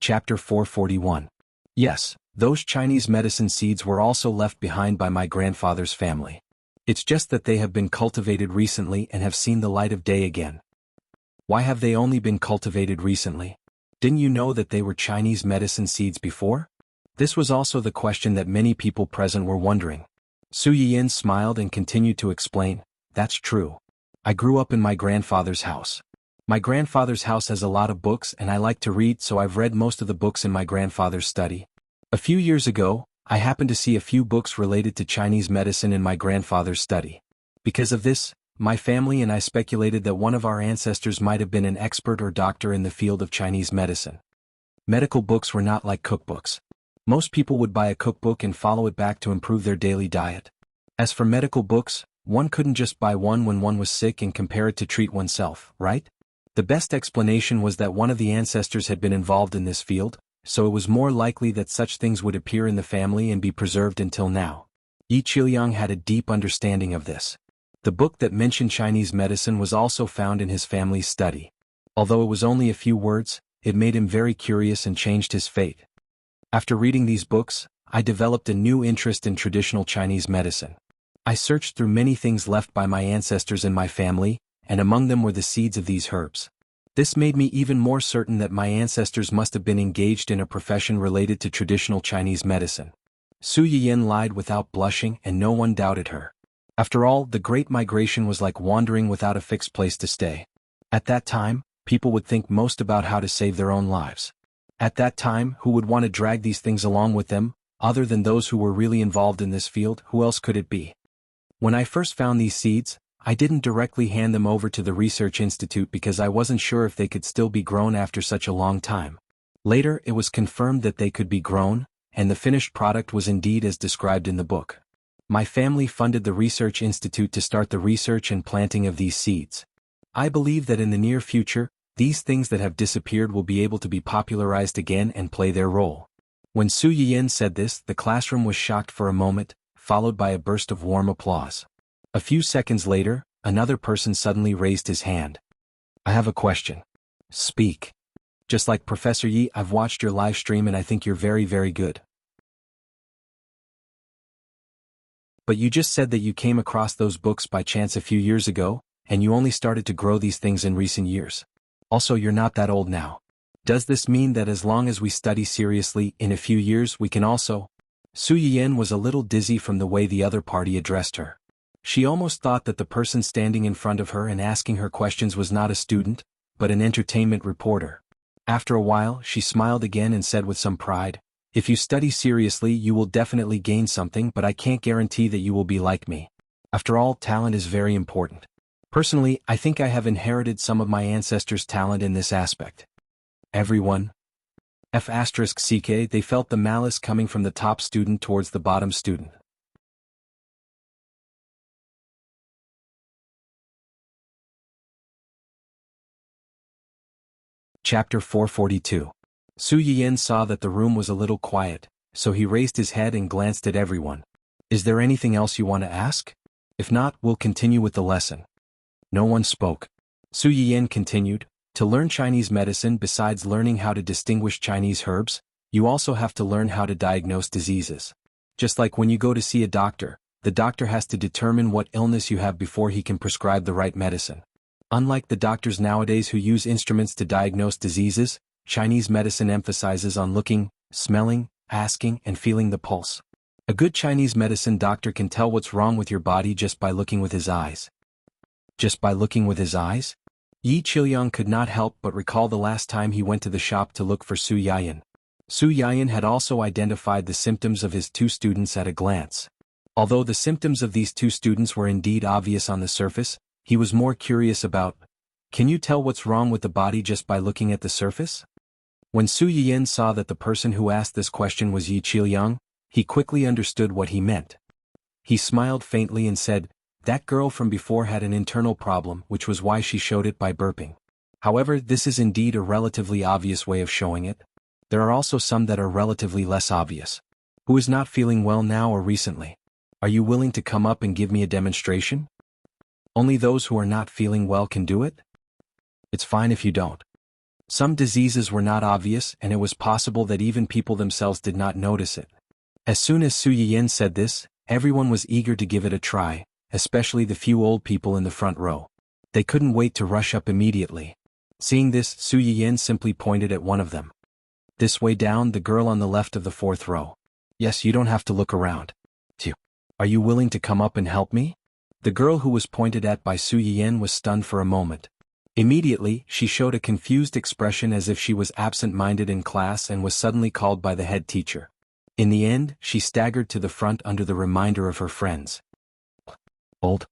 Chapter 441. Yes, those Chinese medicine seeds were also left behind by my grandfather's family. It's just that they have been cultivated recently and have seen the light of day again. Why have they only been cultivated recently? Didn't you know that they were Chinese medicine seeds before? This was also the question that many people present were wondering. Su Yiyin smiled and continued to explain, "That's true. I grew up in my grandfather's house. My grandfather's house has a lot of books and I like to read, so I've read most of the books in my grandfather's study. A few years ago, I happened to see a few books related to Chinese medicine in my grandfather's study. Because of this, my family and I speculated that one of our ancestors might have been an expert or doctor in the field of Chinese medicine. Medical books were not like cookbooks. Most people would buy a cookbook and follow it back to improve their daily diet. As for medical books, one couldn't just buy one when one was sick and compare it to treat oneself, right? The best explanation was that one of the ancestors had been involved in this field, so it was more likely that such things would appear in the family and be preserved until now. Yi Qiliang had a deep understanding of this. The book that mentioned Chinese medicine was also found in his family's study. Although it was only a few words, it made him very curious and changed his fate. After reading these books, I developed a new interest in traditional Chinese medicine. I searched through many things left by my ancestors in my family, and among them were the seeds of these herbs. This made me even more certain that my ancestors must have been engaged in a profession related to traditional Chinese medicine. Su Yiyin lied without blushing, and no one doubted her. After all, the Great Migration was like wandering without a fixed place to stay. At that time, people would think most about how to save their own lives. At that time, who would want to drag these things along with them, other than those who were really involved in this field? Who else could it be? When I first found these seeds, I didn't directly hand them over to the research institute because I wasn't sure if they could still be grown after such a long time. Later, it was confirmed that they could be grown, and the finished product was indeed as described in the book. My family funded the research institute to start the research and planting of these seeds. I believe that in the near future, these things that have disappeared will be able to be popularized again and play their role. When Su Yiyin said this, the classroom was shocked for a moment, followed by a burst of warm applause. A few seconds later, another person suddenly raised his hand. "I have a question." "Speak." "Just like Professor Yi, I've watched your live stream and I think you're very, very good. But you just said that you came across those books by chance a few years ago, and you only started to grow these things in recent years. Also, you're not that old now. Does this mean that as long as we study seriously, in a few years we can also—" Su Yiyin was a little dizzy from the way the other party addressed her. She almost thought that the person standing in front of her and asking her questions was not a student, but an entertainment reporter. After a while, she smiled again and said with some pride, "If you study seriously, you will definitely gain something, but I can't guarantee that you will be like me. After all, talent is very important. Personally, I think I have inherited some of my ancestors' talent in this aspect." Everyone they felt the malice coming from the top student towards the bottom student. Chapter 442. Su Yiyin saw that the room was a little quiet, so he raised his head and glanced at everyone. "Is there anything else you want to ask? If not, we'll continue with the lesson." No one spoke. Su Yiyin continued, "To learn Chinese medicine, besides learning how to distinguish Chinese herbs, you also have to learn how to diagnose diseases. Just like when you go to see a doctor, the doctor has to determine what illness you have before he can prescribe the right medicine. Unlike the doctors nowadays who use instruments to diagnose diseases, Chinese medicine emphasizes on looking, smelling, asking, and feeling the pulse. A good Chinese medicine doctor can tell what's wrong with your body just by looking with his eyes." Just by looking with his eyes? Yi Qiliang could not help but recall the last time he went to the shop to look for Su Yiyin. Su Yiyin had also identified the symptoms of his two students at a glance. Although the symptoms of these two students were indeed obvious on the surface, he was more curious about, can you tell what's wrong with the body just by looking at the surface? When Su Yiyin saw that the person who asked this question was Yi Qiliang, he quickly understood what he meant. He smiled faintly and said, That girl from before had an internal problem, which was why she showed it by burping. However, this is indeed a relatively obvious way of showing it. There are also some that are relatively less obvious. Who is not feeling well now or recently? Are you willing to come up and give me a demonstration? Only those who are not feeling well can do it? It's fine if you don't. Some diseases were not obvious, and it was possible that even people themselves did not notice it. As soon as Su Yiyan said this, everyone was eager to give it a try, especially the few old people in the front row. They couldn't wait to rush up immediately. Seeing this, Su Yiyan simply pointed at one of them. This way down, the girl on the left of the fourth row. Yes, you don't have to look around. Are you willing to come up and help me? The girl who was pointed at by Su Yiyan was stunned for a moment. Immediately, she showed a confused expression as if she was absent-minded in class and was suddenly called by the head teacher. In the end, she staggered to the front under the reminder of her friends. Old.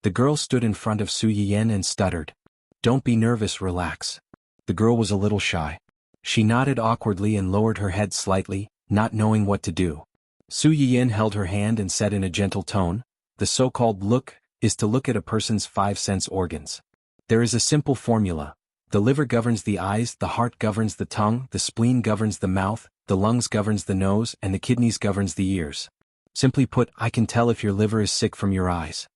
The girl stood in front of Su Yiyan and stuttered. Don't be nervous, relax. The girl was a little shy. She nodded awkwardly and lowered her head slightly, not knowing what to do. Su Yiyan held her hand and said in a gentle tone, the so-called look is to look at a person's 5 sense organs. There is a simple formula. The liver governs the eyes, the heart governs the tongue, the spleen governs the mouth, the lungs governs the nose, and the kidneys governs the ears. Simply put, I can tell if your liver is sick from your eyes.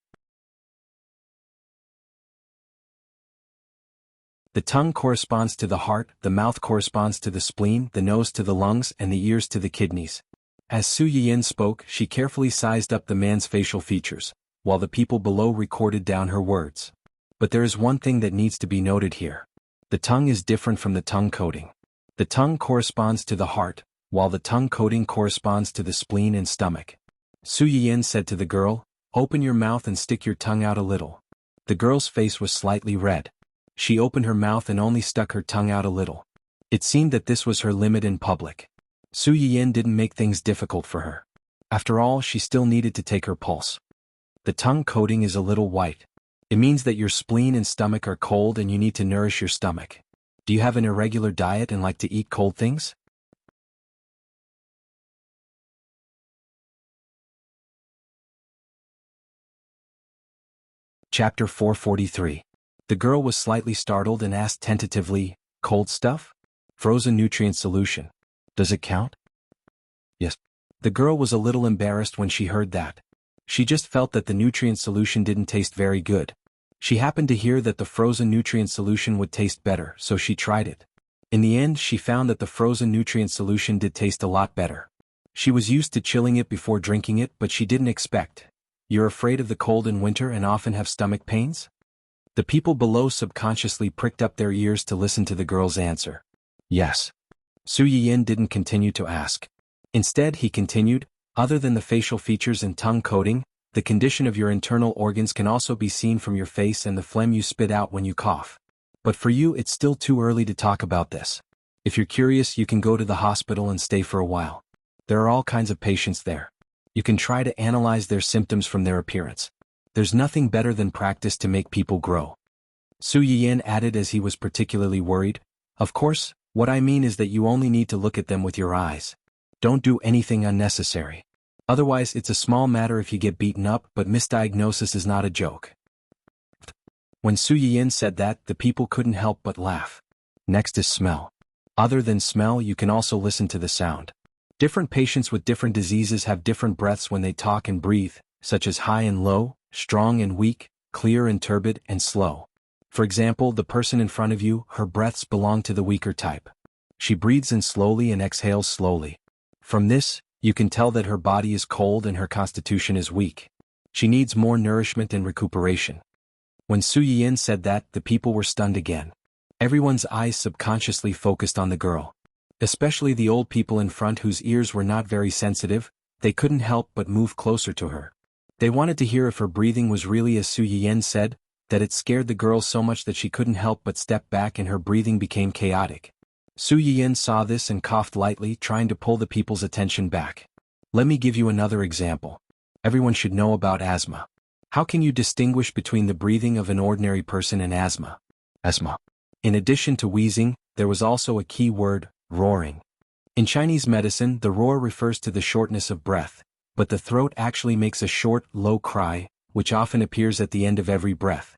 The tongue corresponds to the heart, the mouth corresponds to the spleen, the nose to the lungs, and the ears to the kidneys. As Su Yiyan spoke, she carefully sized up the man's facial features, while the people below recorded down her words. But there is one thing that needs to be noted here. The tongue is different from the tongue coating. The tongue corresponds to the heart, while the tongue coating corresponds to the spleen and stomach. Su Yiyan said to the girl, open your mouth and stick your tongue out a little. The girl's face was slightly red. She opened her mouth and only stuck her tongue out a little. It seemed that this was her limit in public. Su Yiyan didn't make things difficult for her. After all, she still needed to take her pulse. The tongue coating is a little white. It means that your spleen and stomach are cold and you need to nourish your stomach. Do you have an irregular diet and like to eat cold things? Chapter 443. The girl was slightly startled and asked tentatively, cold stuff? Frozen nutrient solution. Does it count? Yes. The girl was a little embarrassed when she heard that. She just felt that the nutrient solution didn't taste very good. She happened to hear that the frozen nutrient solution would taste better, so she tried it. In the end, she found that the frozen nutrient solution did taste a lot better. She was used to chilling it before drinking it, but she didn't expect. You're afraid of the cold in winter and often have stomach pains? The people below subconsciously pricked up their ears to listen to the girl's answer. Yes. Su Yiyan didn't continue to ask. Instead, he continued, other than the facial features and tongue coating, the condition of your internal organs can also be seen from your face and the phlegm you spit out when you cough. But for you, it's still too early to talk about this. If you're curious, you can go to the hospital and stay for a while. There are all kinds of patients there. You can try to analyze their symptoms from their appearance. There's nothing better than practice to make people grow. Su Yiyan added as he was particularly worried, of course, what I mean is that you only need to look at them with your eyes. Don't do anything unnecessary. Otherwise, it's a small matter if you get beaten up, but misdiagnosis is not a joke. When Su Yiyan said that, the people couldn't help but laugh. Next is smell. Other than smell, you can also listen to the sound. Different patients with different diseases have different breaths when they talk and breathe, such as high and low, strong and weak, clear and turbid, and slow. For example, the person in front of you, her breaths belong to the weaker type. She breathes in slowly and exhales slowly. From this, you can tell that her body is cold and her constitution is weak. She needs more nourishment and recuperation. When Su Yiyan said that, the people were stunned again. Everyone's eyes subconsciously focused on the girl. Especially the old people in front whose ears were not very sensitive, they couldn't help but move closer to her. They wanted to hear if her breathing was really as Su Yiyan said, that it scared the girl so much that she couldn't help but step back and her breathing became chaotic. Su Yiyan saw this and coughed lightly, trying to pull the people's attention back. Let me give you another example. Everyone should know about asthma. How can you distinguish between the breathing of an ordinary person and asthma? Asthma. In addition to wheezing, there was also a key word, roaring. In Chinese medicine, the roar refers to the shortness of breath, but the throat actually makes a short, low cry, which often appears at the end of every breath.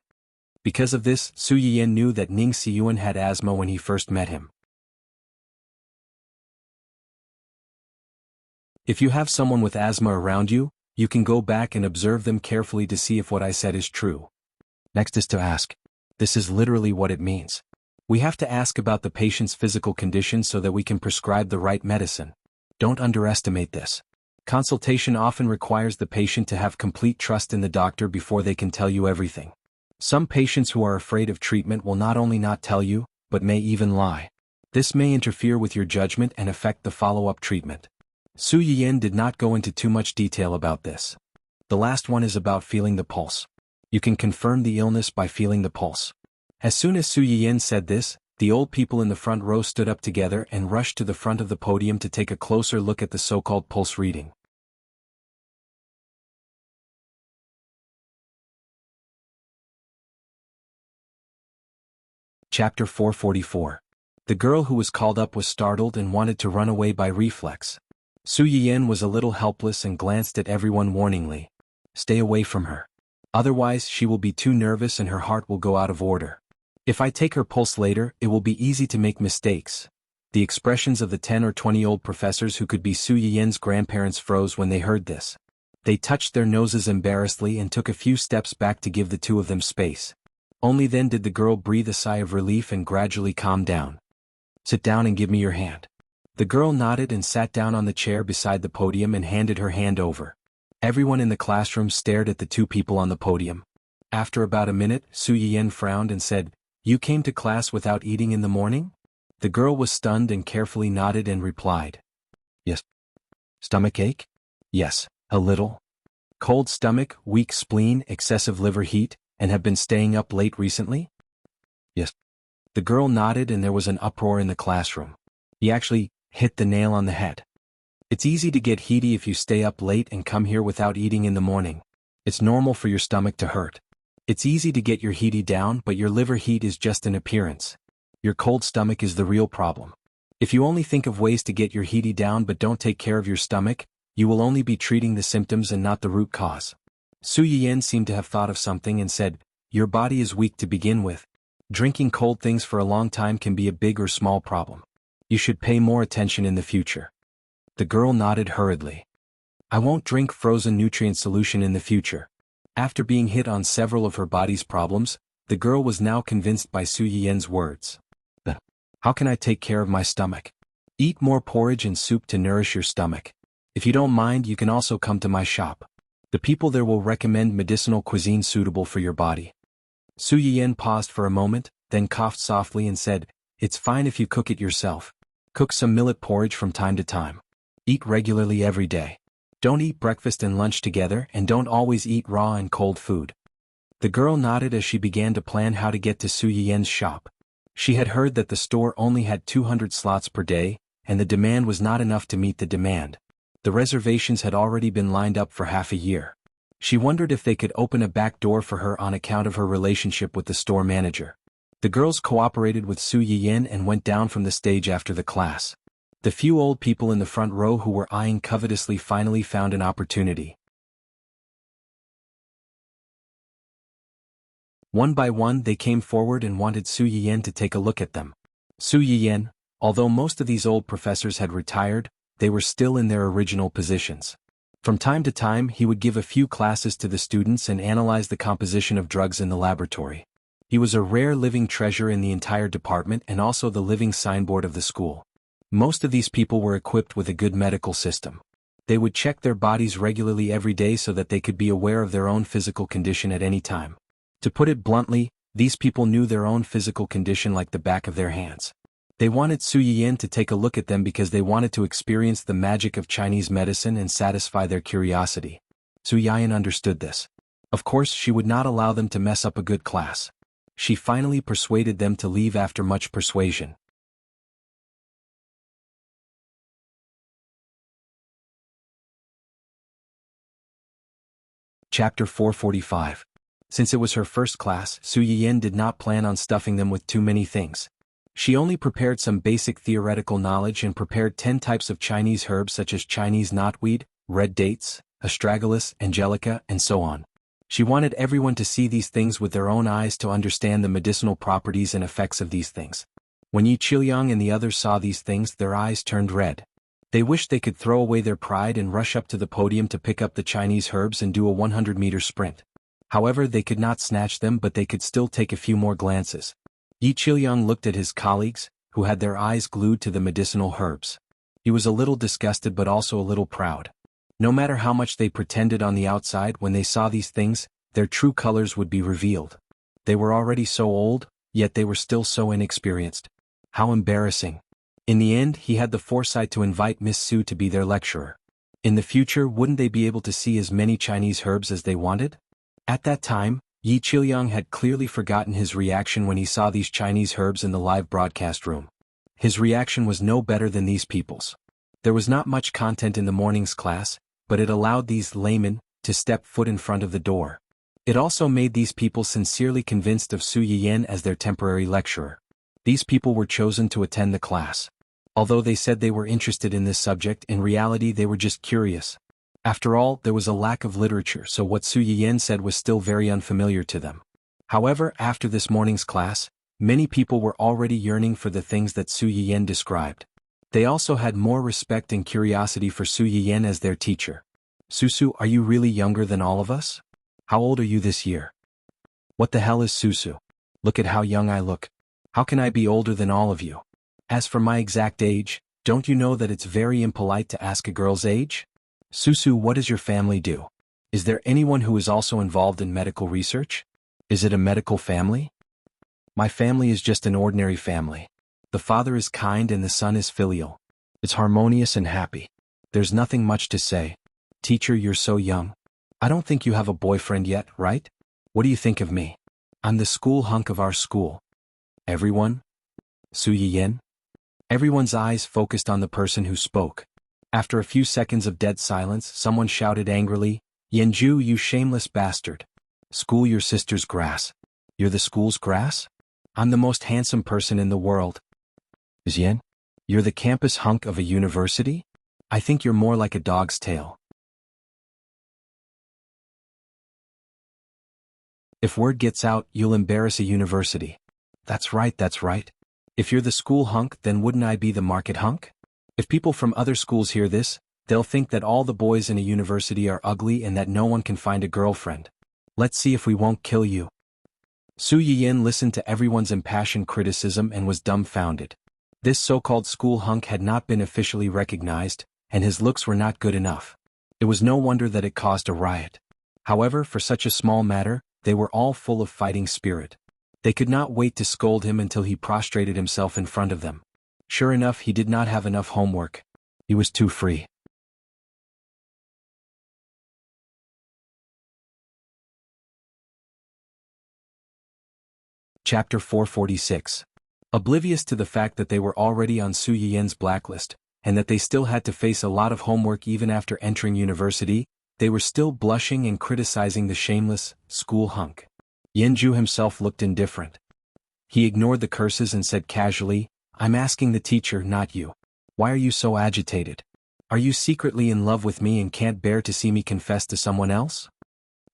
Because of this, Su Yiyan knew that Ning Xiyuan had asthma when he first met him. If you have someone with asthma around you, you can go back and observe them carefully to see if what I said is true. Next is to ask. This is literally what it means. We have to ask about the patient's physical condition so that we can prescribe the right medicine. Don't underestimate this. Consultation often requires the patient to have complete trust in the doctor before they can tell you everything. Some patients who are afraid of treatment will not only not tell you, but may even lie. This may interfere with your judgment and affect the follow-up treatment. Su Yiyan did not go into too much detail about this. The last one is about feeling the pulse. You can confirm the illness by feeling the pulse. As soon as Su Yiyan said this, the old people in the front row stood up together and rushed to the front of the podium to take a closer look at the so-called pulse reading. Chapter 444. The girl who was called up was startled and wanted to run away by reflex. Su Yiyan was a little helpless and glanced at everyone warningly. Stay away from her. Otherwise she will be too nervous and her heart will go out of order. If I take her pulse later, it will be easy to make mistakes. The expressions of the 10 or 20 old professors who could be Su Yiyan's grandparents froze when they heard this. They touched their noses embarrassedly and took a few steps back to give the two of them space. Only then did the girl breathe a sigh of relief and gradually calm down. Sit down and give me your hand. The girl nodded and sat down on the chair beside the podium and handed her hand over. Everyone in the classroom stared at the two people on the podium. After about a minute, Su Yiyan frowned and said, "You came to class without eating in the morning?" The girl was stunned and carefully nodded and replied, "Yes." "Stomach ache?" "Yes, a little." "Cold stomach, weak spleen, excessive liver heat, and have been staying up late recently?" "Yes." The girl nodded and there was an uproar in the classroom. He actually hit the nail on the head. It's easy to get heaty if you stay up late and come here without eating in the morning. It's normal for your stomach to hurt. It's easy to get your heaty down, but your liver heat is just an appearance. Your cold stomach is the real problem. If you only think of ways to get your heaty down but don't take care of your stomach, you will only be treating the symptoms and not the root cause. Su Yiyan seemed to have thought of something and said, "Your body is weak to begin with. Drinking cold things for a long time can be a big or small problem. You should pay more attention in the future." The girl nodded hurriedly. "I won't drink frozen nutrient solution in the future." After being hit on several of her body's problems, the girl was now convinced by Su Yiyan's words. "How can I take care of my stomach?" "Eat more porridge and soup to nourish your stomach. If you don't mind, you can also come to my shop. The people there will recommend medicinal cuisine suitable for your body." Su Yiyan paused for a moment, then coughed softly and said, "It's fine if you cook it yourself. Cook some millet porridge from time to time. Eat regularly every day. Don't eat breakfast and lunch together and don't always eat raw and cold food." The girl nodded as she began to plan how to get to Su Yiyan's shop. She had heard that the store only had 200 slots per day, and the demand was not enough to meet the demand. The reservations had already been lined up for half a year. She wondered if they could open a back door for her on account of her relationship with the store manager. The girls cooperated with Su Yiyan and went down from the stage after the class. The few old people in the front row who were eyeing covetously finally found an opportunity. One by one they came forward and wanted Su Yiyan to take a look at them. Su Yiyan, although most of these old professors had retired, they were still in their original positions. From time to time he would give a few classes to the students and analyze the composition of drugs in the laboratory. He was a rare living treasure in the entire department and also the living signboard of the school. Most of these people were equipped with a good medical system. They would check their bodies regularly every day so that they could be aware of their own physical condition at any time. To put it bluntly, these people knew their own physical condition like the back of their hands. They wanted Su Yiyan to take a look at them because they wanted to experience the magic of Chinese medicine and satisfy their curiosity. Su Yiyan understood this. Of course, she would not allow them to mess up a good class. She finally persuaded them to leave after much persuasion. Chapter 445. Since it was her first class, Su Yiyan did not plan on stuffing them with too many things. She only prepared some basic theoretical knowledge and prepared 10 types of Chinese herbs such as Chinese knotweed, red dates, astragalus, angelica, and so on. She wanted everyone to see these things with their own eyes to understand the medicinal properties and effects of these things. When Yi Qiliang and the others saw these things, their eyes turned red. They wished they could throw away their pride and rush up to the podium to pick up the Chinese herbs and do a 100-meter sprint. However, they could not snatch them, but they could still take a few more glances. Yi Qiliang looked at his colleagues, who had their eyes glued to the medicinal herbs. He was a little disgusted but also a little proud. No matter how much they pretended on the outside, when they saw these things, their true colors would be revealed. They were already so old, yet they were still so inexperienced. How embarrassing. In the end, he had the foresight to invite Miss Su to be their lecturer. In the future, wouldn't they be able to see as many Chinese herbs as they wanted? At that time, Yi Qiliang had clearly forgotten his reaction when he saw these Chinese herbs in the live broadcast room. His reaction was no better than these people's. There was not much content in the morning's class, but it allowed these laymen to step foot in front of the door. It also made these people sincerely convinced of Su Yiyan as their temporary lecturer. These people were chosen to attend the class. Although they said they were interested in this subject, in reality they were just curious. After all, there was a lack of literature, so what Su Yiyan said was still very unfamiliar to them. However, after this morning's class, many people were already yearning for the things that Su Yiyan described. They also had more respect and curiosity for Su Yiyan as their teacher. Susu, are you really younger than all of us? How old are you this year? What the hell is Susu? Look at how young I look. How can I be older than all of you? As for my exact age, don't you know that it's very impolite to ask a girl's age? Susu, what does your family do? Is there anyone who is also involved in medical research? Is it a medical family? My family is just an ordinary family. The father is kind and the son is filial. It's harmonious and happy. There's nothing much to say. Teacher, you're so young. I don't think you have a boyfriend yet, right? What do you think of me? I'm the school hunk of our school. Everyone? Su Yiyan? Everyone's eyes focused on the person who spoke. After a few seconds of dead silence, someone shouted angrily, Yanju, you shameless bastard. School your sister's grass. You're the school's grass? I'm the most handsome person in the world. Xian? You're the campus hunk of a university? I think you're more like a dog's tail. If word gets out, you'll embarrass a university. That's right, that's right. If you're the school hunk, then wouldn't I be the market hunk? If people from other schools hear this, they'll think that all the boys in a university are ugly and that no one can find a girlfriend. Let's see if we won't kill you. Su Yiyan listened to everyone's impassioned criticism and was dumbfounded. This so-called school hunk had not been officially recognized, and his looks were not good enough. It was no wonder that it caused a riot. However, for such a small matter, they were all full of fighting spirit. They could not wait to scold him until he prostrated himself in front of them. Sure enough, he did not have enough homework. He was too free. Chapter 446. Oblivious to the fact that they were already on Su Yiyan's blacklist, and that they still had to face a lot of homework even after entering university, they were still blushing and criticizing the shameless school hunk. Yanju himself looked indifferent. He ignored the curses and said casually, I'm asking the teacher, not you. Why are you so agitated? Are you secretly in love with me and can't bear to see me confess to someone else?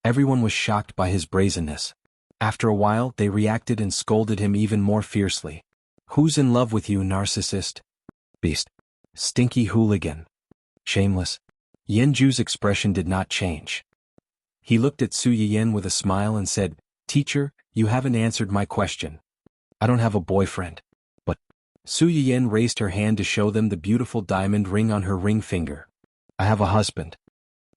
Everyone was shocked by his brazenness. After a while, they reacted and scolded him even more fiercely. Who's in love with you, narcissist? Beast. Stinky hooligan. Shameless. Yanju's expression did not change. He looked at Su Yiyan with a smile and said, Teacher, you haven't answered my question. I don't have a boyfriend. But Su Yiyan raised her hand to show them the beautiful diamond ring on her ring finger. I have a husband.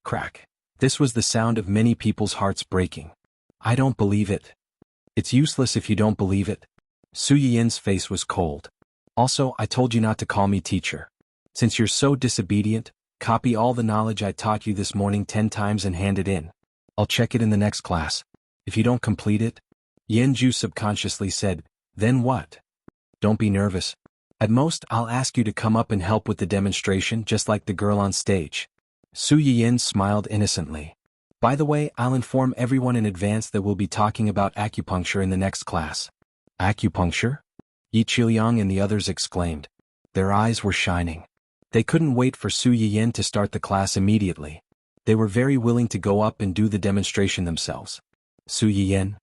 Crack. This was the sound of many people's hearts breaking. I don't believe it. It's useless if you don't believe it. Su Yiyan's face was cold. Also, I told you not to call me teacher. Since you're so disobedient, copy all the knowledge I taught you this morning 10 times and hand it in. I'll check it in the next class. If you don't complete it, Yanju subconsciously said, then what? Don't be nervous. At most, I'll ask you to come up and help with the demonstration just like the girl on stage. Su Yiyan smiled innocently. By the way, I'll inform everyone in advance that we'll be talking about acupuncture in the next class. Acupuncture? Yi Qiliang and the others exclaimed. Their eyes were shining. They couldn't wait for Su Yiyan to start the class immediately. They were very willing to go up and do the demonstration themselves. Su Yiyan?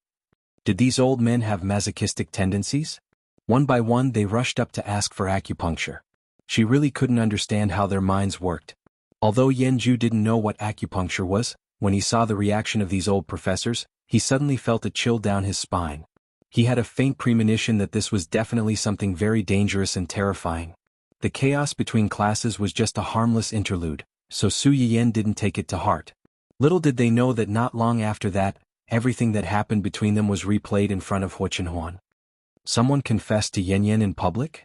Did these old men have masochistic tendencies? One by one they rushed up to ask for acupuncture. She really couldn't understand how their minds worked. Although Yanju didn't know what acupuncture was, when he saw the reaction of these old professors, he suddenly felt a chill down his spine. He had a faint premonition that this was definitely something very dangerous and terrifying. The chaos between classes was just a harmless interlude, so Su Yiyan didn't take it to heart. Little did they know that not long after that, everything that happened between them was replayed in front of Huo Chenhuan. Someone confessed to Yan Yan in public?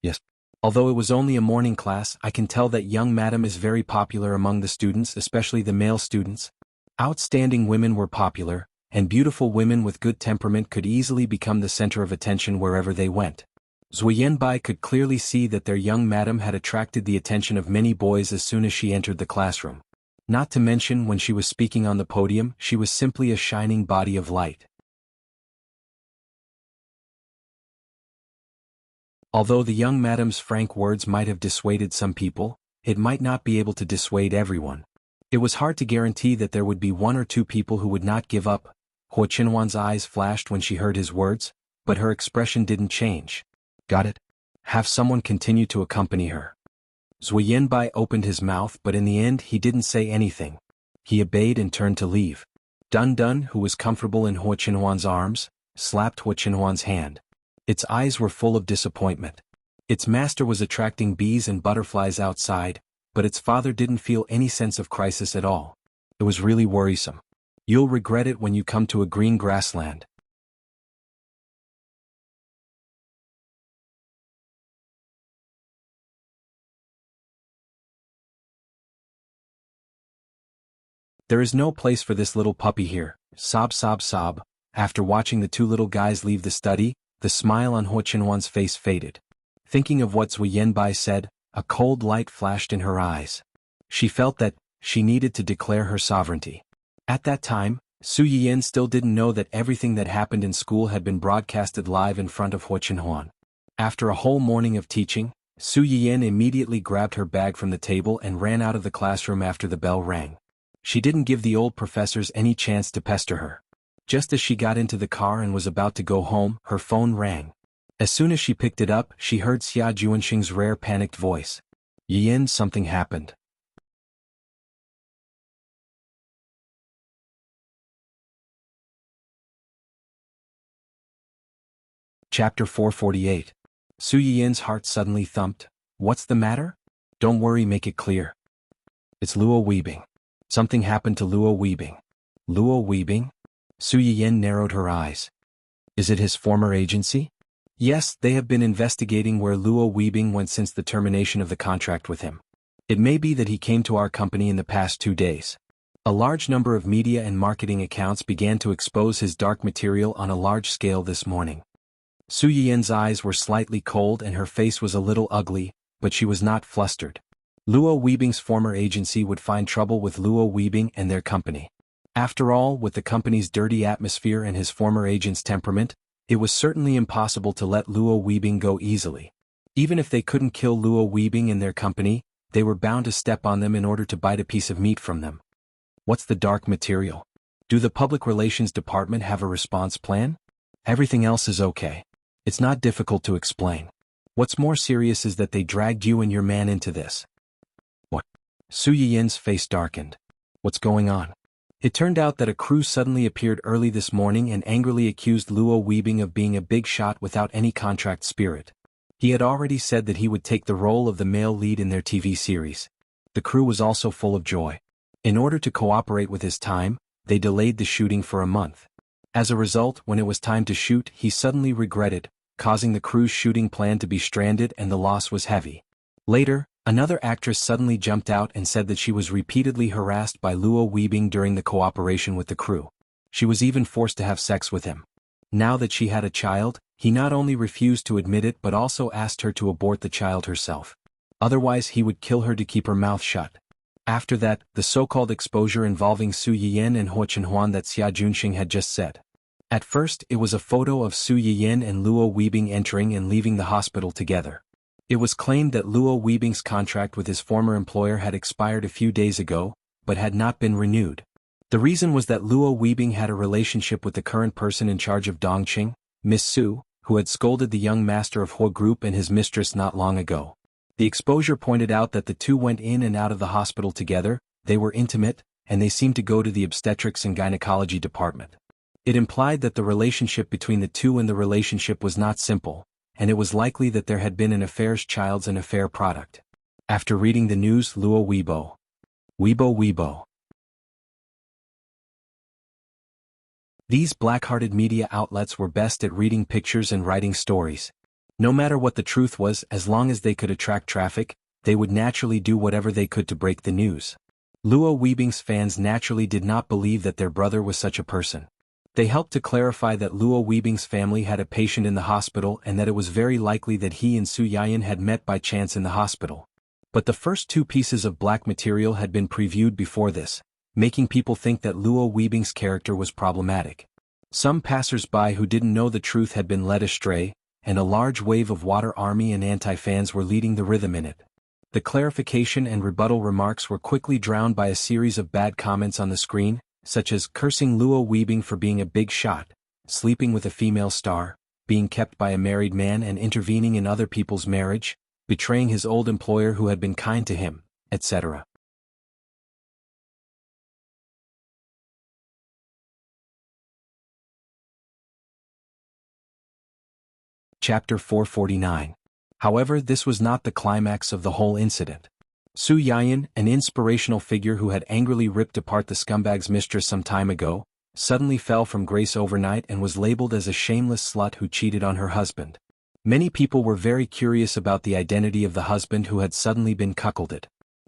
Yes. Although it was only a morning class, I can tell that young madam is very popular among the students, especially the male students. Outstanding women were popular, and beautiful women with good temperament could easily become the center of attention wherever they went. Zhu Yanbai could clearly see that their young madam had attracted the attention of many boys as soon as she entered the classroom. Not to mention when she was speaking on the podium, she was simply a shining body of light. Although the young madam's frank words might have dissuaded some people, it might not be able to dissuade everyone. It was hard to guarantee that there would be one or two people who would not give up. Huo Chenhuan's eyes flashed when she heard his words, but her expression didn't change. Got it? Have someone continue to accompany her. Zhu Yanbai opened his mouth, but in the end he didn't say anything. He obeyed and turned to leave. Dun Dun, who was comfortable in Huo Chenhuan's arms, slapped Huo Chenhuan's hand. Its eyes were full of disappointment. Its master was attracting bees and butterflies outside, but its father didn't feel any sense of crisis at all. It was really worrisome. You'll regret it when you come to a green grassland. There is no place for this little puppy here. Sob sob sob. After watching the two little guys leave the study, the smile on Huo Chenhuan's face faded. Thinking of what Zhu Yanbai said, a cold light flashed in her eyes. She felt that she needed to declare her sovereignty. At that time, Su Yiyan still didn't know that everything that happened in school had been broadcasted live in front of Huo Chenhuan. After a whole morning of teaching, Su Yiyan immediately grabbed her bag from the table and ran out of the classroom after the bell rang. She didn't give the old professors any chance to pester her. Just as she got into the car and was about to go home, her phone rang. As soon as she picked it up, she heard Xia Juanxing's rare panicked voice. Yiyan, something happened. Chapter 448. Su Yiyan's heart suddenly thumped. What's the matter? Don't worry, make it clear. It's Luo Weibing. Something happened to Luo Weibing. Luo Weibing? Su Yiyan narrowed her eyes. Is it his former agency? Yes, they have been investigating where Luo Weibing went since the termination of the contract with him. It may be that he came to our company in the past 2 days. A large number of media and marketing accounts began to expose his dark material on a large scale this morning. Su Yiyan's eyes were slightly cold and her face was a little ugly, but she was not flustered. Luo Weibing's former agency would find trouble with Luo Weibing and their company. After all, with the company's dirty atmosphere and his former agent's temperament, it was certainly impossible to let Luo Weibing go easily. Even if they couldn't kill Luo Weibing and their company, they were bound to step on them in order to bite a piece of meat from them. What's the dark material? Do the public relations department have a response plan? Everything else is okay. It's not difficult to explain. What's more serious is that they dragged you and your man into this. What? Su Yiyan's face darkened. What's going on? It turned out that a crew suddenly appeared early this morning and angrily accused Luo Weibing of being a big shot without any contract spirit. He had already said that he would take the role of the male lead in their TV series. The crew was also full of joy. In order to cooperate with his time, they delayed the shooting for a month. As a result, when it was time to shoot, he suddenly regretted, causing the crew's shooting plan to be stranded and the loss was heavy. Later, another actress suddenly jumped out and said that she was repeatedly harassed by Luo Weibing during the cooperation with the crew. She was even forced to have sex with him. Now that she had a child, he not only refused to admit it but also asked her to abort the child herself. Otherwise he would kill her to keep her mouth shut. After that, the so-called exposure involving Su Yiyan and Huo Chenhuan that Xia Junxing had just said. At first, it was a photo of Su Yiyan and Luo Weibing entering and leaving the hospital together. It was claimed that Luo Weibing's contract with his former employer had expired a few days ago, but had not been renewed. The reason was that Luo Weibing had a relationship with the current person in charge of Dongqing, Miss Su, who had scolded the young master of Hua Group and his mistress not long ago. The exposure pointed out that the two went in and out of the hospital together, they were intimate, and they seemed to go to the obstetrics and gynecology department. It implied that the relationship between the two and the relationship was not simple, and it was likely that there had been an affair's child's an affair product. After reading the news, Luo Weibo. Weibo. These black-hearted media outlets were best at reading pictures and writing stories. No matter what the truth was, as long as they could attract traffic, they would naturally do whatever they could to break the news. Luo Weibing's fans naturally did not believe that their brother was such a person. They helped to clarify that Luo Weibing's family had a patient in the hospital and that it was very likely that he and Su Yayan had met by chance in the hospital. But the first two pieces of black material had been previewed before this, making people think that Luo Weibing's character was problematic. Some passers-by who didn't know the truth had been led astray, and a large wave of water army and anti-fans were leading the rhythm in it. The clarification and rebuttal remarks were quickly drowned by a series of bad comments on the screen, such as cursing Luo Weibing for being a big shot, sleeping with a female star, being kept by a married man and intervening in other people's marriage, betraying his old employer who had been kind to him, etc. Chapter 449. However, this was not the climax of the whole incident. Su Yayan, an inspirational figure who had angrily ripped apart the scumbag's mistress some time ago, suddenly fell from grace overnight and was labeled as a shameless slut who cheated on her husband. Many people were very curious about the identity of the husband who had suddenly been cuckolded.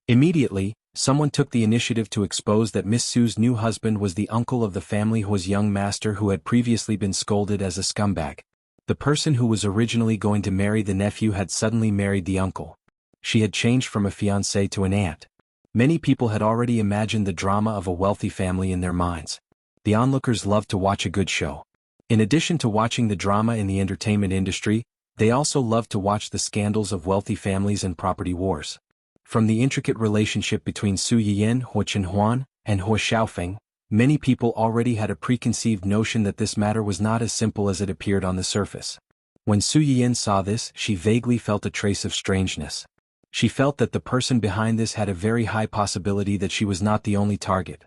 Immediately, someone took the initiative to expose that Miss Su's new husband was the uncle of the family Hua's young master who had previously been scolded as a scumbag. The person who was originally going to marry the nephew had suddenly married the uncle. She had changed from a fiancée to an aunt. Many people had already imagined the drama of a wealthy family in their minds. The onlookers loved to watch a good show. In addition to watching the drama in the entertainment industry, they also loved to watch the scandals of wealthy families and property wars. From the intricate relationship between Su Yiyan, Hua Chenhuan, and Hua Xiaofeng, many people already had a preconceived notion that this matter was not as simple as it appeared on the surface. When Su Yiyan saw this, she vaguely felt a trace of strangeness. She felt that the person behind this had a very high possibility that she was not the only target.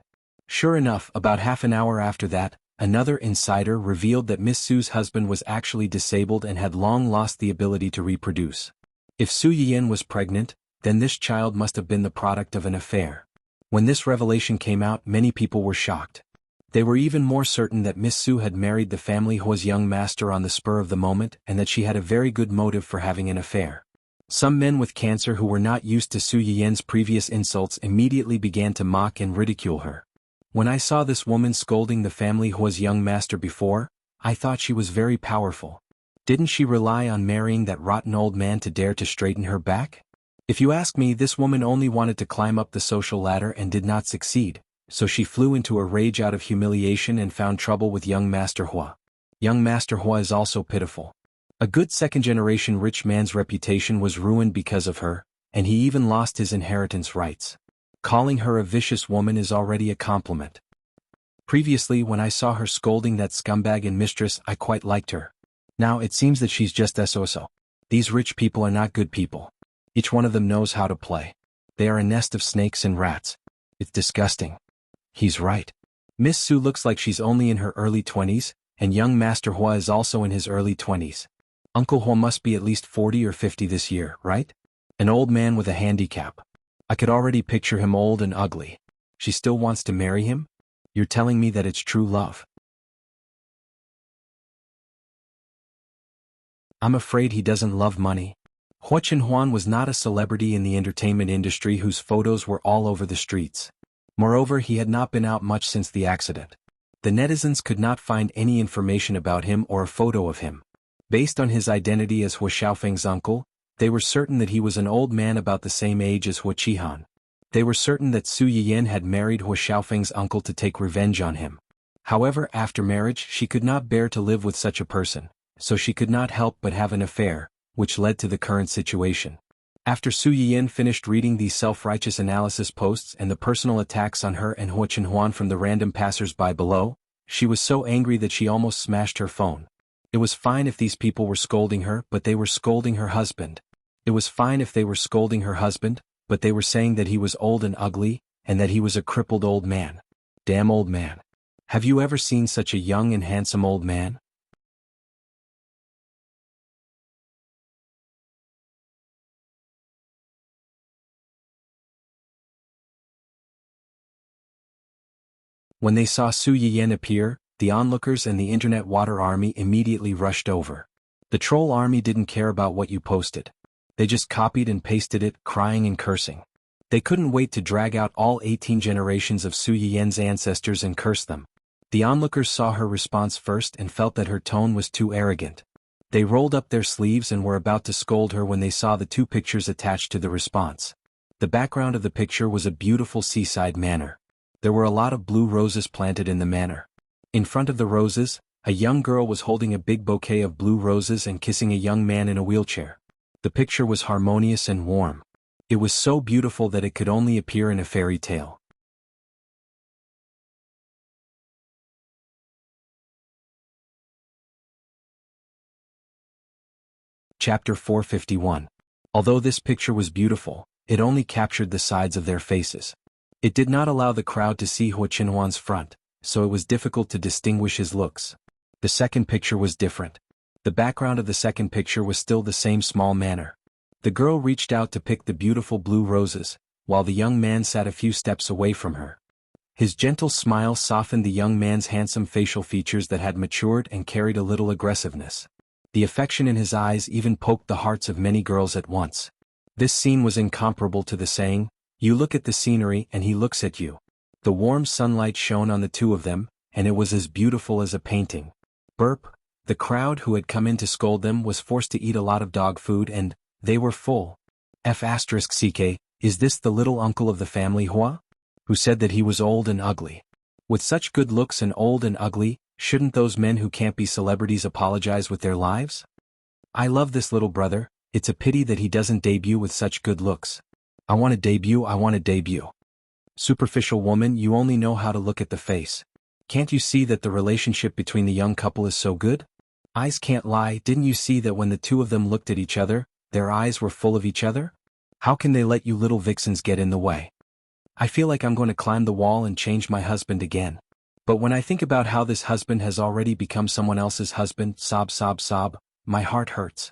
Sure enough, about half an hour after that, another insider revealed that Miss Su's husband was actually disabled and had long lost the ability to reproduce. If Su Yiyan was pregnant, then this child must have been the product of an affair. When this revelation came out, many people were shocked. They were even more certain that Miss Su had married the family Hua's young master on the spur of the moment and that she had a very good motive for having an affair. Some men with cancer who were not used to Su Yiyan's previous insults immediately began to mock and ridicule her. When I saw this woman scolding the family Hua's young master before, I thought she was very powerful. Didn't she rely on marrying that rotten old man to dare to straighten her back? If you ask me, this woman only wanted to climb up the social ladder and did not succeed, so she flew into a rage out of humiliation and found trouble with young Master Hua. Young Master Hua is also pitiful. A good second-generation rich man's reputation was ruined because of her, and he even lost his inheritance rights. Calling her a vicious woman is already a compliment. Previously, when I saw her scolding that scumbag and mistress, I quite liked her. Now it seems that she's just so-so. These rich people are not good people. Each one of them knows how to play. They are a nest of snakes and rats. It's disgusting. He's right. Miss Su looks like she's only in her early 20s, and young Master Hua is also in his early 20s. Uncle Hua must be at least 40 or 50 this year, right? An old man with a handicap. I could already picture him old and ugly. She still wants to marry him? You're telling me that it's true love. I'm afraid he doesn't love money. Hua Chenhuan was not a celebrity in the entertainment industry whose photos were all over the streets. Moreover, he had not been out much since the accident. The netizens could not find any information about him or a photo of him. Based on his identity as Hua Xiaofeng's uncle, they were certain that he was an old man about the same age as Hua Qihan. They were certain that Su Yiyan had married Hua Xiaofeng's uncle to take revenge on him. However, after marriage, she could not bear to live with such a person, so she could not help but have an affair, which led to the current situation. After Su Yiyan finished reading these self-righteous analysis posts and the personal attacks on her and Hua Chenhuan from the random passers-by below, she was so angry that she almost smashed her phone. It was fine if these people were scolding her, but they were scolding her husband. It was fine if they were scolding her husband, but they were saying that he was old and ugly, and that he was a crippled old man. Damn old man. Have you ever seen such a young and handsome old man? When they saw Su Yiyan appear, the onlookers and the internet water army immediately rushed over. The troll army didn't care about what you posted. They just copied and pasted it, crying and cursing. They couldn't wait to drag out all 18 generations of Su Yiyan's ancestors and curse them. The onlookers saw her response first and felt that her tone was too arrogant. They rolled up their sleeves and were about to scold her when they saw the two pictures attached to the response. The background of the picture was a beautiful seaside manor. There were a lot of blue roses planted in the manor. In front of the roses, a young girl was holding a big bouquet of blue roses and kissing a young man in a wheelchair. The picture was harmonious and warm. It was so beautiful that it could only appear in a fairy tale. Chapter 451. Although this picture was beautiful, it only captured the sides of their faces. It did not allow the crowd to see Hua Chenhuan's front, so it was difficult to distinguish his looks. The second picture was different. The background of the second picture was still the same small manor. The girl reached out to pick the beautiful blue roses, while the young man sat a few steps away from her. His gentle smile softened the young man's handsome facial features that had matured and carried a little aggressiveness. The affection in his eyes even poked the hearts of many girls at once. This scene was incomparable to the saying, "You look at the scenery and he looks at you." The warm sunlight shone on the two of them, and it was as beautiful as a painting. Burp. The crowd who had come in to scold them was forced to eat a lot of dog food and they were full. F***ck, is this the little uncle of the family Hua? Who said that he was old and ugly? With such good looks and old and ugly, shouldn't those men who can't be celebrities apologize with their lives? I love this little brother, it's a pity that he doesn't debut with such good looks. I want to debut. Superficial woman, you only know how to look at the face. Can't you see that the relationship between the young couple is so good? Eyes can't lie, didn't you see that when the two of them looked at each other, their eyes were full of each other? How can they let you little vixens get in the way? I feel like I'm going to climb the wall and change my husband again. But when I think about how this husband has already become someone else's husband, sob, my heart hurts.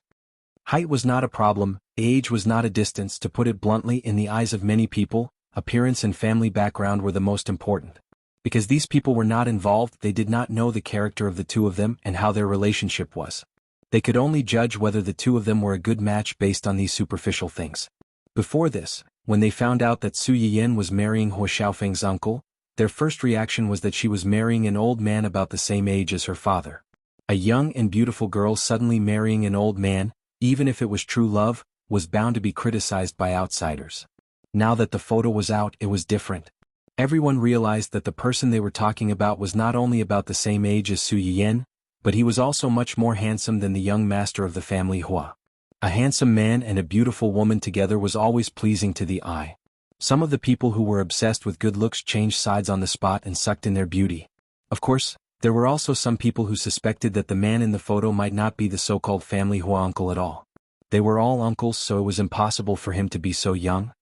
Height was not a problem, age was not a distance, to put it bluntly. In the eyes of many people, appearance and family background were the most important. Because these people were not involved, they did not know the character of the two of them and how their relationship was. They could only judge whether the two of them were a good match based on these superficial things. Before this, when they found out that Su Yiyan was marrying Hua Xiaofeng's uncle, their first reaction was that she was marrying an old man about the same age as her father. A young and beautiful girl suddenly marrying an old man, even if it was true love, was bound to be criticized by outsiders. Now that the photo was out, it was different. Everyone realized that the person they were talking about was not only about the same age as Su Yiyan, but he was also much more handsome than the young master of the family Hua. A handsome man and a beautiful woman together was always pleasing to the eye. Some of the people who were obsessed with good looks changed sides on the spot and sucked in their beauty. Of course, there were also some people who suspected that the man in the photo might not be the so-called family Hua uncle at all. They were all uncles, so it was impossible for him to be so young.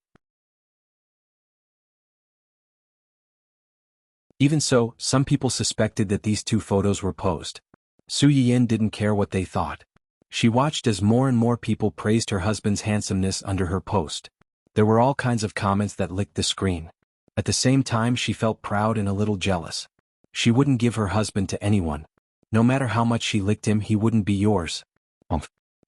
Even so, some people suspected that these two photos were posed. Su Yiyan didn't care what they thought. She watched as more and more people praised her husband's handsomeness under her post. There were all kinds of comments that licked the screen. At the same time, she felt proud and a little jealous. She wouldn't give her husband to anyone. No matter how much she licked him, he wouldn't be yours.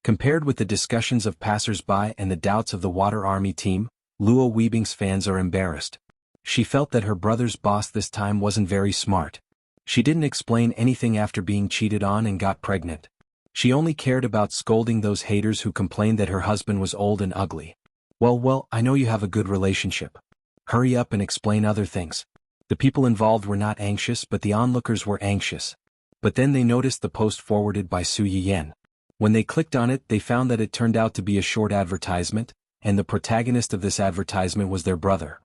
Compared with the discussions of passers-by and the doubts of the Water Army team, Luo Weibing's fans are embarrassed. She felt that her brother's boss this time wasn't very smart. She didn't explain anything after being cheated on and got pregnant. She only cared about scolding those haters who complained that her husband was old and ugly. Well, I know you have a good relationship. Hurry up and explain other things. The people involved were not anxious, but the onlookers were anxious. But then they noticed the post forwarded by Su Yiyan. When they clicked on it, they found that it turned out to be a short advertisement, and the protagonist of this advertisement was their brother.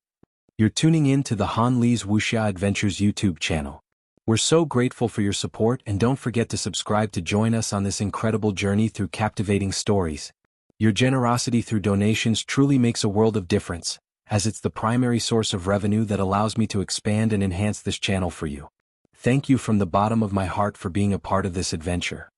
You're tuning in to the Han Li's Wuxia Adventures YouTube channel. We're so grateful for your support, and don't forget to subscribe to join us on this incredible journey through captivating stories. Your generosity through donations truly makes a world of difference, as it's the primary source of revenue that allows me to expand and enhance this channel for you. Thank you from the bottom of my heart for being a part of this adventure.